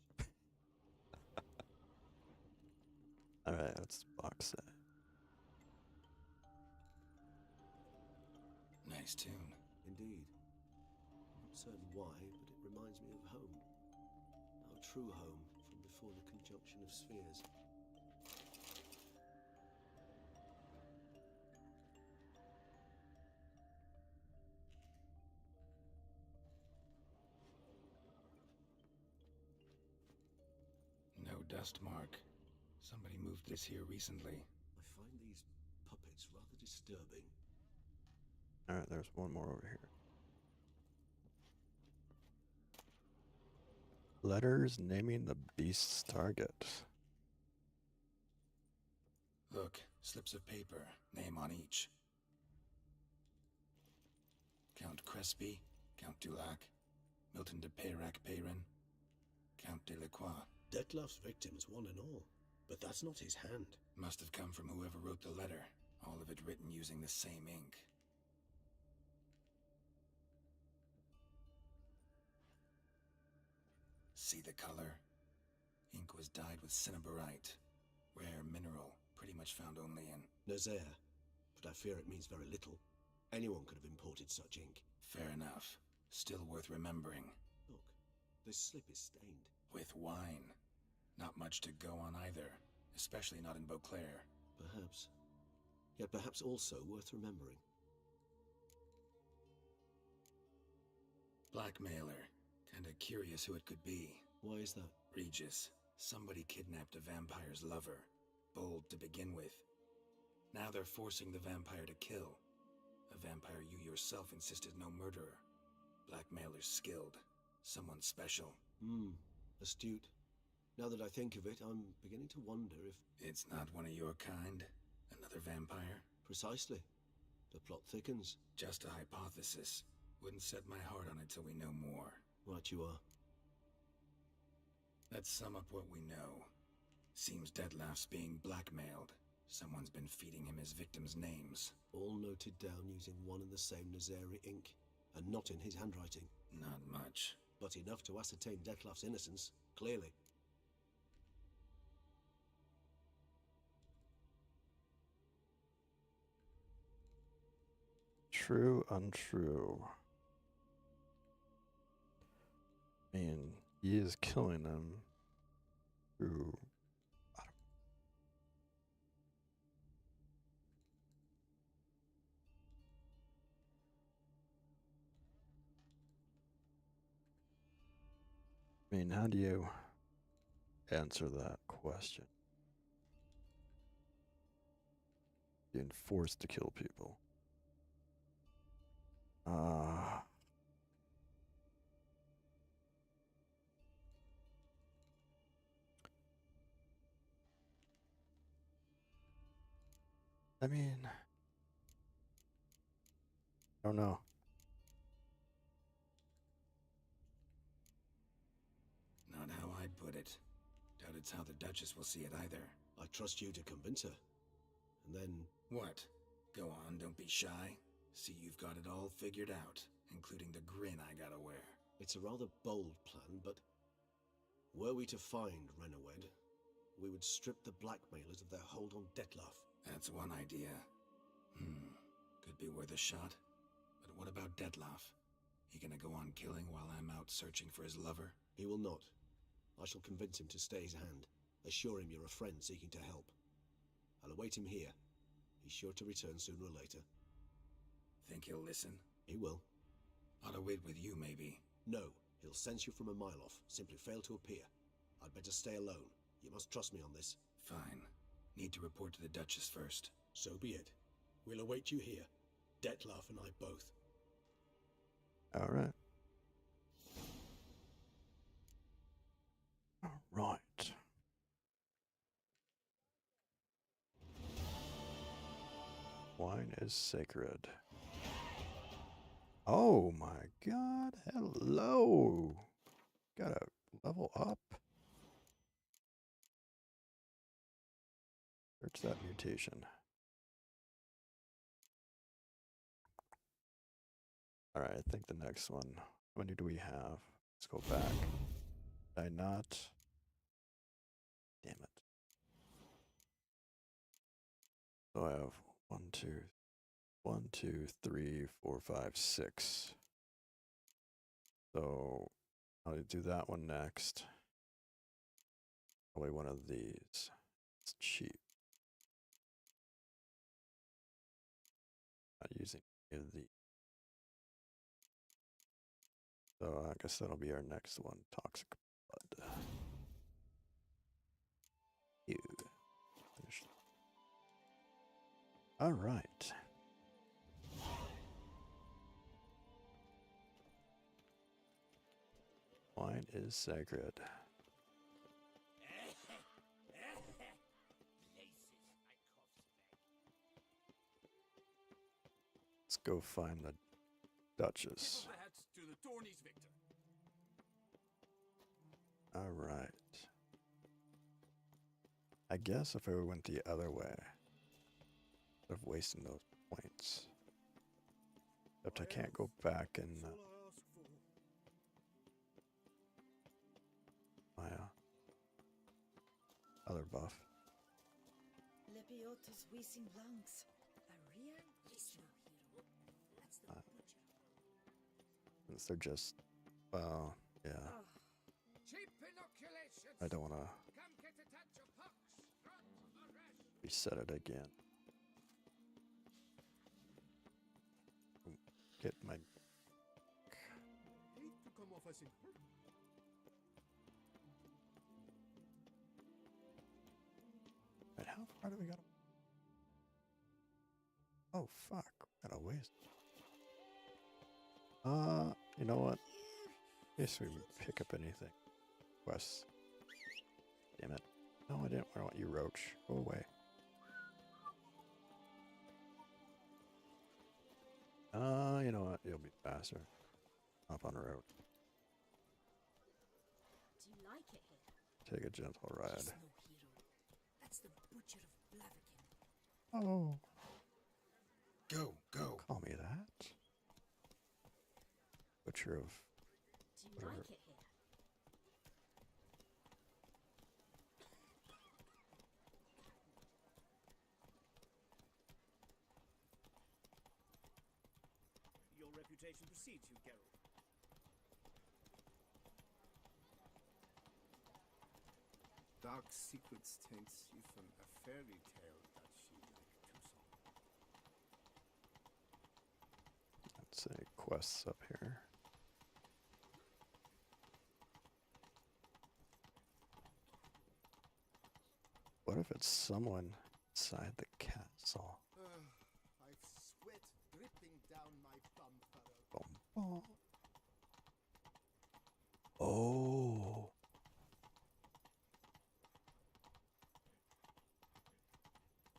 Alright, what's the box say? Nice tune. Indeed. Not certain why, but it reminds me of home. Our true home from before the conjunction of spheres. No dust mark. Somebody moved this here recently. I find these puppets rather disturbing. Alright, there's one more over here. Letters naming the beast's target. Look, slips of paper, name on each. Count Crespi, Count Dulac, Milton de Peyrac Peyrin, Count de Lacroix. Detlef's victims, one and all. But that's not his hand. Must have come from whoever wrote the letter. All of it written using the same ink. See the color? Ink was dyed with cinnabarite. Rare mineral, pretty much found only in Nazaire. But I fear it means very little. Anyone could have imported such ink. Fair enough. Still worth remembering. Look, this slip is stained. With wine. Not much to go on either. Especially not in Beauclair. Perhaps. Yet perhaps also worth remembering. Blackmailer. Kinda curious who it could be. Why is that? Regis. Somebody kidnapped a vampire's lover. Bold to begin with. Now they're forcing the vampire to kill. A vampire you yourself insisted no murderer. Blackmailer's skilled. Someone special. Astute. Now that I think of it, I'm beginning to wonder if... It's not one of your kind? Another vampire? Precisely. The plot thickens. Just a hypothesis. Wouldn't set my heart on it till we know more. Right you are. Let's sum up what we know. Seems Detlef's being blackmailed. Someone's been feeding him his victims' names. All noted down using one and the same Nazari ink, and not in his handwriting. Not much. But enough to ascertain Detlef's innocence, clearly. True, untrue. I mean, he is killing them through... I mean, how do you answer that question? Being forced to kill people. I mean, I don't know. Not how I'd put it. Doubt it's how the Duchess will see it either. I trust you to convince her. And then... What? Go on, don't be shy. See you've got it all figured out, including the grin I gotta wear. It's a rather bold plan, but... Were we to find Renawed, we would strip the blackmailers of their hold on Detlef. That's one idea. Could be worth a shot. But what about Detlef? He gonna go on killing while I'm out searching for his lover? He will not. I shall convince him to stay his hand. Assure him you're a friend seeking to help. I'll await him here. He's sure to return sooner or later. Think he'll listen? He will. Ought to wait with you, maybe. No, he'll sense you from a mile off. Simply fail to appear. I'd better stay alone. You must trust me on this. Fine. Need to report to the Duchess first. So be it. We'll await you here. Detlef and I both. All right. All right. Wine is sacred. Oh my god, hello. Gotta level up. Search that mutation. Alright, I think the next one. How many do we have? Let's go back. Did I not? Damn it. So I have 1, 2, 3, 4, 5, 6. So I'll do that one next. Probably one of these. It's cheap. Not using any of the. So I guess that'll be our next one. Toxic blood. Ew. All right. Wine is sacred. Let's go find the Duchess. To the tourney's victor. All right. I guess if I went the other way, instead of wasting those points. Except I can't go back and my other buff. Lebiota's wheezing lungs. A real listener hero. That's the butcher. Since they're just, well, yeah. Cheap inoculations. I don't want to Come get a touch of pox, rot, or rash. reset it again. Get my. Hate to come off as in. Right, how far do we got? Oh fuck! Got a waste. You know what? Guess we would pick up anything. Quests. Damn it! No, I didn't want you, Roach. Go away. You know what? You'll be faster. Up on the road. Do you like it here? Take a gentle ride. He's no hero. That's the butcher of Blaviken. Oh. Go, go. Call me that. Butcher of. Do you whatever. like it here? Your reputation precedes you, Geralt. Dark secrets taints even a fairy tale duchy like Tucson. Let's say quests up here. What if it's someone inside the castle? I've sweat dripping down my bum furrow. Boom, boom. Oh.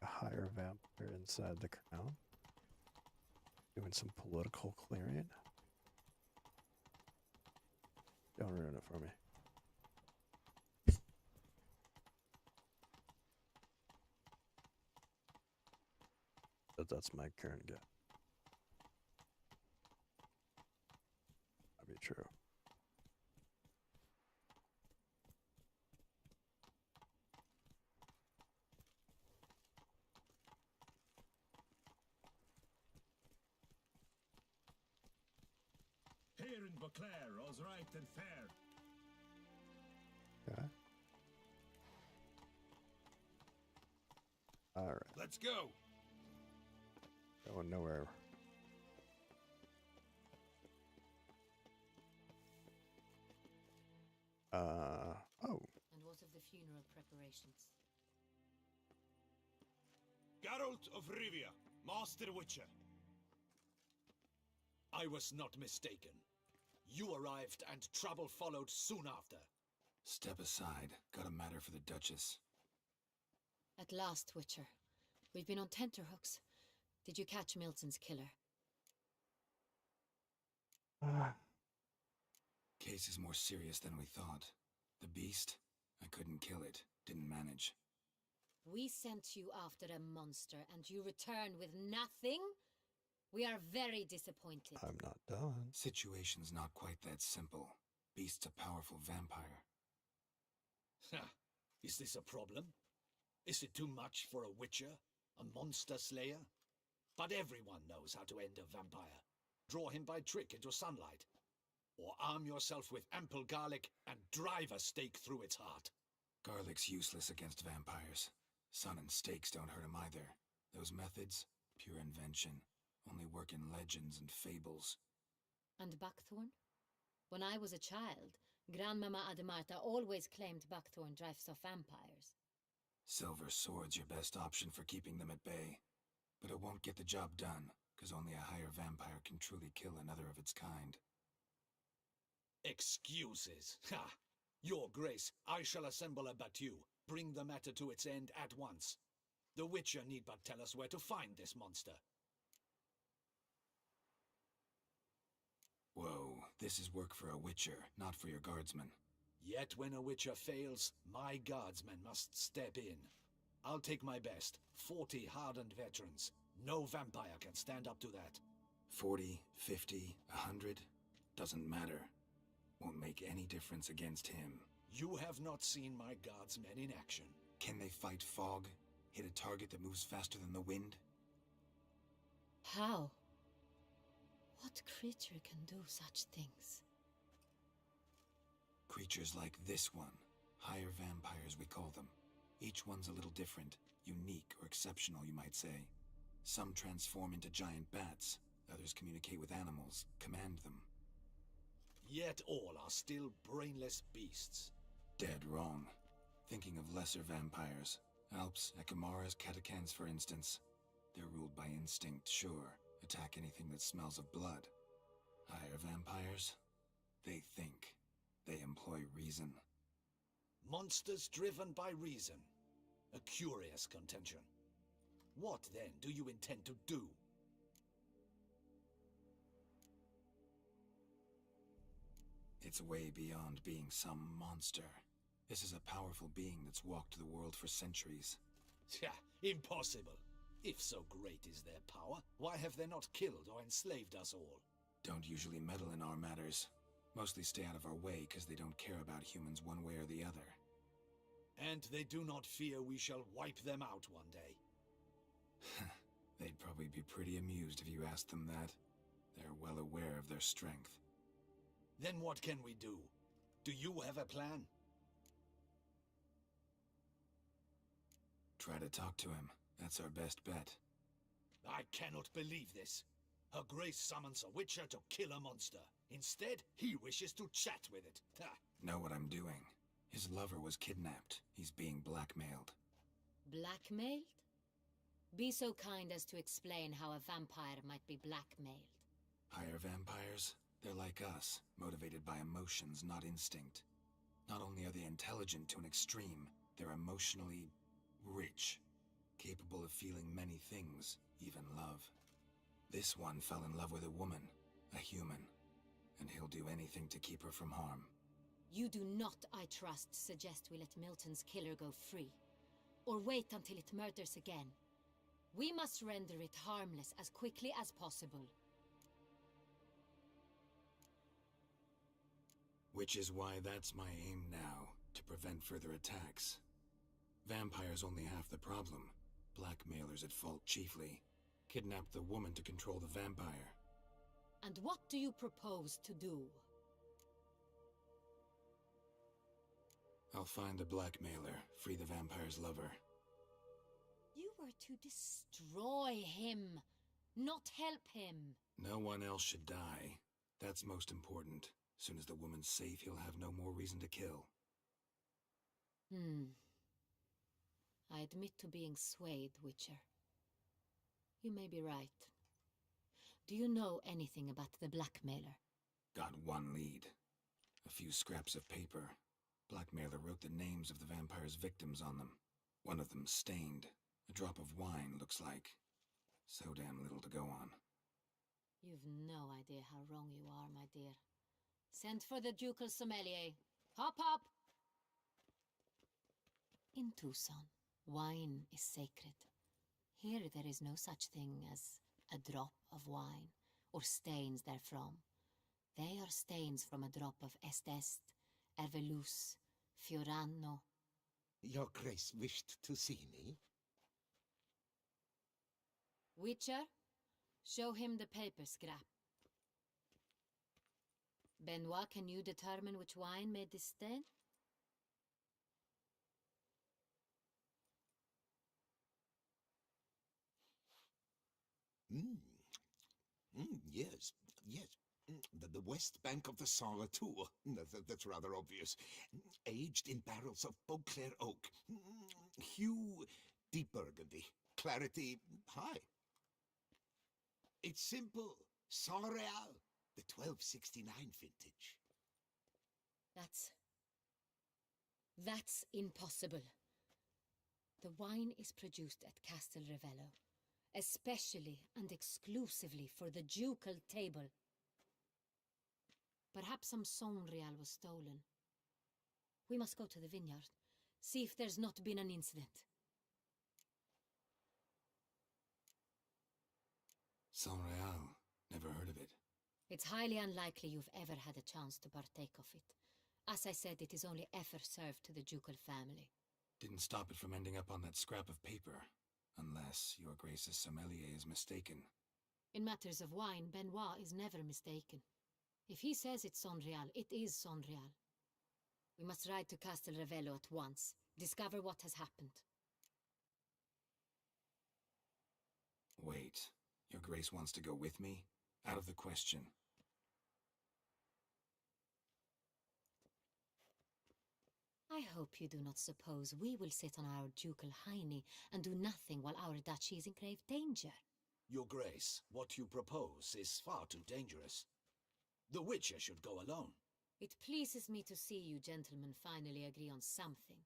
A higher vampire inside the crown. Doing some political clearing. Don't ruin it for me. But that's my current guess. That'd be true. Here in Beauclair, all's right and fair. Okay. All right. Let's go. Going nowhere. Oh. And what of the funeral preparations? Geralt of Rivia, Master Witcher. I was not mistaken. You arrived and trouble followed soon after. Step aside. Got a matter for the Duchess. At last, Witcher. We've been on tenterhooks. Did you catch Milton's killer? Case is more serious than we thought. The beast? I couldn't kill it. Didn't manage. We sent you after a monster, and you return with nothing? We are very disappointed. I'm not done. Situation's not quite that simple. Beast's a powerful vampire. Ha! Is this a problem? Is it too much for a witcher? A monster slayer? But everyone knows how to end a vampire. Draw him by trick into sunlight. Or arm yourself with ample garlic and drive a stake through its heart. Garlic's useless against vampires. Sun and stakes don't hurt him either. Those methods, pure invention. Only work in legends and fables. And Buckthorn? When I was a child, Grandmama Adamarta always claimed Buckthorn drives off vampires. Silver sword's your best option for keeping them at bay. But it won't get the job done, because only a higher vampire can truly kill another of its kind. Excuses. Ha! Your Grace, I shall assemble a battue. Bring the matter to its end at once. The Witcher need but tell us where to find this monster. Whoa, this is work for a Witcher, not for your guardsmen. Yet when a Witcher fails, my guardsmen must step in. I'll take my best. 40 hardened veterans. No vampire can stand up to that. 40, 50, 100, doesn't matter. Won't make any difference against him. You have not seen my guardsmen in action. Can they fight fog? Hit a target that moves faster than the wind? How? What creature can do such things? Creatures like this one. Higher vampires, we call them. Each one's a little different. Unique or exceptional, you might say. Some transform into giant bats. Others communicate with animals, command them. Yet all are still brainless beasts. Dead wrong. Thinking of lesser vampires. Alps, Ekamaras, Catacans, for instance. They're ruled by instinct, sure. Attack anything that smells of blood. Higher vampires? They think. They employ reason. Monsters driven by reason. A curious contention. What, then, do you intend to do? It's way beyond being some monster. This is a powerful being that's walked the world for centuries. Impossible. If so great is their power, why have they not killed or enslaved us all? Don't usually meddle in our matters. Mostly stay out of our way because they don't care about humans one way or the other. And they do not fear we shall wipe them out one day. They'd probably be pretty amused if you asked them that. They're well aware of their strength. Then what can we do? Do you have a plan? Try to talk to him. That's our best bet. I cannot believe this. Her Grace summons a witcher to kill a monster. Instead, he wishes to chat with it. Know what I'm doing. His lover was kidnapped. He's being blackmailed. Blackmailed? Be so kind as to explain how a vampire might be blackmailed. Higher vampires? They're like us, motivated by emotions, not instinct. Not only are they intelligent to an extreme, they're emotionally rich. Capable of feeling many things, even love. This one fell in love with a woman, a human, and he'll do anything to keep her from harm. You do not, I trust, suggest we let Milton's killer go free, or wait until it murders again. We must render it harmless as quickly as possible. Which is why that's my aim now, to prevent further attacks. Vampires only half the problem. Blackmailers at fault chiefly. Kidnap the woman to control the vampire. And what do you propose to do? I'll find the blackmailer, free the vampire's lover. You were to destroy him, not help him. No one else should die. That's most important. Soon as the woman's safe, he'll have no more reason to kill. I admit to being swayed, Witcher. You may be right. Do you know anything about the blackmailer? Got one lead. A few scraps of paper. Blackmailer wrote the names of the vampire's victims on them. One of them stained. A drop of wine, looks like. So damn little to go on. You've no idea how wrong you are, my dear. Send for the ducal sommelier. Hop, hop! In Tucson, wine is sacred. Here there is no such thing as a drop of wine, or stains therefrom. They are stains from a drop of Est, Ervelus, Fiorano. Your Grace wished to see me? Witcher, show him the paper scrap. Benoit, can you determine which wine made this stain? Yes, yes. The west bank of the Sarre too. That's rather obvious. Aged in barrels of Beauclair oak. Hue, deep burgundy. Clarity, high. It's simple. Saint-Réal, the 1269 vintage. That's impossible. The wine is produced at Castel Ravello, especially and exclusively for the ducal table. Perhaps some Saint-Réal was stolen. We must go to the vineyard, see if there's not been an incident. Saint-Réal. Never heard of it. It's highly unlikely you've ever had a chance to partake of it. As I said, it is only ever served to the ducal family. Didn't stop it from ending up on that scrap of paper. Unless your Grace's sommelier is mistaken. In matters of wine, Benoit is never mistaken. If he says it's Saint-Réal, it is Saint-Réal. We must ride to Castel Ravello at once. Discover what has happened. Wait. Your Grace wants to go with me? Out of the question. I hope you do not suppose we will sit on our ducal hiney and do nothing while our duchy is in grave danger. Your Grace, what you propose is far too dangerous. The Witcher should go alone. It pleases me to see you gentlemen finally agree on something.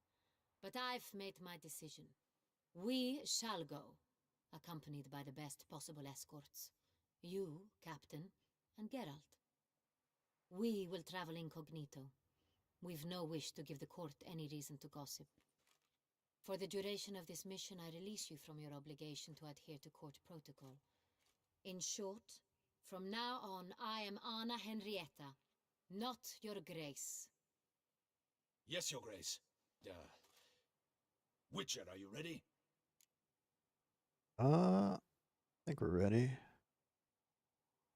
But I've made my decision. We shall go, accompanied by the best possible escorts. You, Captain, and Geralt. We will travel incognito. We've no wish to give the court any reason to gossip. For the duration of this mission, I release you from your obligation to adhere to court protocol. In short, from now on, I am Anna Henrietta, not your Grace. Yes, Your Grace. Witcher, are you ready? I think we're ready.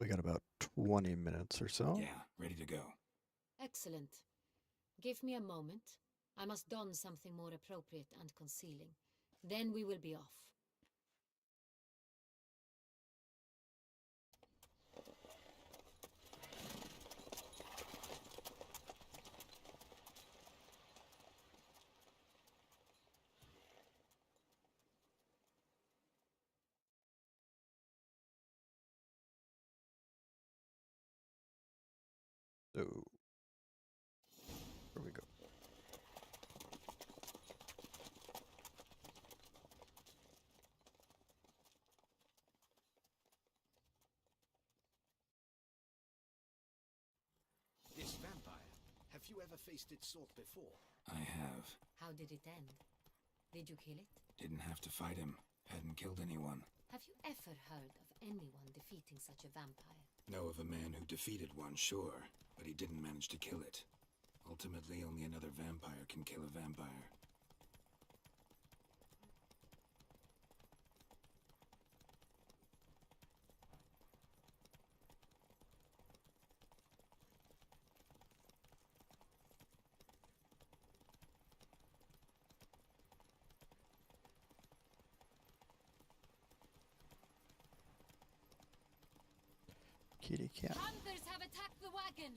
We got about 20 minutes or so. Yeah, ready to go. Excellent. Give me a moment. I must don something more appropriate and concealing. Then we will be off. So, here we go. This vampire, have you ever faced its sort before? I have. How did it end? Did you kill it? Didn't have to fight him. Hadn't killed anyone. Have you ever heard of anyone defeating such a vampire? Know of a man who defeated one, sure, but he didn't manage to kill it. Ultimately, only another vampire can kill a vampire. Kitty cat. Hunters have attacked the wagon.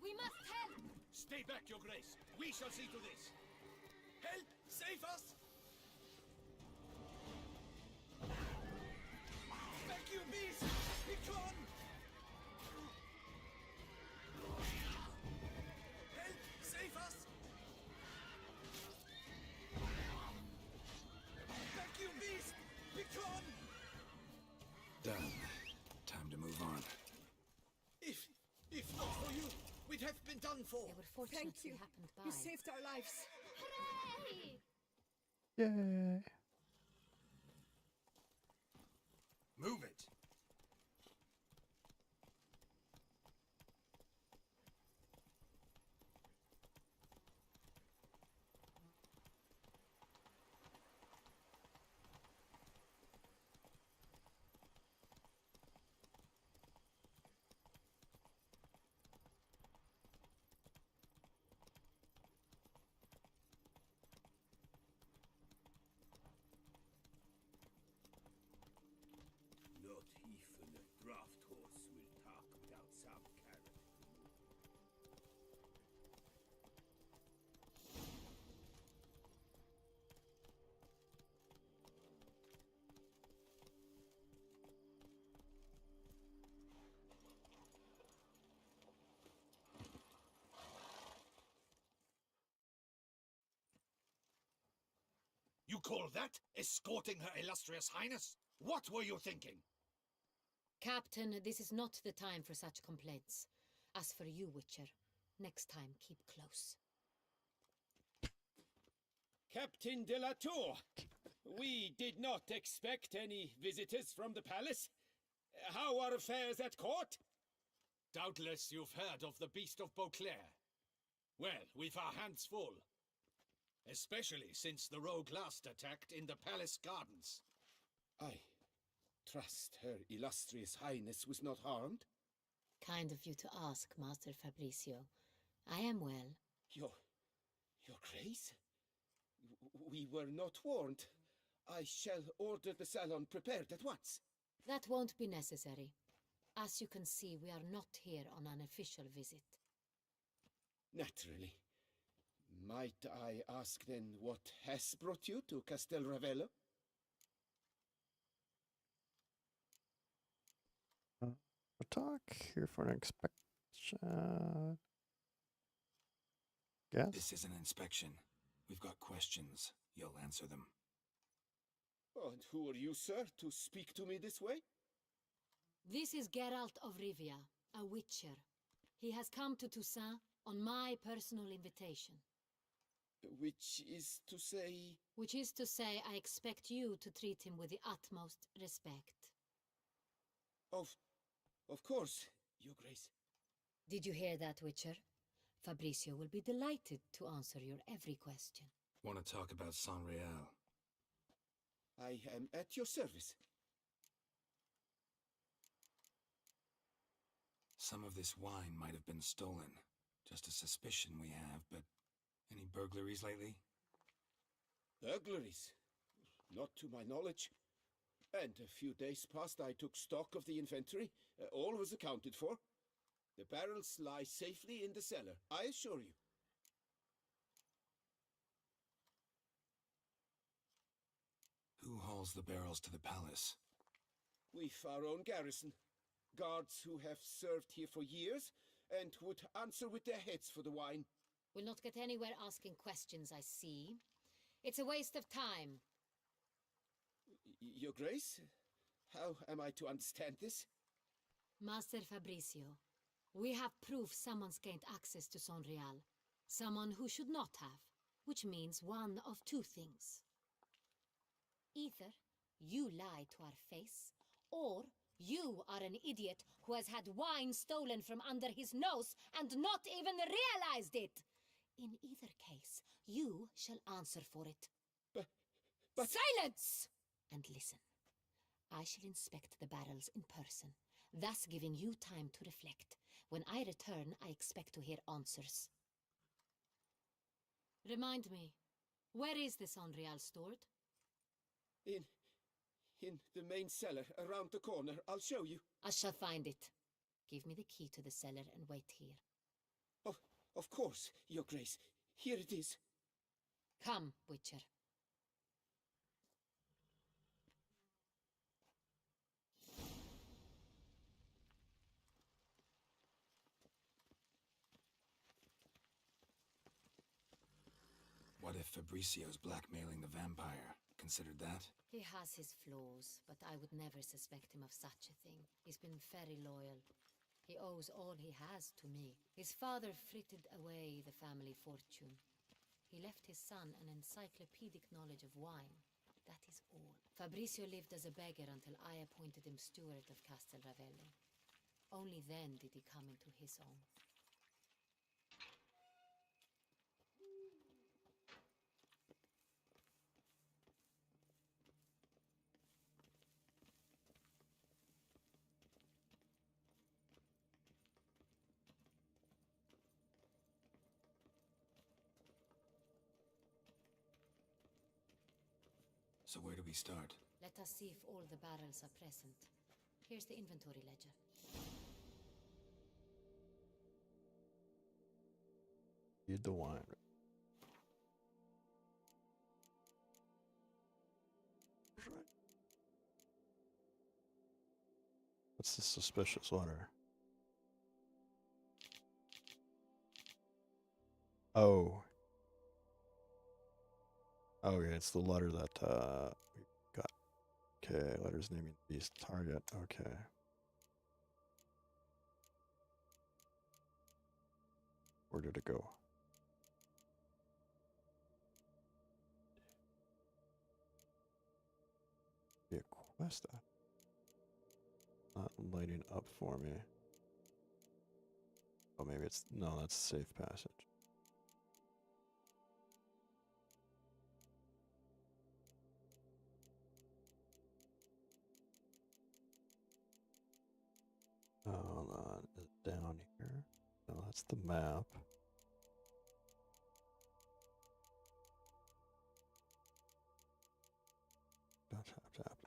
We must help. Stay back, Your Grace. We shall see to this. Help! Save us! Back, you beast! Be gone! Help! Save us! Back, you beast! Be gone! Done. Time to move on. If not for you, we'd have been done for. They were fortunate Thank you. we happened by. You saved our lives. Hooray! Yay! Move it! Not even a draft horse will talk without some carrot. You call that escorting Her Illustrious Highness? What were you thinking? Captain, this is not the time for such complaints. As for you, Witcher, next time keep close. Captain de la Tour, we did not expect any visitors from the palace. how are affairs at court? Doubtless you've heard of the Beast of Beauclair. Well, we've our hands full. Especially since the rogue last attacked in the palace gardens. I trust Her Illustrious Highness was not harmed? Kind of you to ask, Master Fabricio. I am well. Your Grace? We were not warned. I shall order the salon prepared at once. That won't be necessary. As you can see, we are not here on an official visit. Naturally. Might I ask then what has brought you to Castel Ravello? Talk here for an inspection. Yes. This is an inspection. We've got questions. You'll answer them. And who are you, sir, to speak to me this way? This is Geralt of Rivia, a witcher. He has come to Toussaint on my personal invitation. Which is to say... Which is to say, I expect you to treat him with the utmost respect. Of course, Your Grace. Did you hear that, Witcher? Fabricio will be delighted to answer your every question. Want to talk about San Real? I am at your service. Some of this wine might have been stolen. Just a suspicion we have, but any burglaries lately? Burglaries? Not to my knowledge. And a few days past I took stock of the inventory. All was accounted for. The barrels lie safely in the cellar, I assure you. Who hauls the barrels to the palace? We've our own garrison. Guards who have served here for years and would answer with their heads for the wine. We'll not get anywhere asking questions, I see. It's a waste of time. Your Grace? How am I to understand this? Master Fabricio, we have proof someone's gained access to San Real. Someone who should not have, which means one of two things. Either you lie to our face, or you are an idiot who has had wine stolen from under his nose and not even realized it. In either case, you shall answer for it. But... Silence! And listen. I shall inspect the barrels in person, thus giving you time to reflect. When I return, I expect to hear answers. Remind me, where is the San Real stored? In the main cellar, around the corner. I'll show you. I shall find it. Give me the key to the cellar and wait here. Oh, of course, Your Grace. Here it is. Come, Witcher. What if Fabricio's blackmailing the vampire? Considered that? He has his flaws, but I would never suspect him of such a thing. He's been very loyal. He owes all he has to me. His father frittered away the family fortune. He left his son an encyclopedic knowledge of wine. That is all. Fabricio lived as a beggar until I appointed him steward of Castel Ravello. Only then did he come into his own. So where do we start? Let us see if all the barrels are present. Here's the inventory ledger. Read the wine. What's the suspicious letter? Oh. Oh, yeah, it's the letter that we got. Okay, letters naming beast target. Okay. Where did it go? Be a quest. not lighting up for me. Oh, maybe it's... No, that's safe passage. Hold on. Is it down here? No, that's the map. Tap, tap, tap.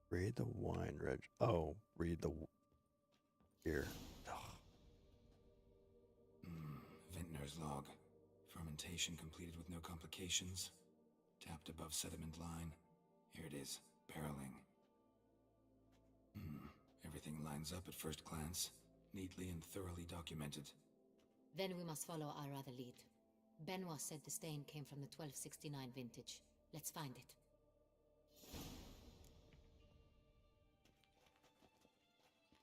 Read the wine reg. Oh, read the here. Vintner's log. Fermentation completed with no complications. Tapped above sediment line. Here it is. Barreling. Everything lines up at first glance. Neatly and thoroughly documented. Then we must follow our other lead. Benoit said the stain came from the 1269 vintage. Let's find it.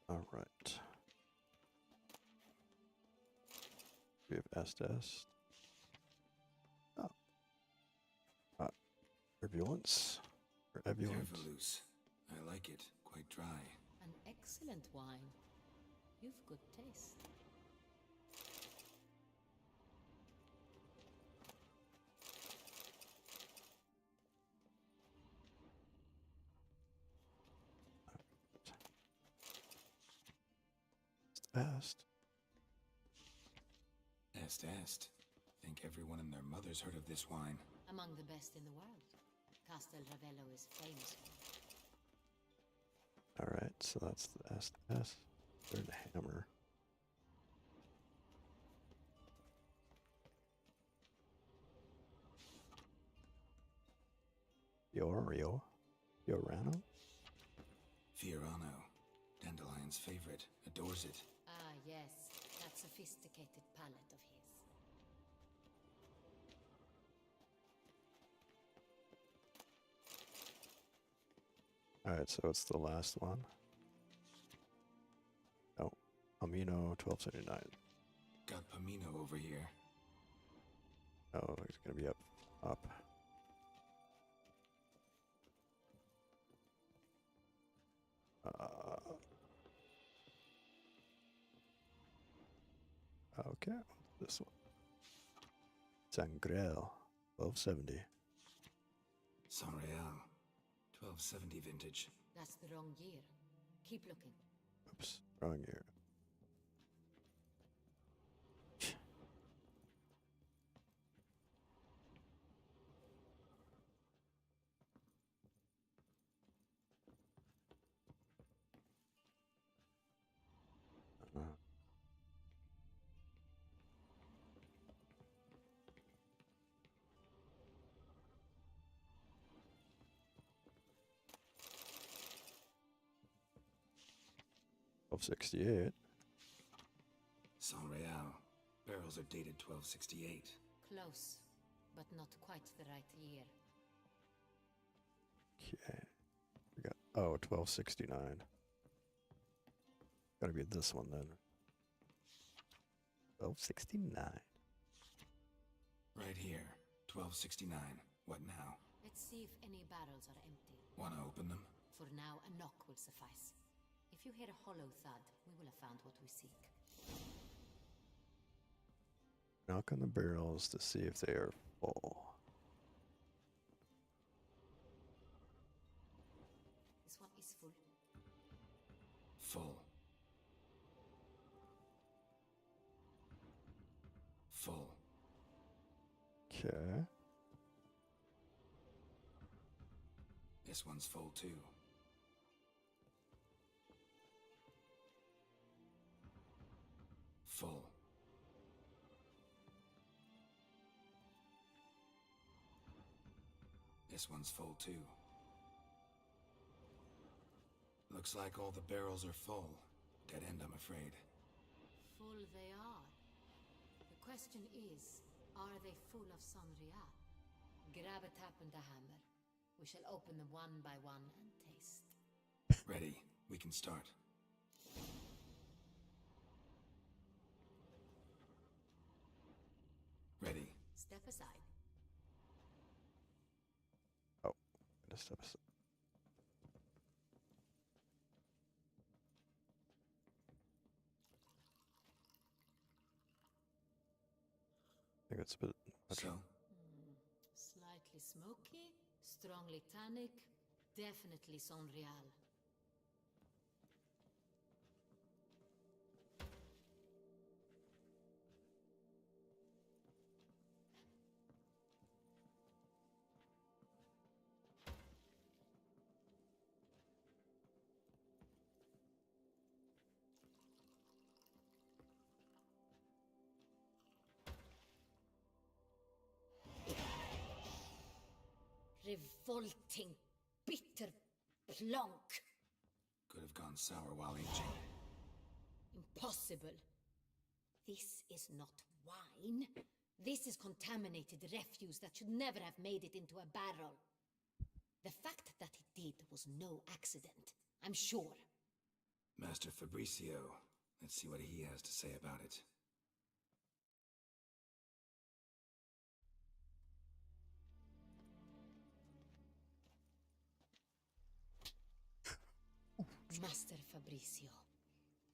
All right. We have Estes. Oh. Turbulence. Or ebullient. Nervolus. I like it. Quite dry. An excellent wine. You've good taste. Est. Est. Think everyone and their mother's heard of this wine. Among the best in the world. Castel Ravello is famous. All right, so that's the Estes. Third hammer. Fiorano? Fiorano. Dandelion's favorite. Adores it. Ah, yes. That sophisticated palate of his. Alright, so it's the last one. Oh, Amino 1279. Got Pomino over here. Oh, it's gonna be up. Okay, this one. Sangrel, 1270. Sanreal, 1270 vintage. That's the wrong year. Keep looking. Oops, wrong year. $12.68. Sanreal. Barrels are dated 1268. Close, but not quite the right year. Okay. We got 1269. Gotta be this one then. 1269. Right here. 1269. What now? Let's see if any barrels are empty. Wanna open them? For now, a knock will suffice. If you hear a hollow thud, we will have found what we seek. Knock on the barrels to see if they are full. This one is full. Full. Full. Okay. This one's full too. Full. This one's full too. Looks like all the barrels are full. Dead end, I'm afraid. Full they are. The question is, are they full of Sanreal? Grab a tap and a hammer. We shall open them one by one and taste. Ready. We can start. Ready. Step aside. Oh, gonna step aside. it's a bit much. So, Slightly smoky, strongly tannic, definitely Sonreal. Revolting, bitter plonk. could have gone sour while aging. Impossible. This is not wine. This is contaminated refuse that should never have made it into a barrel. The fact that it did was no accident, I'm sure. Master Fabricio, let's see what he has to say about it. Master Fabricio,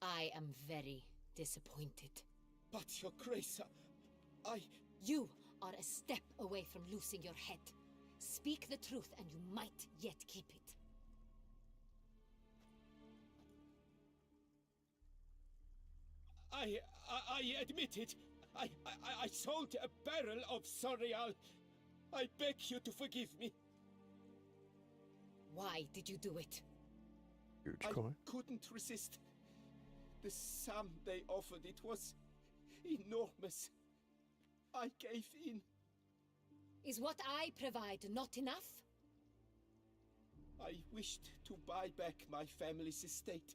I am very disappointed. But, Your Grace, I... You are a step away from losing your head. Speak the truth and you might yet keep it. I admit it. I sold a barrel of Sonreal. I beg you to forgive me. Why did you do it? Huge I coin. couldn't resist. The sum they offered, it was enormous. I gave in. Is what I provide not enough? I wished to buy back my family's estate.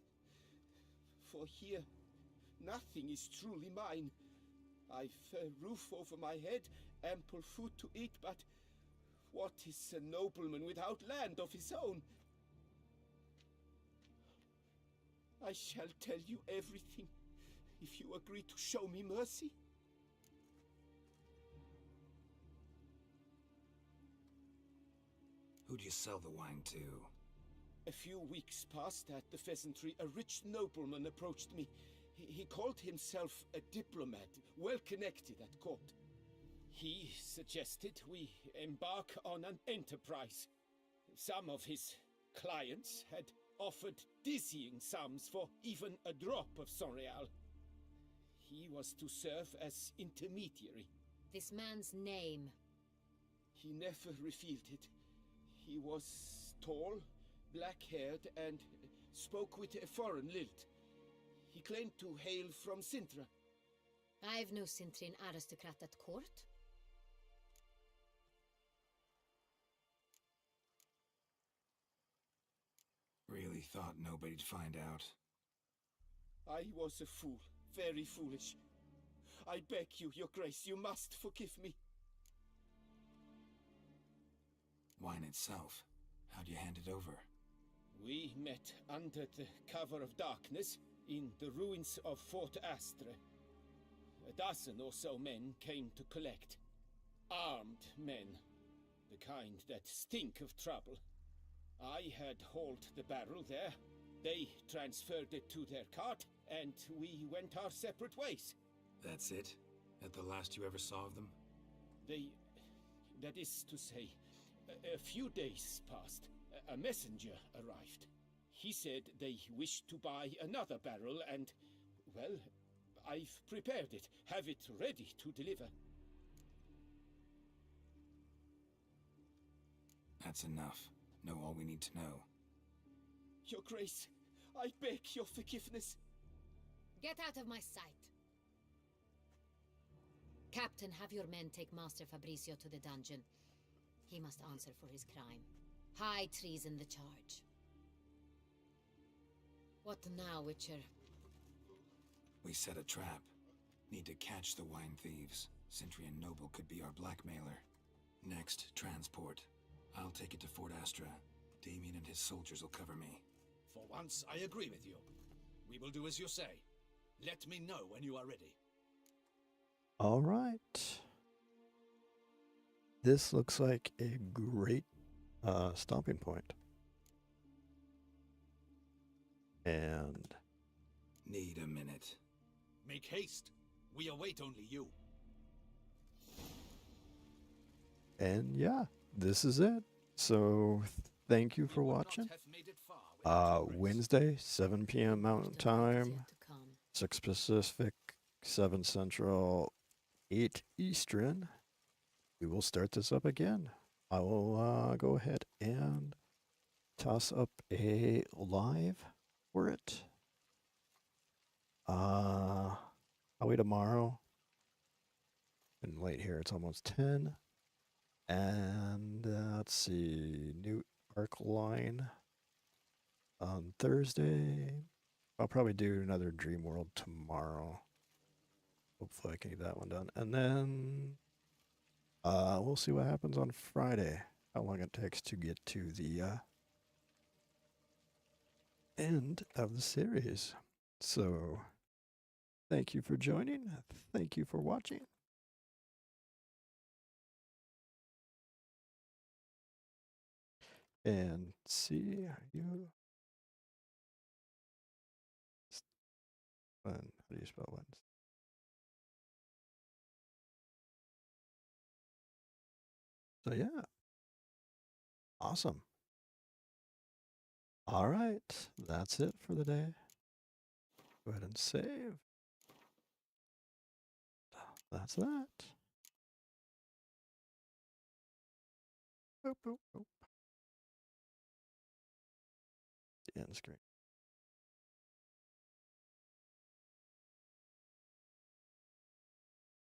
For here, nothing is truly mine. I've a roof over my head, ample food to eat, but what is a nobleman without land of his own? I shall tell you everything, if you agree to show me mercy. Who'd you sell the wine to? A few weeks past at the pheasantry, a rich nobleman approached me. He called himself a diplomat, well connected at court. He suggested we embark on an enterprise. Some of his clients had offered dizzying sums for even a drop of Sonreal. He was to serve as intermediary. This man's name? He never revealed it. He was tall, black-haired, and spoke with a foreign lilt. He claimed to hail from Sintra. I've no Sintrin aristocrat at court. Really thought nobody'd find out. I was a fool, very foolish. I beg you, Your Grace, you must forgive me. Wine itself, how'd you hand it over? We met under the cover of darkness in the ruins of Fort Astre. A dozen or so men came to collect. Armed men, the kind that stink of trouble. I had hauled the barrel there. They transferred it to their cart, and we went our separate ways. That's it? At the last you ever saw of them? That is to say, a few days passed. A messenger arrived. He said they wished to buy another barrel and, well, I've prepared it. Have it ready to deliver. That's enough. Know all we need to know. Your Grace, I beg your forgiveness. Get out of my sight. Captain, have your men take Master Fabricio to the dungeon. He must answer for his crime. High treason the charge. What now, Witcher? We set a trap. Need to catch the wine thieves. Centurion Noble could be our blackmailer. Next, transport. I'll take it to Fort Astra. Damien and his soldiers will cover me. For once, I agree with you. We will do as you say. Let me know when you are ready. All right. This looks like a great stopping point. And need a minute. Make haste. We await only you. And yeah, this is it. So thank you for watching. Wednesday, 7 p.m. Mountain Time, 6 Pacific, 7 Central, 8 Eastern. We will start this up again. I will go ahead and toss up a live for it. Probably tomorrow. And late here, it's almost 10. And let's see, new arc line on Thursday. I'll probably do another Dream World tomorrow. Hopefully I can get that one done. And then we'll see what happens on Friday. How long it takes to get to the end of the series. So thank you for joining. Thank you for watching. And see you. How do you spell Wednesday? So yeah. Awesome. All right. That's it for the day. Go ahead and save. That's that. Boop, boop, boop. The end screen.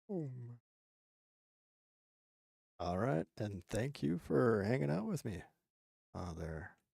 Boom. All right. And thank you for hanging out with me there.